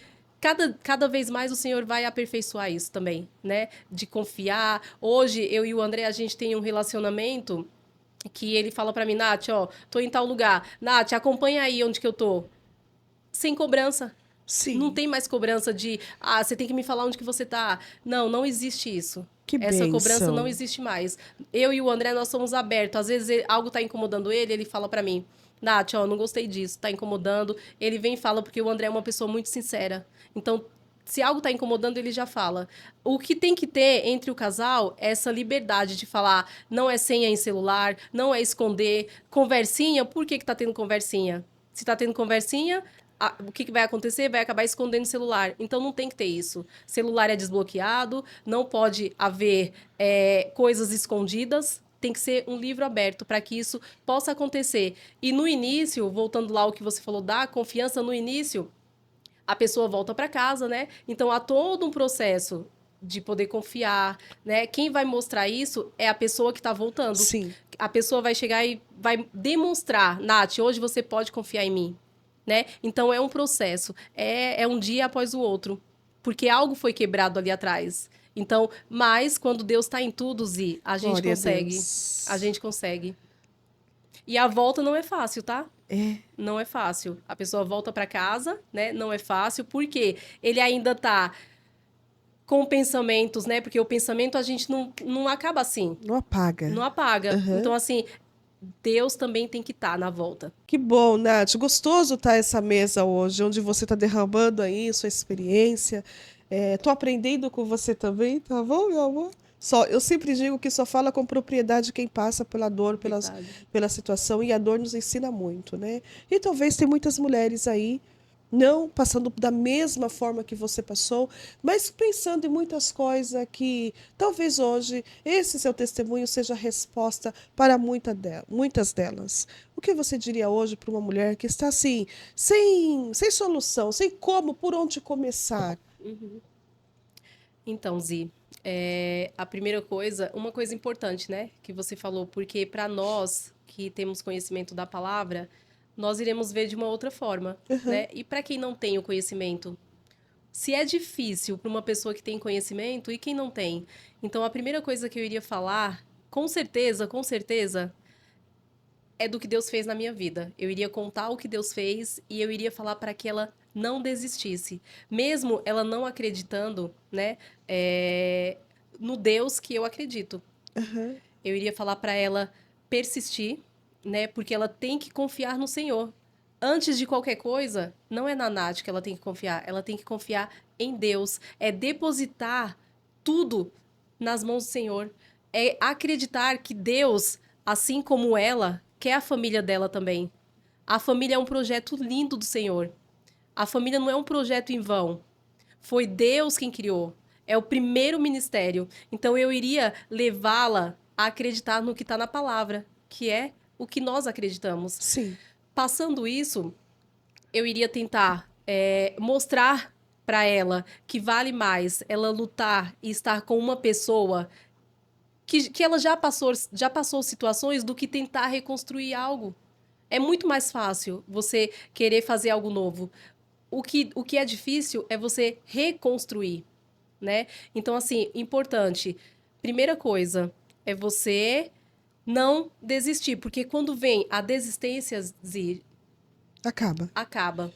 cada vez mais o Senhor vai aperfeiçoar isso também, né? De confiar. Hoje, eu e o André, a gente tem um relacionamento que ele fala pra mim, Nath, ó, tô em tal lugar. Nath, acompanha aí onde que eu tô. Sem cobrança. Sim. Não tem mais cobrança de, você tem que me falar onde que você tá. Não, não existe isso. Essa cobrança não existe mais. Eu e o André, nós somos abertos. Às vezes algo tá incomodando ele, ele fala pra mim, Nath, ó, não gostei disso, tá incomodando. Ele vem e fala, porque o André é uma pessoa muito sincera. Então, se algo tá incomodando, ele já fala. O que tem que ter entre o casal é essa liberdade de falar, não é senha em celular, não é esconder. Conversinha, por que tá tendo conversinha? Se tá tendo conversinha, o que vai acontecer? Vai acabar escondendo o celular. Então, não tem que ter isso. Celular é desbloqueado, não pode haver coisas escondidas. Tem que ser um livro aberto para que isso possa acontecer. E no início, voltando lá ao que você falou da confiança, no início, a pessoa volta para casa, né? Então, há todo um processo de poder confiar, né? Quem vai mostrar isso é a pessoa que está voltando. Sim. A pessoa vai chegar e vai demonstrar, Nath, hoje você pode confiar em mim. Né? Então, é um processo. É um dia após o outro. Porque algo foi quebrado ali atrás. Então, mas quando Deus está em tudo, Zi, a gente consegue. A gente consegue. E a volta não é fácil, tá? Não é fácil. A pessoa volta para casa, né? Não é fácil. Por quê? Ele ainda tá com pensamentos, né? Porque o pensamento a gente não acaba assim. Não apaga. Não apaga. Uhum. Então, assim, Deus também tem que estar na volta. Que bom, Nath. Gostoso estar essa mesa hoje, onde você está derramando aí sua experiência. Tô aprendendo com você também, tá bom, meu amor? Eu sempre digo que só fala com propriedade quem passa pela dor, pela situação, e a dor nos ensina muito, né? E talvez tem muitas mulheres aí, não passando da mesma forma que você passou, mas pensando em muitas coisas que talvez hoje esse seu testemunho seja a resposta para muitas delas. O que você diria hoje para uma mulher que está assim, sem solução, sem por onde começar? Uhum. Então, Zi, a primeira coisa, uma coisa importante, né, que você falou, porque para nós que temos conhecimento da palavra, nós iremos ver de uma outra forma, né? E para quem não tem o conhecimento, se é difícil para uma pessoa que tem conhecimento e quem não tem. Então, a primeira coisa que eu iria falar com certeza, é do que Deus fez na minha vida. Eu iria contar o que Deus fez e eu iria falar para que ela não desistisse. Mesmo ela não acreditando, né, no Deus que eu acredito. Aham. Eu iria falar para ela persistir, né, porque ela tem que confiar no Senhor. Antes de qualquer coisa, não é na Nath que ela tem que confiar em Deus. É depositar tudo nas mãos do Senhor. É acreditar que Deus, assim como ela, quer a família dela também. A família é um projeto lindo do Senhor. A família não é um projeto em vão. Foi Deus quem criou. É o primeiro ministério. Então eu iria levá-la a acreditar no que está na palavra, que é o que nós acreditamos. Sim. Passando isso, eu iria tentar mostrar para ela que vale mais ela lutar e estar com uma pessoa que ela já passou situações do que tentar reconstruir algo. É muito mais fácil você querer fazer algo novo. O que é difícil é você reconstruir, né? Então, assim, importante. Primeira coisa é você não desistir, porque quando vem a desistência, Acaba. acaba.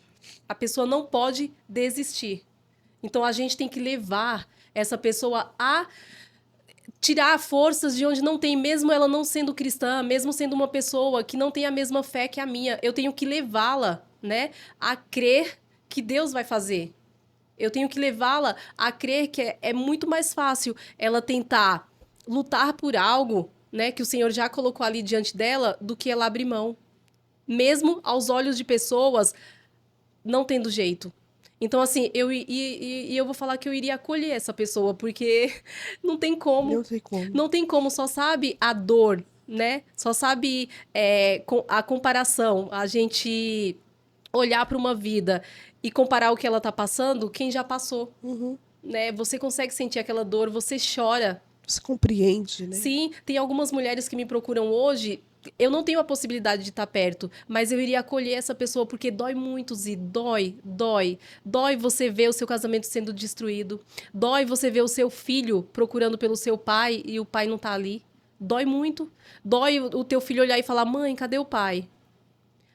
A pessoa não pode desistir. Então a gente tem que levar essa pessoa a tirar forças de onde não tem, mesmo ela não sendo cristã, mesmo sendo uma pessoa que não tem a mesma fé que a minha. Eu tenho que levá-la, né, a crer que Deus vai fazer. Eu tenho que levá-la a crer que é muito mais fácil ela tentar lutar por algo, né, que o Senhor já colocou ali diante dela, do que ela abrir mão. Mesmo aos olhos de pessoas não tendo jeito. Então, assim, eu vou falar que eu iria acolher essa pessoa, porque não tem como. Não sei como. Não tem como, só sabe a dor, né? Só sabe a comparação. A gente olhar para uma vida e comparar o que ela tá passando, quem já passou, Uhum. né? Você consegue sentir aquela dor, você chora. Você compreende, né? Sim, tem algumas mulheres que me procuram hoje. Eu não tenho a possibilidade de estar perto, mas eu iria acolher essa pessoa porque dói muito, Zi. Dói, dói. Dói você ver o seu casamento sendo destruído. Dói você ver o seu filho procurando pelo seu pai e o pai não tá ali. Dói muito. Dói o teu filho olhar e falar: mãe, cadê o pai?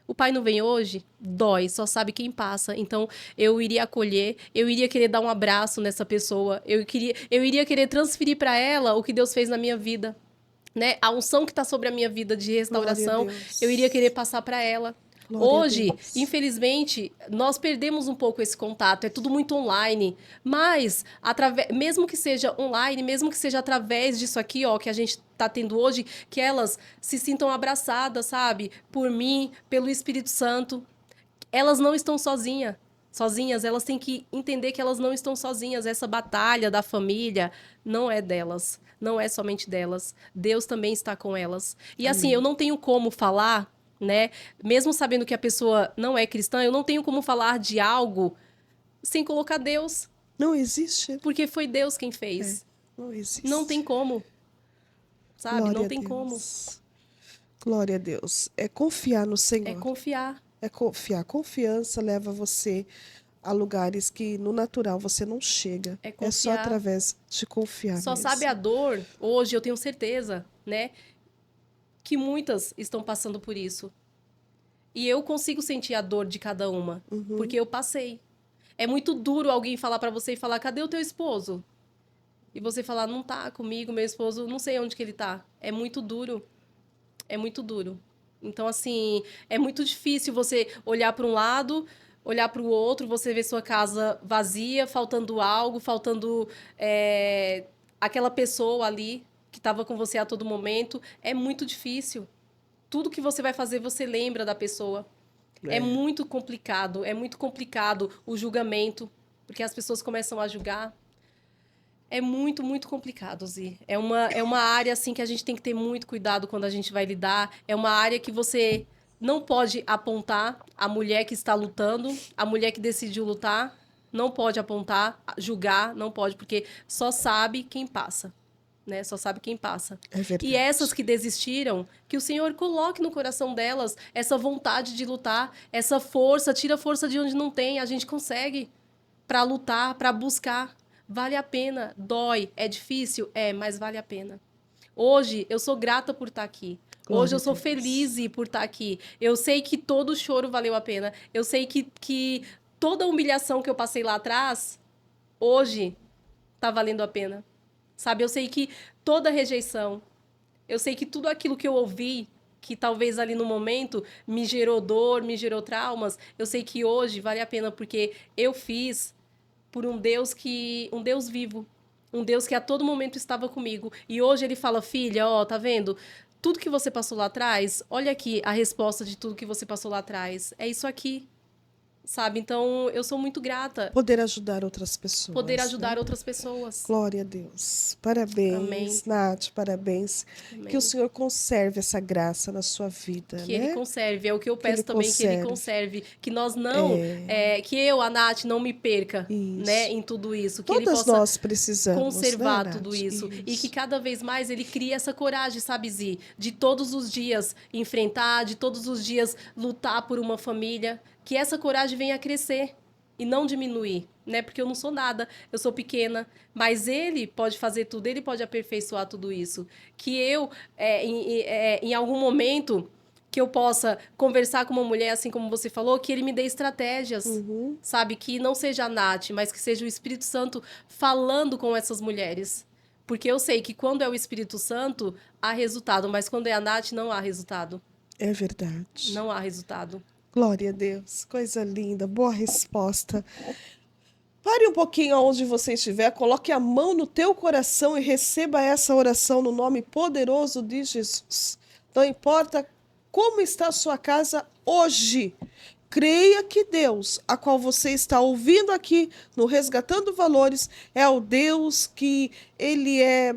O pai não vem hoje? Dói, só sabe quem passa. Então, eu iria acolher, eu iria querer dar um abraço nessa pessoa, eu iria querer transferir para ela o que Deus fez na minha vida, né? A unção que está sobre a minha vida de Glória a restauração, Deus. eu iria querer passar para ela. Glória a Hoje, Deus. infelizmente, nós perdemos um pouco esse contato, é tudo muito online. Mas, mesmo que seja online, mesmo que seja através disso aqui, ó, que a gente tá tendo hoje, que elas se sintam abraçadas, sabe? Por mim, pelo Espírito Santo. Elas não estão sozinhas, elas têm que entender que elas não estão sozinhas. Essa batalha da família não é delas, não é somente delas. Deus também está com elas. E assim, Amém. eu não tenho como falar, né? Mesmo sabendo que a pessoa não é cristã, eu não tenho como falar de algo sem colocar Deus, Não existe? porque foi Deus quem fez. Não existe. Não tem como, sabe? Glória Não a tem como. Deus. Glória a Deus. É confiar no É Senhor. confiar. É confiar. Confiança leva você a lugares que no natural você não chega. É É só confiar. através de confiar Só mesmo. sabe a dor, hoje eu tenho certeza, né? Que muitas estão passando por isso. E eu consigo sentir a dor de cada uma, porque eu passei. É muito duro alguém falar pra você e falar: "Cadê o teu esposo?" E você falar: "Não tá comigo, meu esposo, não sei onde que ele tá." É muito duro. É muito duro. Então assim, é muito difícil você olhar para um lado, olhar para o outro, você ver sua casa vazia, faltando algo, faltando aquela pessoa ali que estava com você a todo momento. É muito difícil. Tudo que você vai fazer, você lembra da pessoa. É é muito complicado o julgamento, porque as pessoas começam a julgar. É muito, muito complicado, Zi. É uma área, assim, que a gente tem que ter muito cuidado quando a gente vai lidar. É uma área que você não pode apontar a mulher que está lutando, a mulher que decidiu lutar, não pode apontar, julgar, não pode, porque só sabe quem passa. Né? Só sabe quem passa. É verdade. E essas que desistiram, que o Senhor coloque no coração delas essa vontade de lutar, essa força, tira a força de onde não tem, a gente consegue para lutar, para buscar. Vale a pena, dói, é difícil, mas vale a pena. Hoje eu sou grata por estar aqui. Glória Hoje eu a sou Deus. feliz por estar aqui. Eu sei que todo choro valeu a pena. Eu sei que toda humilhação que eu passei lá atrás, hoje tá valendo a pena. Sabe? Eu sei que toda rejeição, eu sei que tudo aquilo que eu ouvi, que talvez ali no momento me gerou dor, me gerou traumas, eu sei que hoje vale a pena porque eu fiz por um Deus vivo, um Deus que a todo momento estava comigo. E hoje ele fala: "Filha, ó, tá vendo? Tudo que você passou lá atrás, olha aqui a resposta de tudo que você passou lá atrás. É isso aqui." Sabe? Então, eu sou muito grata Poder ajudar outras poder pessoas, ajudar né? outras pessoas. Glória a Deus. Amém. Parabéns, Nath, parabéns. Que o Amém. Senhor conserve essa graça na sua vida, Que ele né? conserve, é o que eu Que Ele peço também, que ele conserve. conserve, que nós não, que eu, a Nath, não me perca, né, Isso. em tudo isso, que ele Todas possa nós precisamos, conservar né, tudo Nath? isso, e que Isso. cada vez mais ele crie essa coragem, sabe, Zi, de todos os dias enfrentar, de todos os dias lutar por uma família, que essa coragem venha a crescer e não diminuir, né, porque eu não sou nada, eu sou pequena, mas ele pode fazer tudo, ele pode aperfeiçoar tudo isso, que eu, em algum momento, que eu possa conversar com uma mulher, assim como você falou, que ele me dê estratégias, Uhum. sabe? Que não seja a Nath, mas que seja o Espírito Santo falando com essas mulheres. Porque eu sei que quando é o Espírito Santo, há resultado, mas quando é a Nath, não há resultado. É verdade. Não há resultado. Glória a Deus. Coisa linda. Boa resposta. Pare um pouquinho onde você estiver, coloque a mão no teu coração e receba essa oração no nome poderoso de Jesus. Não importa como está a sua casa hoje, creia que Deus, a qual você está ouvindo aqui no Resgatando Valores, é o Deus que ele é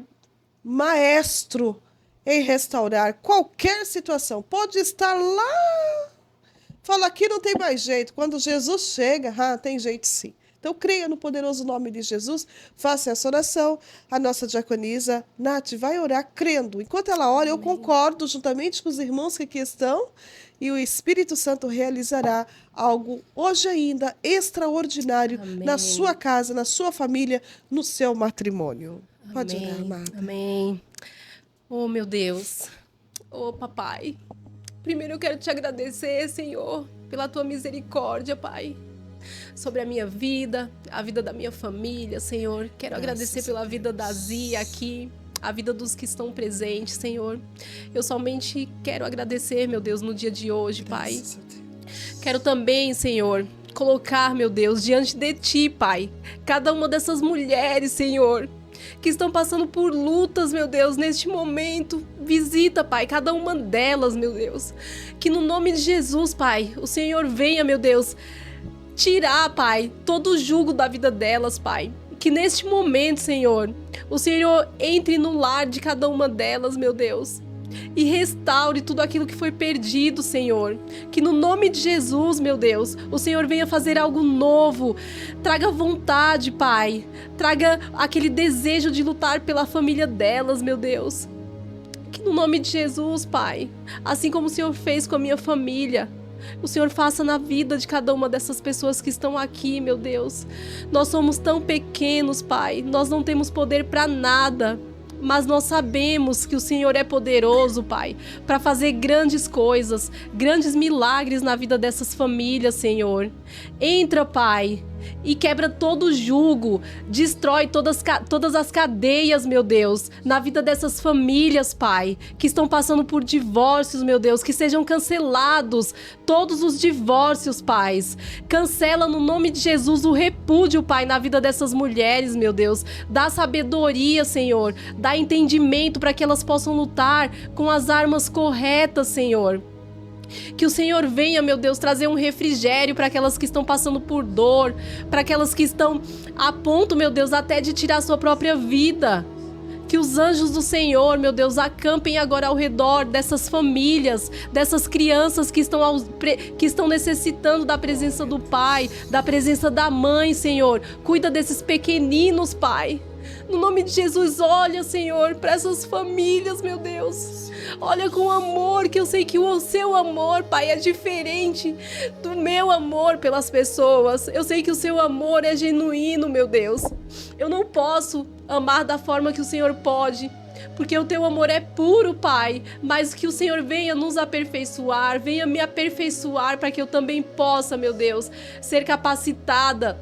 maestro em restaurar qualquer situação. Pode estar lá, fala aqui não tem mais jeito. Quando Jesus chega, tem jeito sim. Então, creia no poderoso nome de Jesus, faça essa oração. A nossa diaconisa, Nath, vai orar crendo. Enquanto ela ora, eu concordo juntamente com os irmãos que aqui estão, e o Espírito Santo realizará algo hoje ainda extraordinário na Amém. sua casa, na sua família, no seu matrimônio. Pode orar, Amém. amada. Amém. Oh, meu Deus. Oh, papai. Primeiro eu quero te agradecer, Senhor, pela tua misericórdia, Pai, sobre a minha vida, a vida da minha família, Senhor. Quero agradecer pela vida da Zia aqui, a vida dos que estão presentes, Senhor. Eu somente quero agradecer, meu Deus, no dia de hoje, Pai. Graças a Deus. Quero também, Senhor, colocar, meu Deus, diante de Ti, Pai, cada uma dessas mulheres, Senhor, que estão passando por lutas, meu Deus, neste momento. Visita, Pai, cada uma delas, meu Deus. Que no nome de Jesus, Pai, o Senhor venha, meu Deus, tirar, Pai, todo o jugo da vida delas, Pai. Que neste momento, Senhor, o Senhor entre no lar de cada uma delas, meu Deus, e restaure tudo aquilo que foi perdido, Senhor. Que no nome de Jesus, meu Deus, o Senhor venha fazer algo novo. Traga vontade, Pai. Traga aquele desejo de lutar pela família delas, meu Deus. Que no nome de Jesus, Pai, assim como o Senhor fez com a minha família, o Senhor faça na vida de cada uma dessas pessoas que estão aqui, meu Deus. Nós somos tão pequenos, Pai. Nós não temos poder para nada. Mas nós sabemos que o Senhor é poderoso, Pai, para fazer grandes coisas, grandes milagres na vida dessas famílias, Senhor. Entra, Pai, e quebra todo o jugo, destrói todas as cadeias, meu Deus, na vida dessas famílias, Pai, que estão passando por divórcios, meu Deus, que sejam cancelados todos os divórcios, Pai. Cancela no nome de Jesus o repúdio, Pai, na vida dessas mulheres, meu Deus. Dá sabedoria, Senhor, dá entendimento para que elas possam lutar com as armas corretas, Senhor. Que o Senhor venha, meu Deus, trazer um refrigério para aquelas que estão passando por dor, para aquelas que estão a ponto, meu Deus, até de tirar sua própria vida. Que os anjos do Senhor, meu Deus, acampem agora ao redor dessas famílias, dessas crianças que estão necessitando da presença do Pai, da presença da Mãe, Senhor. Cuida desses pequeninos, Pai. No nome de Jesus, olha, Senhor, para essas famílias, meu Deus. Olha com amor, que eu sei que o seu amor, Pai, é diferente do meu amor pelas pessoas. Eu sei que o seu amor é genuíno, meu Deus. Eu não posso amar da forma que o Senhor pode. porque o teu amor é puro, Pai, mas que o Senhor venha nos aperfeiçoar, venha me aperfeiçoar para que eu também possa, meu Deus, ser capacitada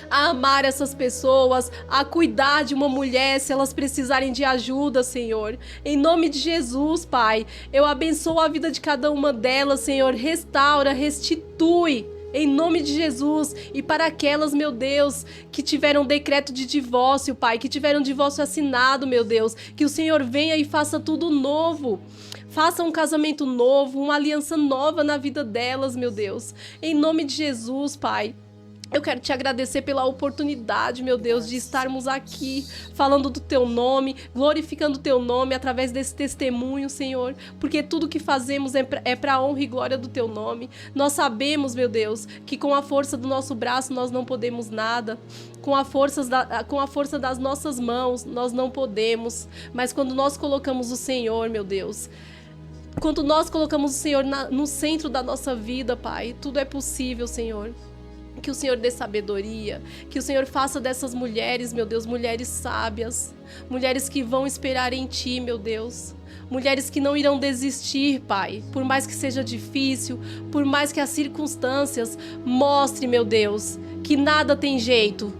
a amar essas pessoas, a cuidar de uma mulher se elas precisarem de ajuda, Senhor. Em nome de Jesus, Pai, eu abençoo a vida de cada uma delas, Senhor. Restaura, restitui. Em nome de Jesus. E para aquelas, meu Deus, que tiveram decreto de divórcio, Pai, que tiveram divórcio assinado, meu Deus, que o Senhor venha e faça tudo novo. Faça um casamento novo, uma aliança nova na vida delas, meu Deus. Em nome de Jesus, Pai. Eu quero te agradecer pela oportunidade, meu Deus, de estarmos aqui falando do teu nome, glorificando o teu nome através desse testemunho, Senhor, porque tudo que fazemos é para a honra e glória do teu nome. Nós sabemos, meu Deus, que com a força do nosso braço nós não podemos nada, com a força das nossas mãos nós não podemos, mas quando nós colocamos o Senhor, meu Deus, quando nós colocamos o Senhor no centro da nossa vida, Pai, tudo é possível, Senhor. Que o Senhor dê sabedoria, que o Senhor faça dessas mulheres, meu Deus, mulheres sábias, mulheres que vão esperar em Ti, meu Deus, mulheres que não irão desistir, Pai, por mais que seja difícil, por mais que as circunstâncias mostrem, meu Deus, que nada tem jeito.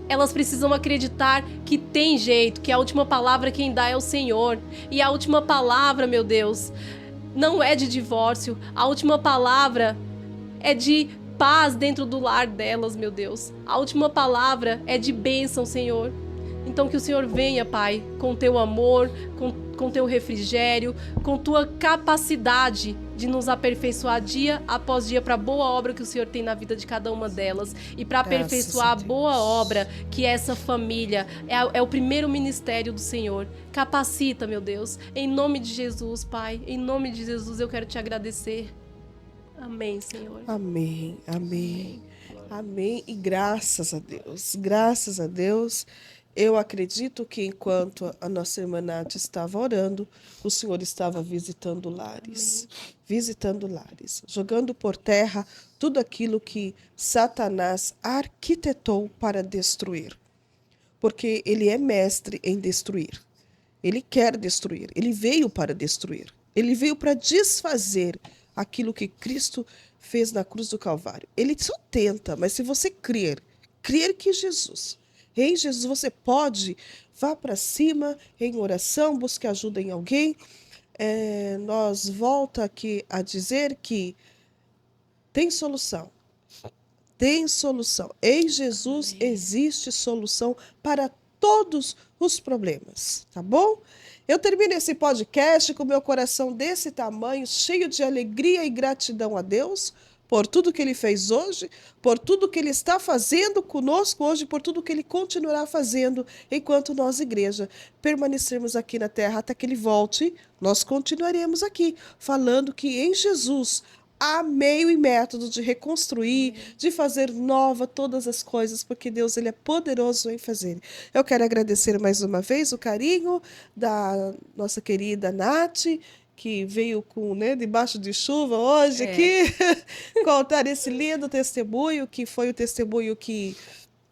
Elas precisam acreditar que tem jeito, que a última palavra quem dá é o Senhor, e a última palavra, meu Deus, não é de divórcio, a última palavra é de paz dentro do lar delas, meu Deus. A última palavra é de bênção, Senhor. Então que o Senhor venha, Pai, com teu amor, com teu refrigério, com tua capacidade de nos aperfeiçoar dia após dia para a boa obra que o Senhor tem na vida de cada uma delas e para aperfeiçoar a boa obra que essa família é o primeiro ministério do Senhor. Capacita, meu Deus, em nome de Jesus, Pai, em nome de Jesus eu quero te agradecer. Amém, Senhor. Amém, amém, amém. E graças a Deus, graças a Deus. Eu acredito que enquanto a nossa irmã Nath estava orando, o Senhor estava visitando lares. Amém. Visitando lares, jogando por terra tudo aquilo que Satanás arquitetou para destruir. Porque ele é mestre em destruir. Ele quer destruir, ele veio para destruir. Ele veio para desfazer aquilo que Cristo fez na cruz do Calvário. Ele só tenta, mas se você crer que em Jesus você pode, vá para cima em oração, busque ajuda em alguém. Nós volta aqui a dizer que tem solução. Tem solução. Em Jesus existe solução para todos os problemas, tá bom? Eu termino esse podcast com meu coração desse tamanho, cheio de alegria e gratidão a Deus por tudo que Ele fez hoje, por tudo que Ele está fazendo conosco hoje, por tudo que Ele continuará fazendo enquanto nós, igreja, permanecermos aqui na terra até que Ele volte. Nós continuaremos aqui falando que em Jesus há meio e método de reconstruir, de fazer nova todas as coisas, porque Deus ele é poderoso em fazer. Eu quero agradecer mais uma vez o carinho da nossa querida Nath, que veio debaixo de chuva hoje aqui, contar esse lindo testemunho, que foi o testemunho que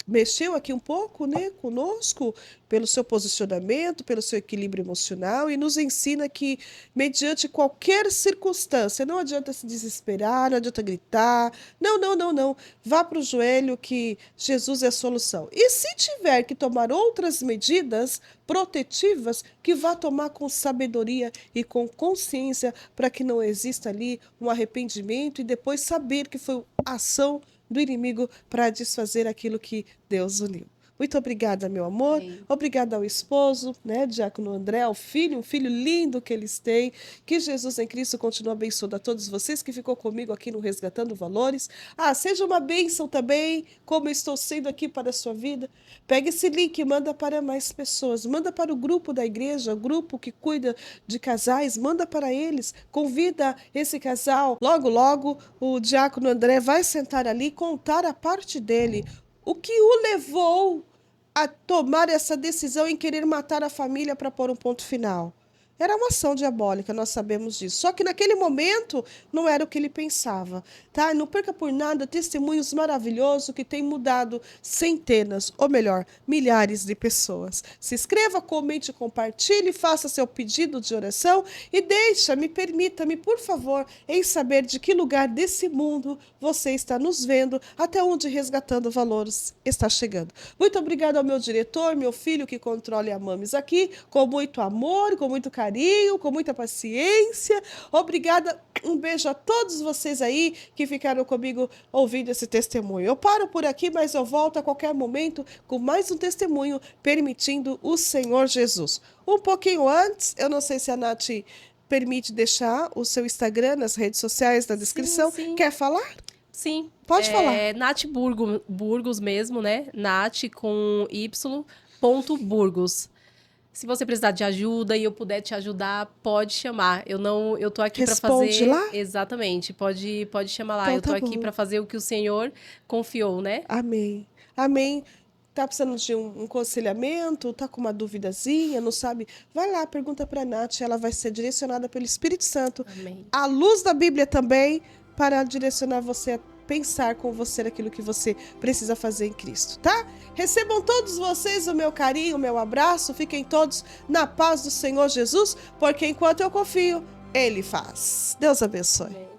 mexeu aqui um pouco, conosco, pelo seu posicionamento, pelo seu equilíbrio emocional e nos ensina que, mediante qualquer circunstância, não adianta se desesperar, não adianta gritar, não. Vá para o joelho que Jesus é a solução. E se tiver que tomar outras medidas protetivas, que vá tomar com sabedoria e com consciência para que não exista ali um arrependimento e depois saber que foi ação do inimigo para desfazer aquilo que Deus uniu. Muito obrigada, meu amor. Amém. Obrigada ao esposo, Diácono André, ao filho, um filho lindo que eles têm. Que Jesus em Cristo continue abençoando a todos vocês que ficou comigo aqui no Resgatando Valores. Seja uma bênção também, como eu estou sendo aqui para a sua vida. Pega esse link e manda para mais pessoas. Manda para o grupo da igreja, o grupo que cuida de casais. Manda para eles. Convida esse casal. Logo, logo, o Diácono André vai sentar ali e contar a parte dele. O que o levou a tomar essa decisão em querer matar a família para pôr um ponto final? Era uma ação diabólica, nós sabemos disso. Só que naquele momento não era o que ele pensava, tá? Não perca por nada testemunhos maravilhosos que têm mudado centenas, ou melhor, milhares de pessoas. Se inscreva, comente, compartilhe, faça seu pedido de oração e permita-me, por favor, em saber de que lugar desse mundo você está nos vendo, até onde Resgatando Valores está chegando. Muito obrigada ao meu diretor, meu filho que controla a Mames aqui, com muito amor, com muito carinho, com muita paciência. Obrigada, um beijo a todos vocês aí que ficaram comigo ouvindo esse testemunho. Eu paro por aqui, mas eu volto a qualquer momento com mais um testemunho, permitindo o Senhor Jesus. Um pouquinho antes, eu não sei se a Nath permite deixar o seu Instagram nas redes sociais na descrição. Sim, sim. Quer falar? Sim. Pode falar. Nath Burgos mesmo, né? Nath com Y, Burgos. Se você precisar de ajuda e eu puder te ajudar, pode chamar. Eu tô aqui para fazer. Responde lá? Exatamente. Pode chamar lá. Então eu tô tá aqui bom. para fazer o que o Senhor confiou, né? Amém. Amém. Tá precisando de um aconselhamento? Tá com uma duvidazinha? Não sabe? Vai lá, pergunta para a Nath. Ela vai ser direcionada pelo Espírito Santo. Amém. À luz da Bíblia também, para direcionar você a pensar com você naquilo que você precisa fazer em Cristo, tá? Recebam todos vocês o meu carinho, o meu abraço. Fiquem todos na paz do Senhor Jesus, porque enquanto eu confio, Ele faz. Deus abençoe. Amém.